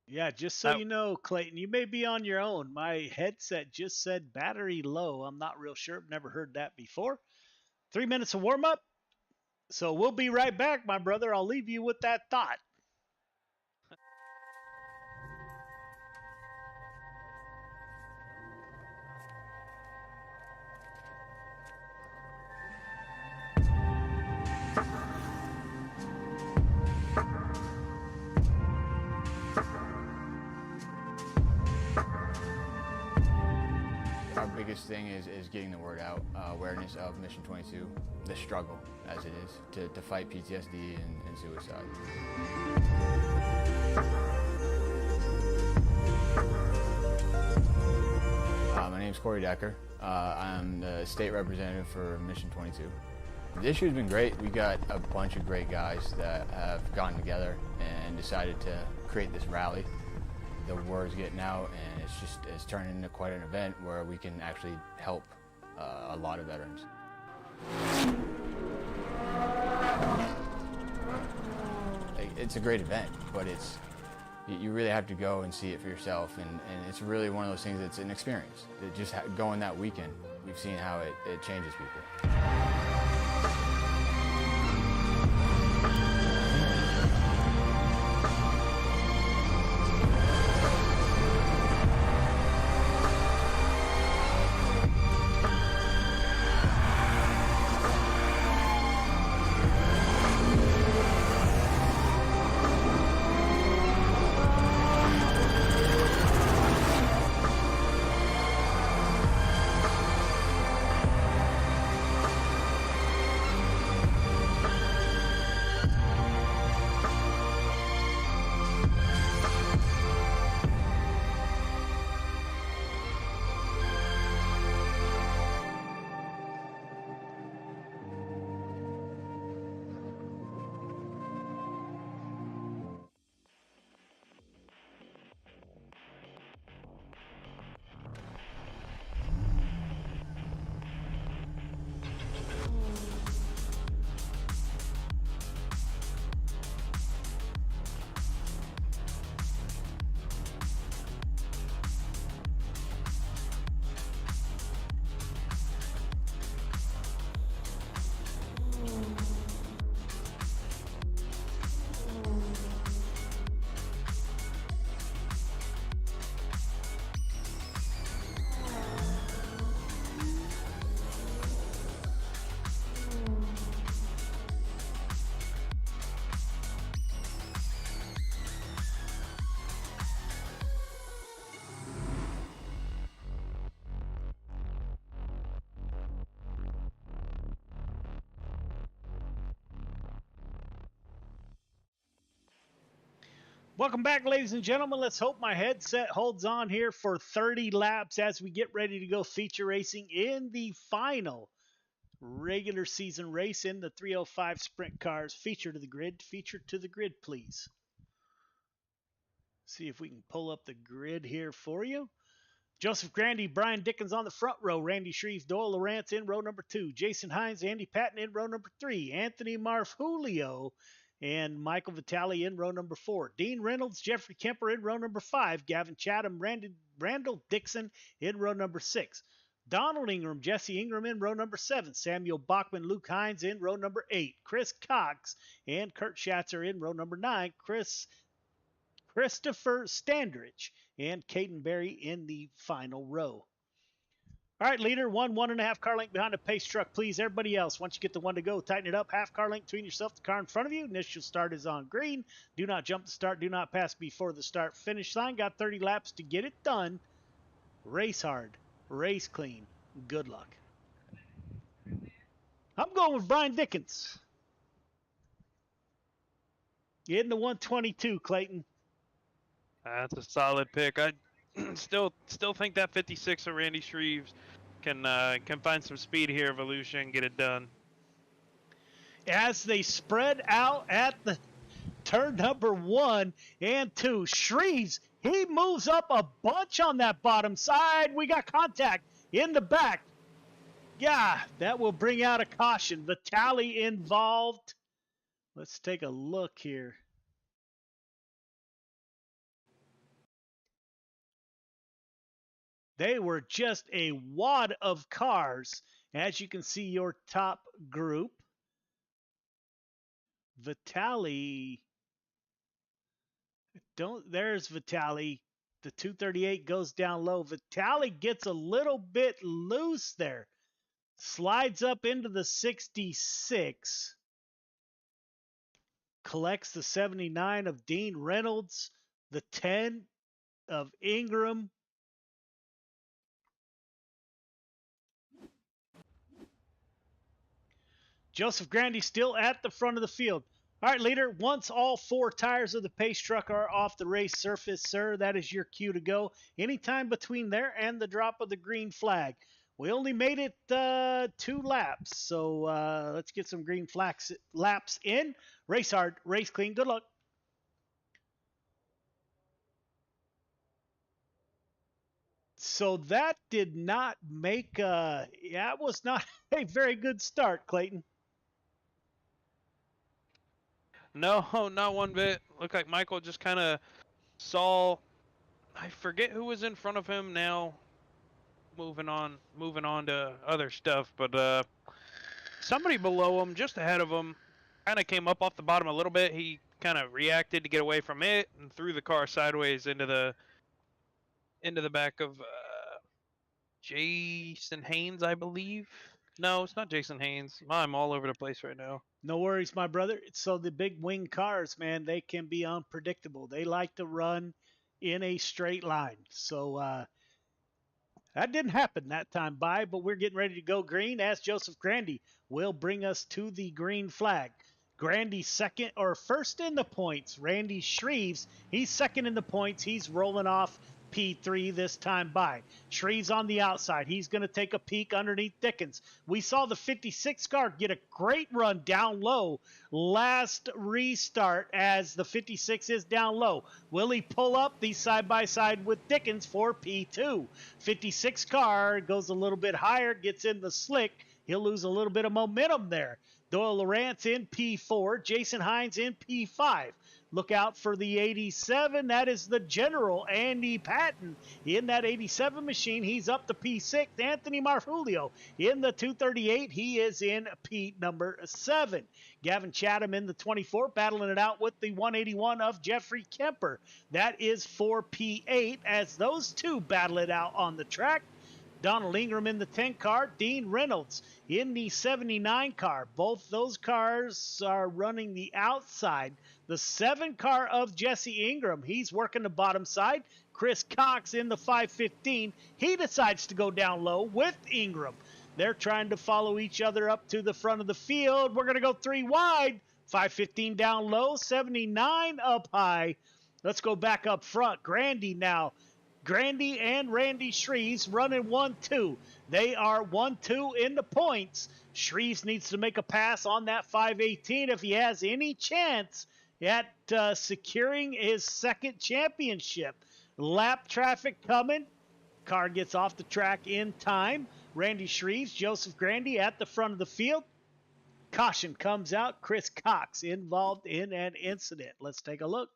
Yeah, just so you know, Clayton, you may be on your own. My headset just said battery low. I'm not real sure. I've never heard that before. 3 minutes of warm-up. So we'll be right back, my brother. I'll leave you with that thought. Our biggest thing is getting the word out, awareness of Mission 22, the struggle as it is to fight PTSD and suicide. My name's Corey Decker. I'm the state representative for Mission 22. The issue has been great. We got a bunch of great guys that have gotten together and decided to create this rally. the word's getting out, and it's turning into quite an event where we can actually help a lot of veterans. It's a great event, but you really have to go and see it for yourself, and it's really one of those things that's an experience. Just going that weekend, we've seen how it changes people. Welcome back, ladies and gentlemen. Let's hope my headset holds on here for 30 laps as we get ready to go feature racing in the final regular season race in the 305 sprint cars. Feature to the grid, please. See if we can pull up the grid here for you. Joseph Grandy, Brian Dickens on the front row. Randy Shreve, Doyle Lawrence in row number 2. Jason Hines, Andy Patton in row number 3. Anthony Marfulio and Michael Vitale in row number 4. Dean Reynolds, Jeffrey Kemper in row number 5. Gavin Chatham, Randall Dixon in row number 6. Donald Ingram, Jesse Ingram in row number 7. Samuel Bachman, Luke Hines in row number 8. Chris Cox and Kurt Schatzer in row number 9. Christopher Standridge and Caden Berry in the final row. All right, leader, 1.5 car length behind the pace truck, please. Everybody else, once you get the one to go, tighten it up. Half car length between yourself and the car in front of you. Initial start is on green. Do not jump the start. Do not pass before the start finish line. Got 30 laps to get it done. Race hard. Race clean. Good luck. I'm going with Brian Dickens. In the 122, Clayton. That's a solid pick. I still think that 56 of Randy Shreves can find some speed here, Volusia, and get it done. As they spread out at the turn number 1 and 2, Shreves, he moves up a bunch on that bottom side. We got contact in the back. Yeah, that will bring out a caution. Vitale involved. Let's take a look here. They were just a wad of cars. As you can see, your top group. Vitale. There's Vitale. The 238 goes down low. Vitale gets a little bit loose there. Slides up into the 66. Collects the 79 of Dean Reynolds. The 10 of Ingram. Joseph Grandy still at the front of the field. All right, leader, once all 4 tires of the pace truck are off the race surface, sir, that is your cue to go. Anytime between there and the drop of the green flag. We only made it 2 laps, so let's get some green laps in. Race hard, race clean. Good luck. So that did not make that was not a very good start, Clayton. No, not one bit. Looked like Michael just kind of saw. I forget who was in front of him now. Moving on to other stuff, but somebody below him, just ahead of him, kind of came up off the bottom a little bit. He kind of reacted to get away from it and threw the car sideways into the back of Jason Haynes, I believe. No, it's not Jason Haynes. I'm all over the place right now. No worries, my brother. So the big wing cars, man, they can be unpredictable. They like to run in a straight line. So that didn't happen that time by, but we're getting ready to go green as Joseph Grandy will bring us to the green flag. Grandy second or first in the points. Randy Shreves, he's second in the points. He's rolling off P3 this time by. Shreves on the outside. He's going to take a peek underneath Dickens. We saw the 56 car get a great run down low last restart as the 56 is down low. Will he pull up the side-by-side with Dickens for P2? 56 car goes a little bit higher, gets in the slick. He'll lose a little bit of momentum there. Doyle Lawrence in P4, Jason Hines in P5. Look out for the 87. That is the General, Andy Patton. In that 87 machine, he's up to P6. Anthony Marfulio in the 238. He is in P number 7. Gavin Chatham in the 24, battling it out with the 181 of Jeffrey Kemper. That is for P8 as those two battle it out on the track. Donald Ingram in the 10 car, Dean Reynolds in the 79 car. Both those cars are running the outside. The 7 car of Jesse Ingram, he's working the bottom side. Chris Cox in the 515, he decides to go down low with Ingram. They're trying to follow each other up to the front of the field. We're going to go 3 wide. 515 down low, 79 up high. Let's go back up front. Grandy now. Grandy and Randy Shreves running 1-2. They are 1-2 in the points. Shreves needs to make a pass on that 518 if he has any chance at securing his second championship. Lap traffic coming. Car gets off the track in time. Randy Shreves, Joseph Grandy at the front of the field. Caution comes out. Chris Cox involved in an incident. Let's take a look.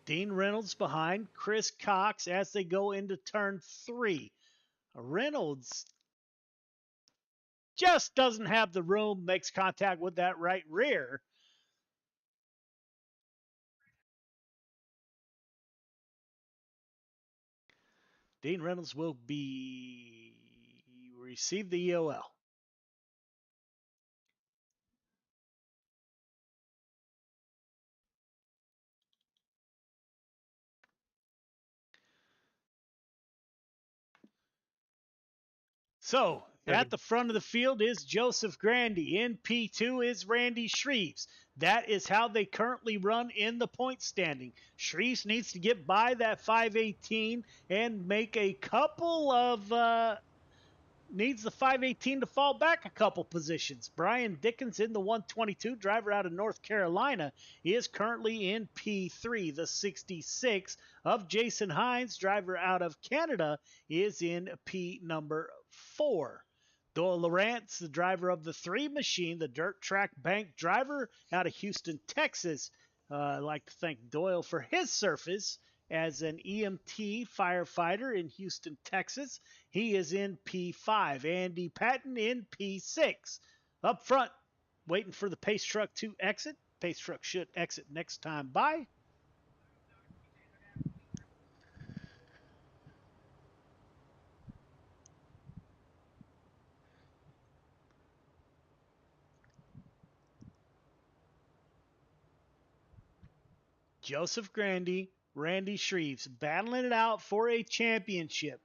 Dean Reynolds behind Chris Cox as they go into turn 3. Reynolds just doesn't have the room, makes contact with that right rear. Dean Reynolds will receive the EOL. So, at the front of the field is Joseph Grandy. In P2 is Randy Shreves. That is how they currently run in the point standing. Shreves needs to get by that 518 and make a couple of... needs the 518 to fall back a couple positions. Brian Dickens in the 122, driver out of North Carolina, is currently in P3. The 66 of Jason Hines, driver out of Canada, is in P number 4. Doyle Lawrence, the driver of the 3 machine, the dirt track bank driver out of Houston, Texas. I'd like to thank Doyle for his service as an EMT firefighter in Houston, Texas. He is in P5. Andy Patton in P6. Up front, waiting for the pace truck to exit. Pace truck should exit next time by. Joseph Grandy, Randy Shreves battling it out for a championship.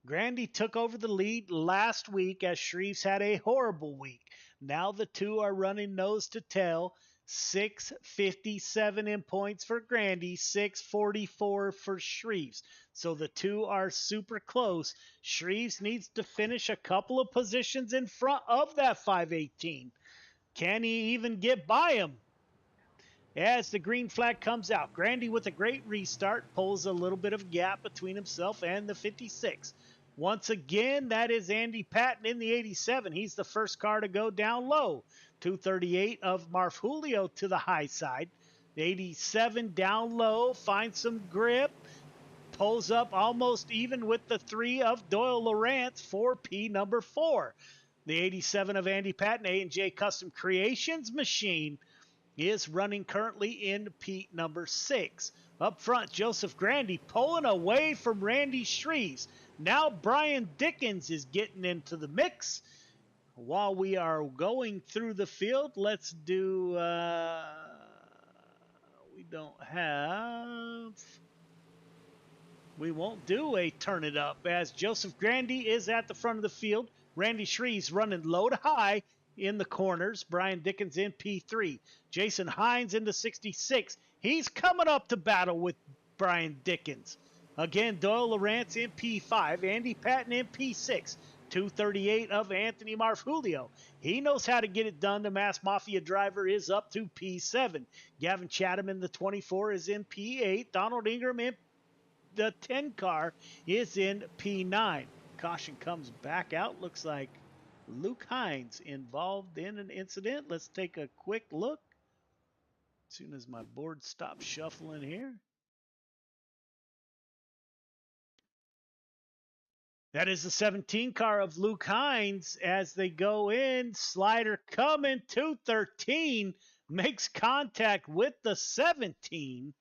Grandy took over the lead last week as Shreves had a horrible week. Now the two are running nose to tail. 657 in points for Grandy, 644 for Shreves. So the two are super close. Shreves needs to finish a couple of positions in front of that 518. Can he even get by him? as the green flag comes out. Grandy with a great restart pulls a little bit of gap between himself and the 56. Once again, that is Andy Patton in the 87. He's the first car to go down low. 238 of Marf Julio to the high side. The 87 down low, finds some grip, pulls up almost even with the 3 of Doyle Lawrence for P number 4. The 87 of Andy Patton, A&J Custom Creations machine, is running currently in P number 6. Up front, Joseph Grandy pulling away from Randy Shreves. Now Brian Dickens is getting into the mix. While we are going through the field, let's do, we won't do a turn it up as Joseph Grandy is at the front of the field. Randy Shreves running low to high in the corners. Brian Dickens in P3. Jason Hines in the 66. He's coming up to battle with Brian Dickens. Again, Doyle Lawrence in P5. Andy Patton in P6. 238 of Anthony Marfulio. He knows how to get it done. The Mass Mafia driver is up to P7. Gavin Chatham in the 24 is in P8. Donald Ingram in the 10 car is in P9. Caution comes back out. Looks like Luke Hines involved in an incident. Let's take a quick look. As soon as my board stops shuffling here. That is the 17 car of Luke Hines as they go in. Slider coming. 213 makes contact with the 17.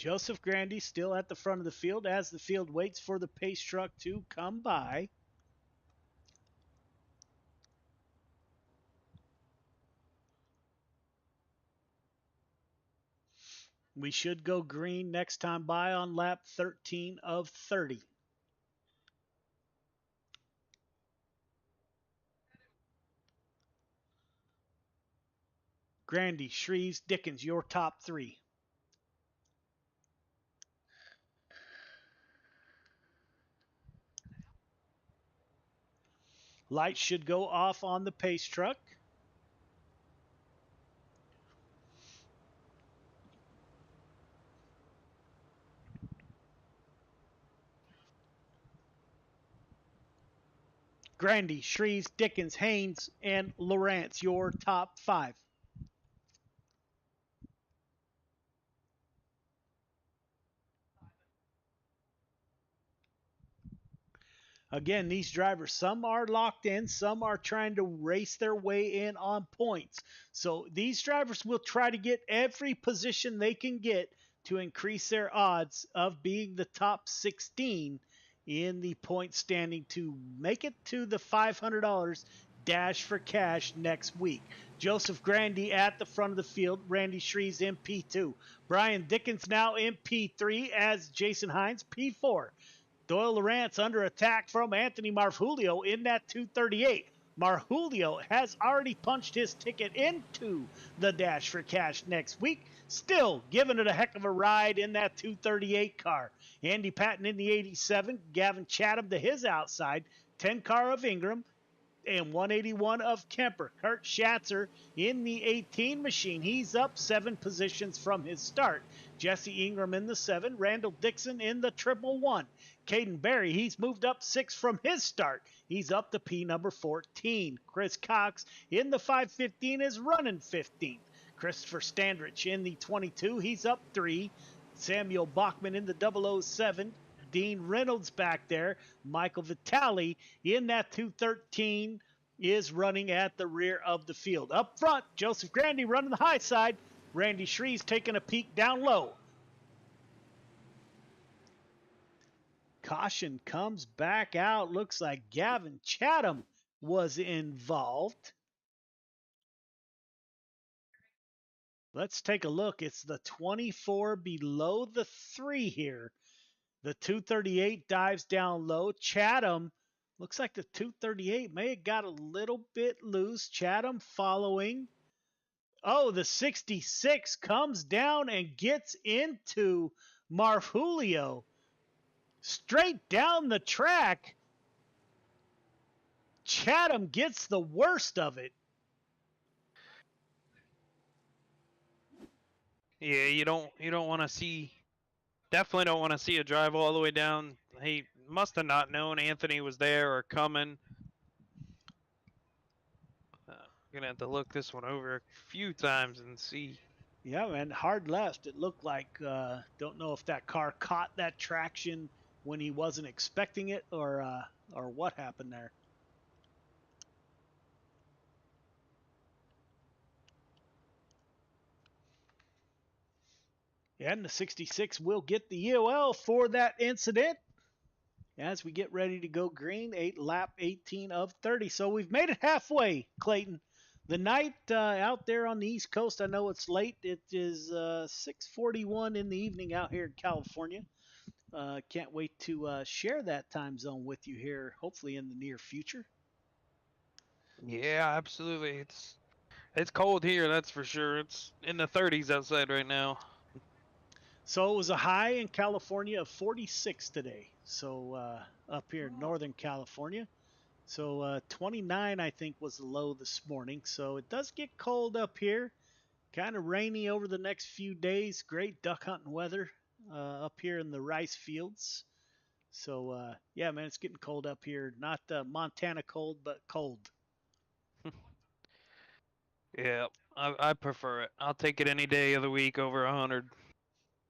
Joseph Grandy still at the front of the field as the field waits for the pace truck to come by. We should go green next time by on lap 13 of 30. Grandy, Shreves, Dickens, your top 3. Lights should go off on the pace truck. Grandy, Shreves, Dickens, Haynes, and Lawrence, your top 5. Again, these drivers, some are locked in, some are trying to race their way in on points. So these drivers will try to get every position they can get to increase their odds of being the top 16 in the point standing to make it to the $500 dash for cash next week. Joseph Grandy at the front of the field. Randy Shreves in P2. Brian Dickens now in P3 as Jason Hines P4. Doyle Lawrence under attack from Anthony Marfulio in that 238. Marfulio has already punched his ticket into the dash for cash next week, still giving it a heck of a ride in that 238 car. Andy Patton in the 87, Gavin Chatham to his outside, 10 car of Ingram, and 181 of Kemper. Kurt Schatzer in the 18 machine. He's up 7 positions from his start. Jesse Ingram in the 7. Randall Dixon in the 111. Caden Berry, he's moved up 6 from his start. He's up to P number 14. Chris Cox in the 515 is running 15. Christopher Standrich in the 22. He's up 3. Samuel Bachman in the 007. Dean Reynolds back there. Michael Vitale in that 213 is running at the rear of the field. Up front, Joseph Grandy running the high side. Randy Shreves taking a peek down low. Caution comes back out. Looks like Gavin Chatham was involved. Let's take a look. It's the 24 below the 3 here. The 238 dives down low. Chatham Looks like the 238 may have got a little bit loose. Chatham following. Oh, the 66 comes down and gets into Marfulio. Straight down the track. Chatham gets the worst of it. Yeah, you don't want to see, definitely don't want to see a drive all the way down. He must have not known Anthony was there or coming. Gonna have to look this one over a few times and see. Yeah, man, hard left. It looked like, don't know if that car caught that traction when he wasn't expecting it or what happened there. And the 66 will get the EOL for that incident as we get ready to go green, lap 18 of 30. So we've made it halfway, Clayton. The night out there on the East Coast, I know it's late. It is 6:41 in the evening out here in California. Can't wait to share that time zone with you here, hopefully in the near future. Yeah, absolutely. It's cold here, that's for sure. It's in the 30s outside right now. So it was a high in California of 46 today. So up here in Northern California. So 29, I think, was the low this morning. So it does get cold up here. Kind of rainy over the next few days. Great duck hunting weather up here in the rice fields. So, yeah, man, it's getting cold up here. Not Montana cold, but cold. Yeah, I prefer it. I'll take it any day of the week over 100.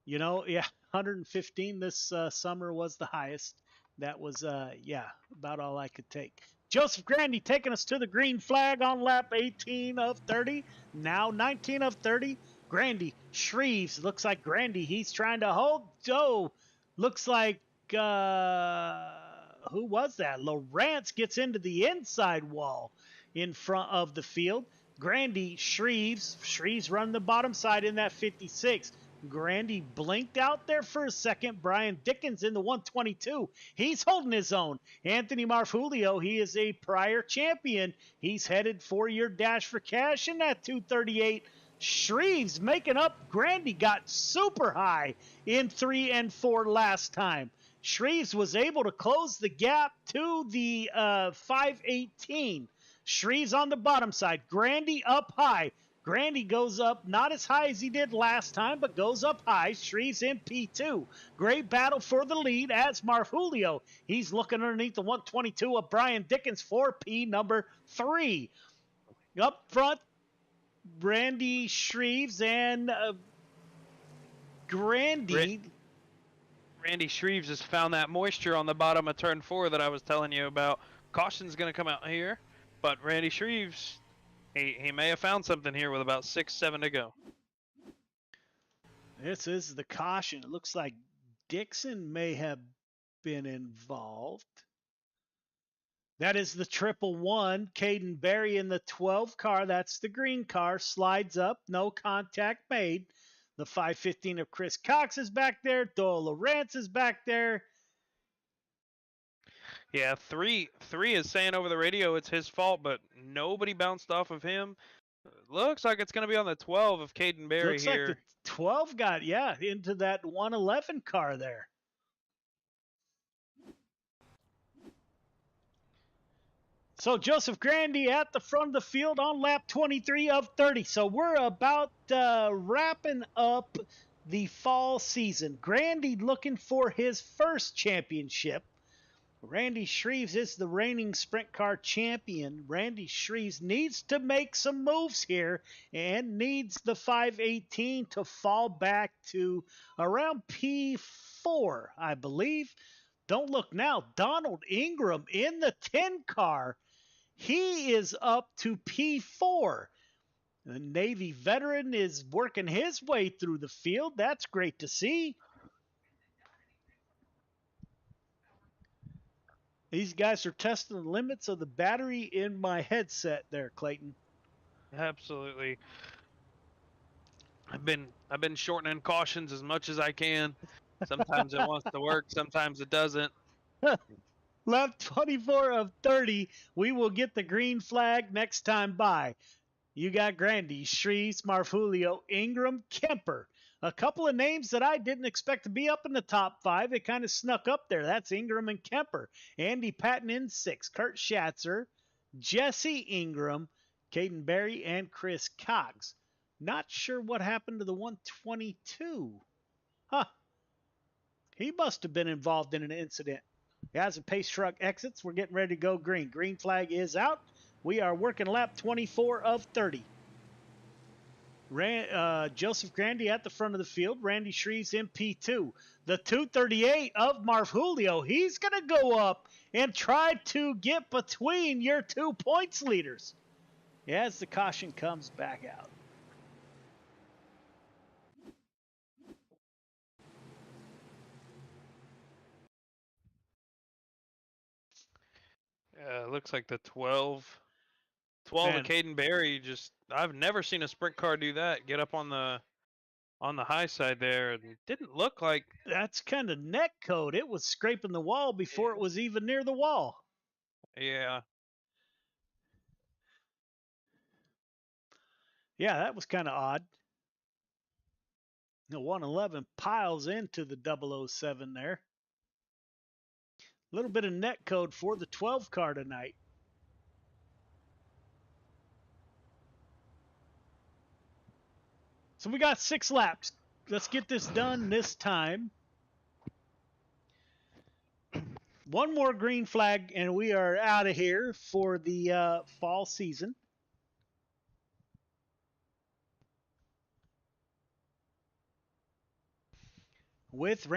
You know, yeah, 115 this summer was the highest. That was, yeah, about all I could take. Joseph Grandy taking us to the green flag on lap 18 of 30. Now 19 of 30. Grandy, Shreves, looks like Grandy. He's trying to hold. Joe, looks like, who was that? Lawrence gets into the inside wall in front of the field. Grandy, Shreves run the bottom side in that 56. Grandy blinked out there for a second. Brian Dickens in the 122. He's holding his own. Anthony Marfulio, he is a prior champion. He's headed for your dash for cash in that 238. Shreves making up. Grandy got super high in 3 and 4 last time. Shreves was able to close the gap to the 518. Shreves on the bottom side. Grandy up high. Grandy goes up not as high as he did last time, but goes up high. Shreves in P2. Great battle for the lead as Marfulio. He's looking underneath the 122 of Brian Dickens for P number 3. Up front, Randy Shreves and Grandy. Randy Shreves has found that moisture on the bottom of turn 4 that I was telling you about. Caution's going to come out here, but Randy Shreves, he may have found something here with about 6-7 to go. This is the caution. It looks like Dixon may have been involved. That is the 111. Caden Berry in the 12 car. That's the green car. Slides up. No contact made. The 515 of Chris Cox is back there. Doyle Lawrence is back there. Yeah, three is saying over the radio it's his fault, but nobody bounced off of him. Looks like it's going to be on the 12 of Caden Berry Looks here. like the 12 got, yeah, into that 111 car there. So Joseph Grandy at the front of the field on lap 23 of 30. So we're about wrapping up the fall season. Grandy looking for his first championship. Randy Shreves is the reigning sprint car champion. Randy Shreves needs to make some moves here and needs the 518 to fall back to around P4, I believe. Don't look now. Donald Ingram in the 10 car. He is up to P4. The Navy veteran is working his way through the field. That's great to see. These guys are testing the limits of the battery in my headset there, Clayton. Absolutely. I've been shortening cautions as much as I can. Sometimes it wants to work, sometimes it doesn't. Lap 24 of 30. We will get the green flag next time by. You got Grandy, Shreves, Marfulio, Ingram, Kemper. A couple of names that I didn't expect to be up in the top 5. It kind of snuck up there. That's Ingram and Kemper. Andy Patton in 6. Kurt Schatzer, Jesse Ingram, Caden Berry, and Chris Cox. Not sure what happened to the 122. Huh. He must have been involved in an incident. As the pace truck exits, we're getting ready to go green. Green flag is out. We are working lap 24 of 30. Joseph Grandy at the front of the field. Randy Shreves in P2. The 238 of Marfulio. He's going to go up and try to get between your 2 points leaders as the caution comes back out. Yeah, it looks like the 12 of Caden Berry. Just I've never seen a sprint car do that. Get up on the high side there, and it didn't look like that's kind of neck code. It was scraping the wall before it was even near the wall. Yeah. Yeah, that was kind of odd. The 111 piles into the 007 there. A little bit of net code for the 12 car tonight. So we got 6 laps. Let's get this done this time. One more green flag and we are out of here for the fall season. With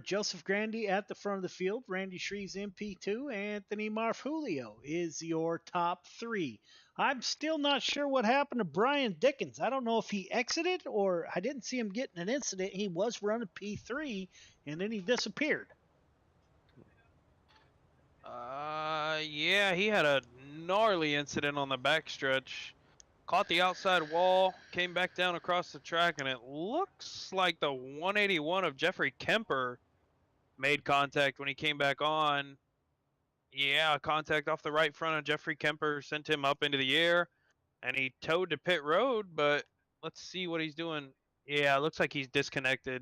Joseph Grandy at the front of the field, Randy Shreves in P2, Anthony Marfulio is your top 3. I'm still not sure what happened to Brian Dickens. I don't know if he exited or I didn't see him get in an incident. He was running P3 and then he disappeared. Yeah, he had a gnarly incident on the backstretch. Caught the outside wall, came back down across the track, and it looks like the 181 of Jeffrey Kemper made contact when he came back on. Yeah, contact off the right front of Jeffrey Kemper sent him up into the air, and he towed to pit road, but let's see what he's doing. Yeah, it looks like he's disconnected.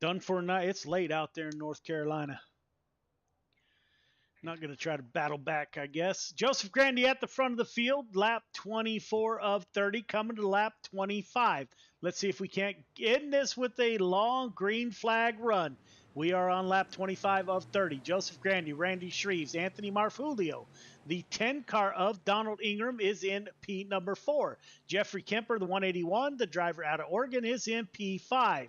Done for a night. It's late out there in North Carolina. Not going to try to battle back, I guess. Joseph Grandy at the front of the field, lap 24 of 30, coming to lap 25. Let's see if we can't end this with a long green flag run. We are on lap 25 of 30. Joseph Grandy, Randy Shreves, Anthony Marfulio. The 10 car of Donald Ingram is in P number 4. Jeffrey Kemper, the 181, the driver out of Oregon, is in P5.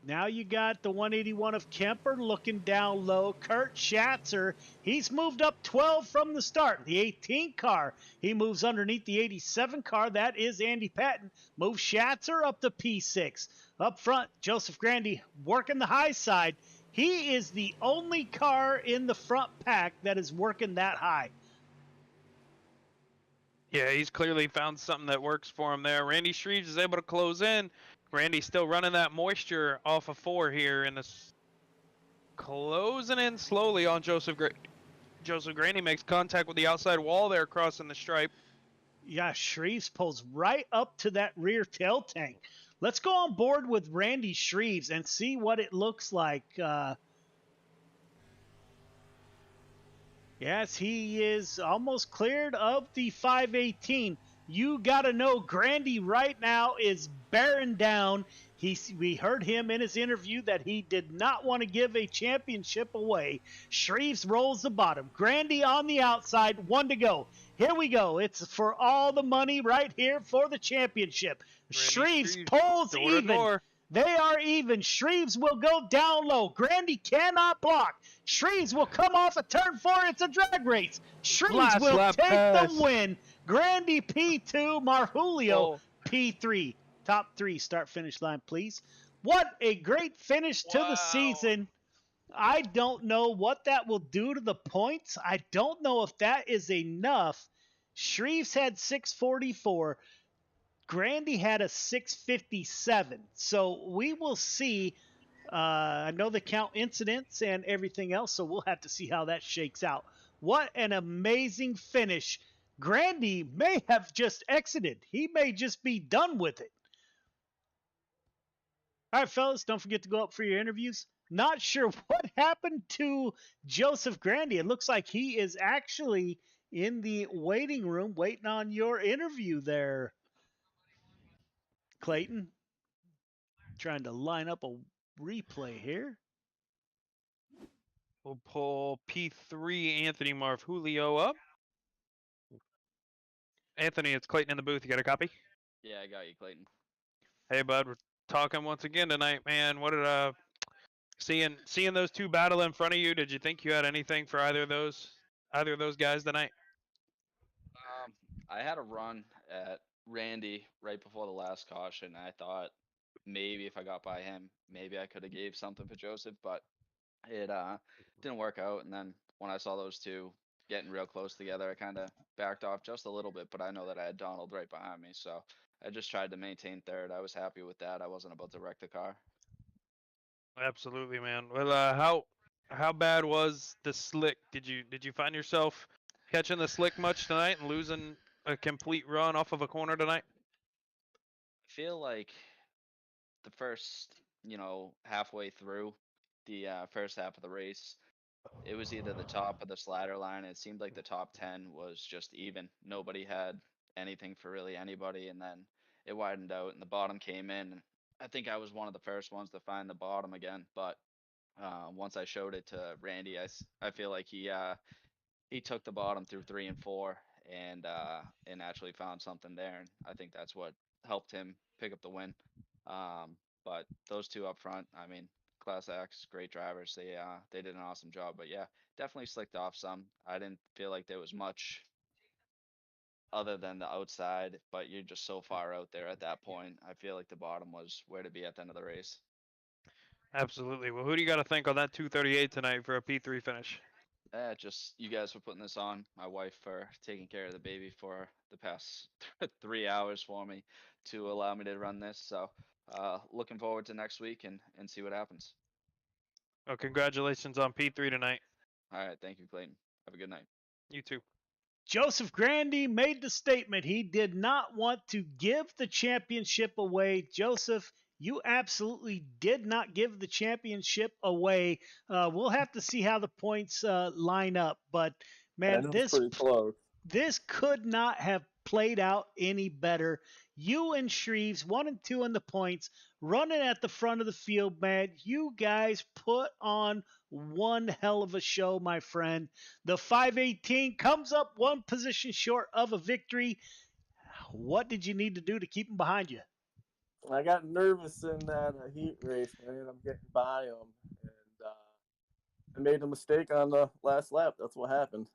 Now you got the 181 of Kemper looking down low. Kurt Schatzer, he's moved up 12 from the start. The 18 car, he moves underneath the 87 car. That is Andy Patton. Moves Schatzer up to P6. Up front, Joseph Grandy working the high side. He is the only car in the front pack that is working that high. Yeah, he's clearly found something that works for him there. Randy Shreves is able to close in. Randy's still running that moisture off of 4 here, and this closing in slowly on Joseph Grandy. Joseph Grandy makes contact with the outside wall there, crossing the stripe. Yeah, Shreves pulls right up to that rear tail tank. Let's go on board with Randy Shreves and see what it looks like. Yes, he is almost cleared of the 518. You got to know Grandy right now is bearing down. We heard him in his interview that he did not want to give a championship away. Shreves rolls the bottom. Grandy on the outside, 1 to go. Here we go. It's for all the money right here for the championship. Shreves pulls even. They are even. Shreves will go down low. Grandy cannot block. Shreves will come off at turn 4. It's a drag race. Shreves will take the win. Grandy P2, Marfulio P3. Top 3 start finish line, please. What a great finish to the season. I don't know what that will do to the points. I don't know if that is enough. Shreves had 644. Grandy had a 657. So we will see I know they count incidents and everything else, so we'll have to see how that shakes out. What an amazing finish. Grandy may have just exited. He may just be done with it. All right, fellas, don't forget to go up for your interviews. Not sure what happened to Joseph Grandy. It looks like he is actually in the waiting room waiting on your interview there, Clayton. Trying to line up a replay here. We'll pull P3 Anthony Marv-Julio up. Anthony, it's Clayton in the booth. You got a copy? Yeah, I got you, Clayton. Hey, bud. We're talking once again tonight, man. What did seeing those two battle in front of you? Did you think you had anything for either of those guys tonight? I had a run at Randy right before the last caution. I thought maybe if I got by him, maybe I could have gave something for Joseph, but it didn't work out. And then when I saw those two getting real close together, I kind of backed off just a little bit, but I know that I had Donald right behind me, so I just tried to maintain third. I was happy with that. I wasn't about to wreck the car. Absolutely, man. Well, how bad was the slick? Did you find yourself catching the slick much tonight and losing a complete run off of a corner tonight? I feel like the first, halfway through the first half of the race, it was either the top of the slider line. It seemed like the top 10 was just even. Nobody had anything for really anybody. And then it widened out and the bottom came in. And I think I was one of the first ones to find the bottom again. But once I showed it to Randy, I feel like he took the bottom through 3 and 4 and actually found something there. And I think that's what helped him pick up the win. But those two up front, I mean, class acts, great drivers. They did an awesome job. But yeah, definitely slicked off some. I didn't feel like there was much other than the outside, but you're just so far out there at that point. I feel like the bottom was where to be at the end of the race. Absolutely. Well, who do you got to thank on that 238 tonight for a P3 finish? Just you guys for putting this on. My wife for taking care of the baby for the past 3 hours for me to allow me to run this. So looking forward to next week and see what happens. Well, congratulations on P3 tonight. All right. Thank you, Clayton. Have a good night. You too. Joseph Grandy made the statement he did not want to give the championship away. Joseph, you absolutely did not give the championship away. We'll have to see how the points line up, but man, pretty close. This could not have played out any better. You and Shreves, 1 and 2 in the points, running at the front of the field, man. You guys put on one hell of a show, my friend. The 518 comes up one position short of a victory. What did you need to do to keep them behind you? I got nervous in that heat race, man. I'm getting by them, and I made a mistake on the last lap. That's what happened.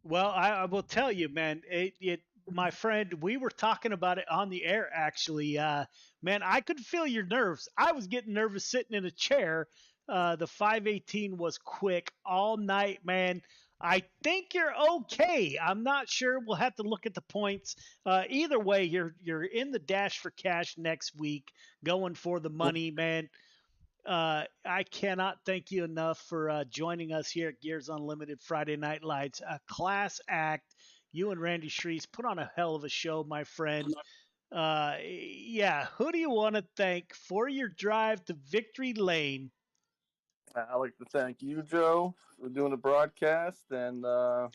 Well, I will tell you, man. My friend, we were talking about it on the air. Actually, man, I could feel your nerves. I was getting nervous sitting in a chair. The 518 was quick all night, man. I think you're okay. I'm not sure. We'll have to look at the points. Either way, you're in the dash for cash next week, going for the money, man. I cannot thank you enough for joining us here at Gears Unlimited Friday Night Lights. A class act. You and Randy Shreves put on a hell of a show, my friend. Yeah, who do you want to thank for your drive to victory lane? I'd like to thank you, Joe, for doing the broadcast, and the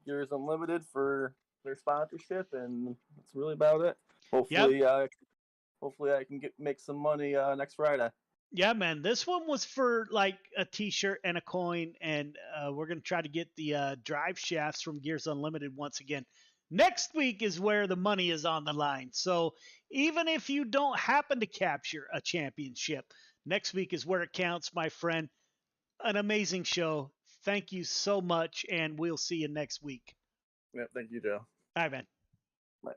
Gears Unlimited for their sponsorship, and that's really about it. Hopefully, hopefully I can make some money next Friday. Yeah, man, this one was for like a T-shirt and a coin, and we're gonna try to get the drive shafts from Gears Unlimited once again. Next week is where the money is on the line. So even if you don't happen to capture a championship, next week is where it counts, my friend. An amazing show. Thank you so much, and we'll see you next week. Yeah, thank you, Joe. All right, man. Bye.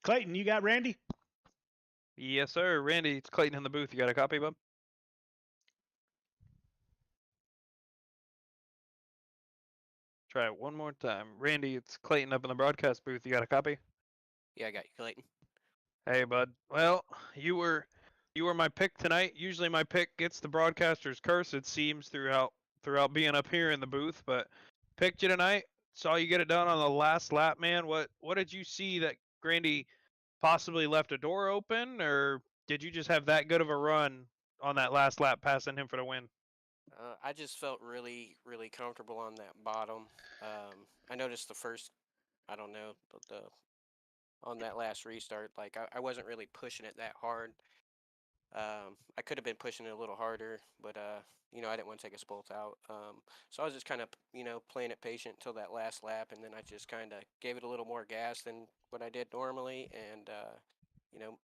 Clayton, you got Randy? Yes, sir. Randy, it's Clayton in the booth. You got a copy, bub? Try it one more time. Randy, it's Clayton up in the broadcast booth. You got a copy? Yeah, I got you, Clayton. Hey, bud. Well, you were my pick tonight. Usually my pick gets the broadcaster's curse, it seems, throughout being up here in the booth, but picked you tonight. Saw you get it done on the last lap, man. What did you see that Grandy possibly left a door open, or did you just have that good of a run on that last lap, passing him for the win? I just felt really, really comfortable on that bottom. I noticed the first, I don't know, on that last restart, like I wasn't really pushing it that hard. I could have been pushing it a little harder, but I didn't want to take us both out. So I was just kind of, playing it patient until that last lap, and then I just kind of gave it a little more gas than what I did normally, and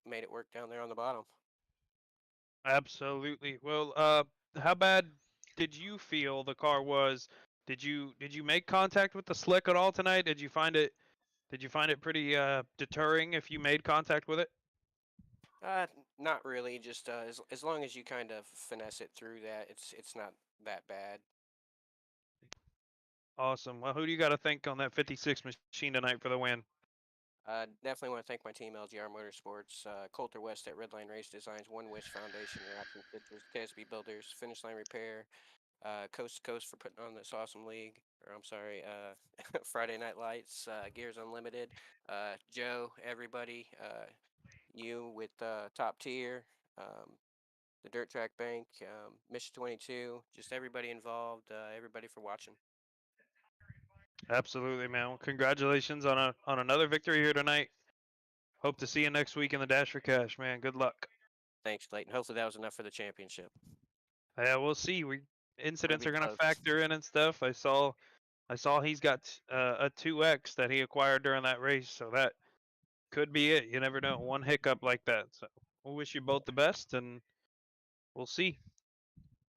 made it work down there on the bottom. Absolutely. Well, how bad did you feel the car was? Did you make contact with the slick at all tonight? Did you find it pretty deterring if you made contact with it? Not really. Just as long as you kind of finesse it through that, it's not that bad. Awesome. Well, who do you got to thank on that 56 machine tonight for the win? Definitely want to thank my team, LGR Motorsports, Coulter West at Redline Race Designs, One Wish Foundation, Reaction Pictures, KSB Builders, Finish Line Repair, Coast to Coast for putting on this awesome league. Or I'm sorry, Friday Night Lights, Gears Unlimited, Joe, everybody, you with Top Tier, the Dirt Track Bank, Mission 22, just everybody involved, everybody for watching. Absolutely, man. Well, congratulations on another victory here tonight. Hope to see you next week in the Dash for Cash, man. Good luck. Thanks, Clayton. Hopefully that was enough for the championship. Yeah, we'll see. Incidents Maybe are gonna close. factor in and stuff. I saw he's got a 2X that he acquired during that race, so that could be it. You never know. One hiccup like that. So we'll wish you both the best, and we'll see.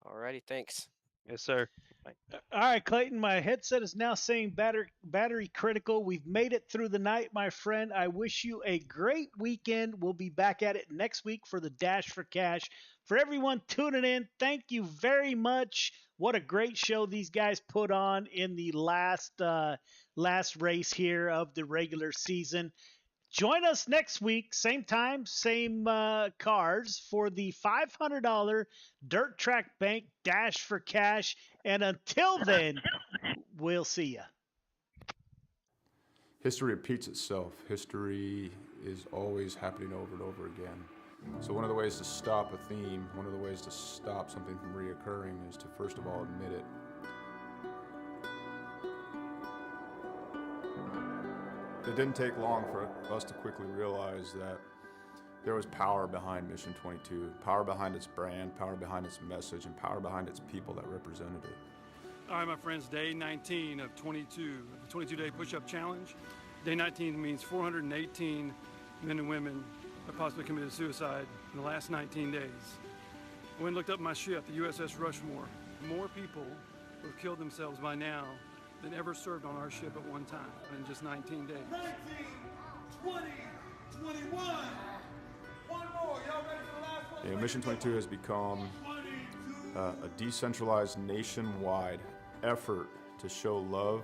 Alrighty, thanks. Yes, sir. Bye. All right, Clayton, my headset is now saying battery critical. We've made it through the night, my friend. I wish you a great weekend. We'll be back at it next week for the Dash for Cash. For everyone tuning in, thank you very much. What a great show these guys put on in the last race here of the regular season. Join us next week, same time, same cars, for the $500 Dirt Track Bank Dash for Cash. And until then, we'll see ya. History repeats itself. History is always happening over and over again. So one of the ways to stop a theme, one of the ways to stop something from reoccurring is to first of all admit it. It didn't take long for us to quickly realize that there was power behind Mission 22, power behind its brand, power behind its message, and power behind its people that represented it. All right, my friends, day 19 of 22, the 22-day push-up challenge. Day 19 means 418 men and women have possibly committed suicide in the last 19 days. I went and looked up my ship, the USS Rushmore. More people would have killed themselves by now than ever served on our ship at one time in just 19 days. 19, 20, 21. One more. Y'all ready for the last one? Mission 22 has become a decentralized nationwide effort to show love,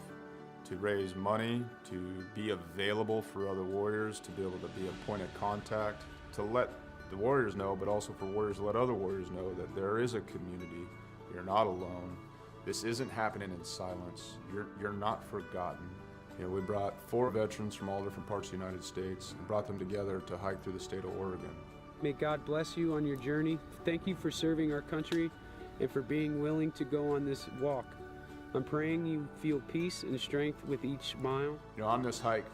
to raise money, to be available for other warriors, to be able to be a point of contact, to let the warriors know, but also for warriors to let other warriors know that there is a community. You're not alone. This isn't happening in silence. You're not forgotten. We brought 4 veterans from all different parts of the United States and brought them together to hike through the state of Oregon. May God bless you on your journey. Thank you for serving our country and for being willing to go on this walk. I'm praying you feel peace and strength with each mile. On this hike,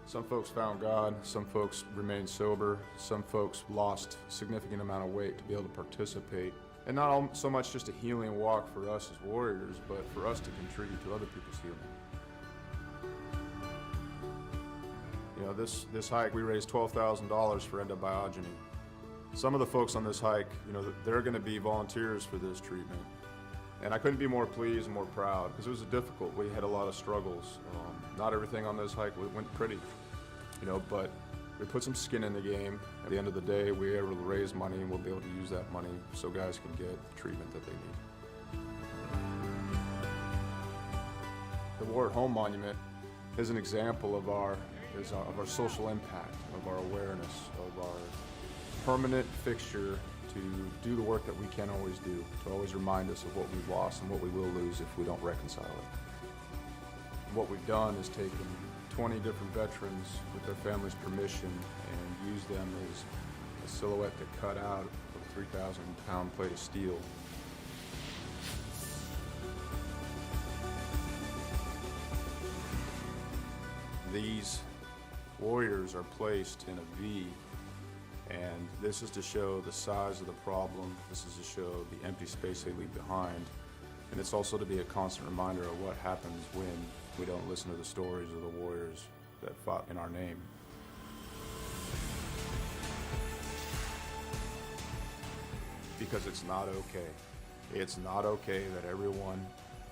some folks found God, some folks remained sober, some folks lost a significant amount of weight to be able to participate. And not so much just a healing walk for us as warriors, but for us to contribute to other people's healing. This hike, we raised $12,000 for endobiogeny. Some of the folks on this hike, they're going to be volunteers for this treatment. And I couldn't be more pleased and more proud because it was difficult. We had a lot of struggles. Not everything on this hike went pretty, but we put some skin in the game. At the end of the day, we were able to raise money and we'll be able to use that money so guys can get the treatment that they need. The War at Home Monument is an example of our social impact, of our awareness, of our permanent fixture to do the work that we can't always do, to always remind us of what we've lost and what we will lose if we don't reconcile it. And what we've done is taken 20 different veterans with their families' permission and used them as a silhouette to cut out of a 3,000-pound plate of steel. These warriors are placed in a V, and this is to show the size of the problem. This is to show the empty space they leave behind. And it's also to be a constant reminder of what happens when we don't listen to the stories of the warriors that fought in our name. Because it's not okay. It's not okay that everyone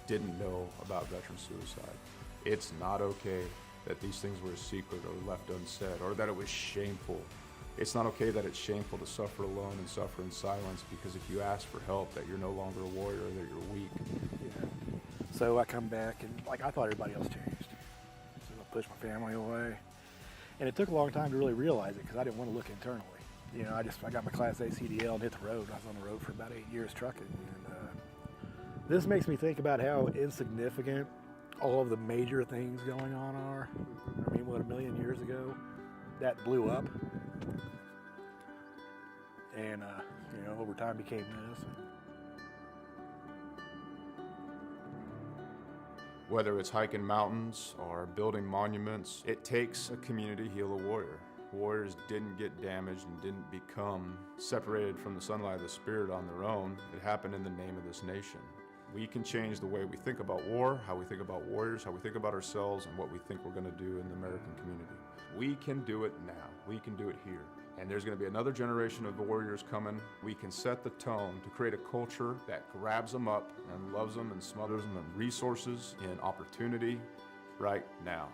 didn't know about veteran suicide. It's not okay that these things were a secret or left unsaid, or that it was shameful. It's not okay that it's shameful to suffer alone and suffer in silence, because if you ask for help, that you're no longer a warrior, that you're weak. Yeah. So I come back and I thought everybody else changed. So I pushed my family away. And it took a long time to really realize it because I didn't want to look internally. I got my Class A CDL and hit the road. I was on the road for about 8 years trucking. And this makes me think about how insignificant all of the major things going on are. I mean, what, 1 million years ago, that blew up. And, over time became this. Whether it's hiking mountains or building monuments, it takes a community to heal a warrior. Warriors didn't get damaged and didn't become separated from the sunlight of the spirit on their own. It happened in the name of this nation. We can change the way we think about war, how we think about warriors, how we think about ourselves, and what we think we're going to do in the American community. We can do it now. We can do it here. And there's going to be another generation of warriors coming. We can set the tone to create a culture that grabs them up and loves them and smothers them in resources and opportunity right now.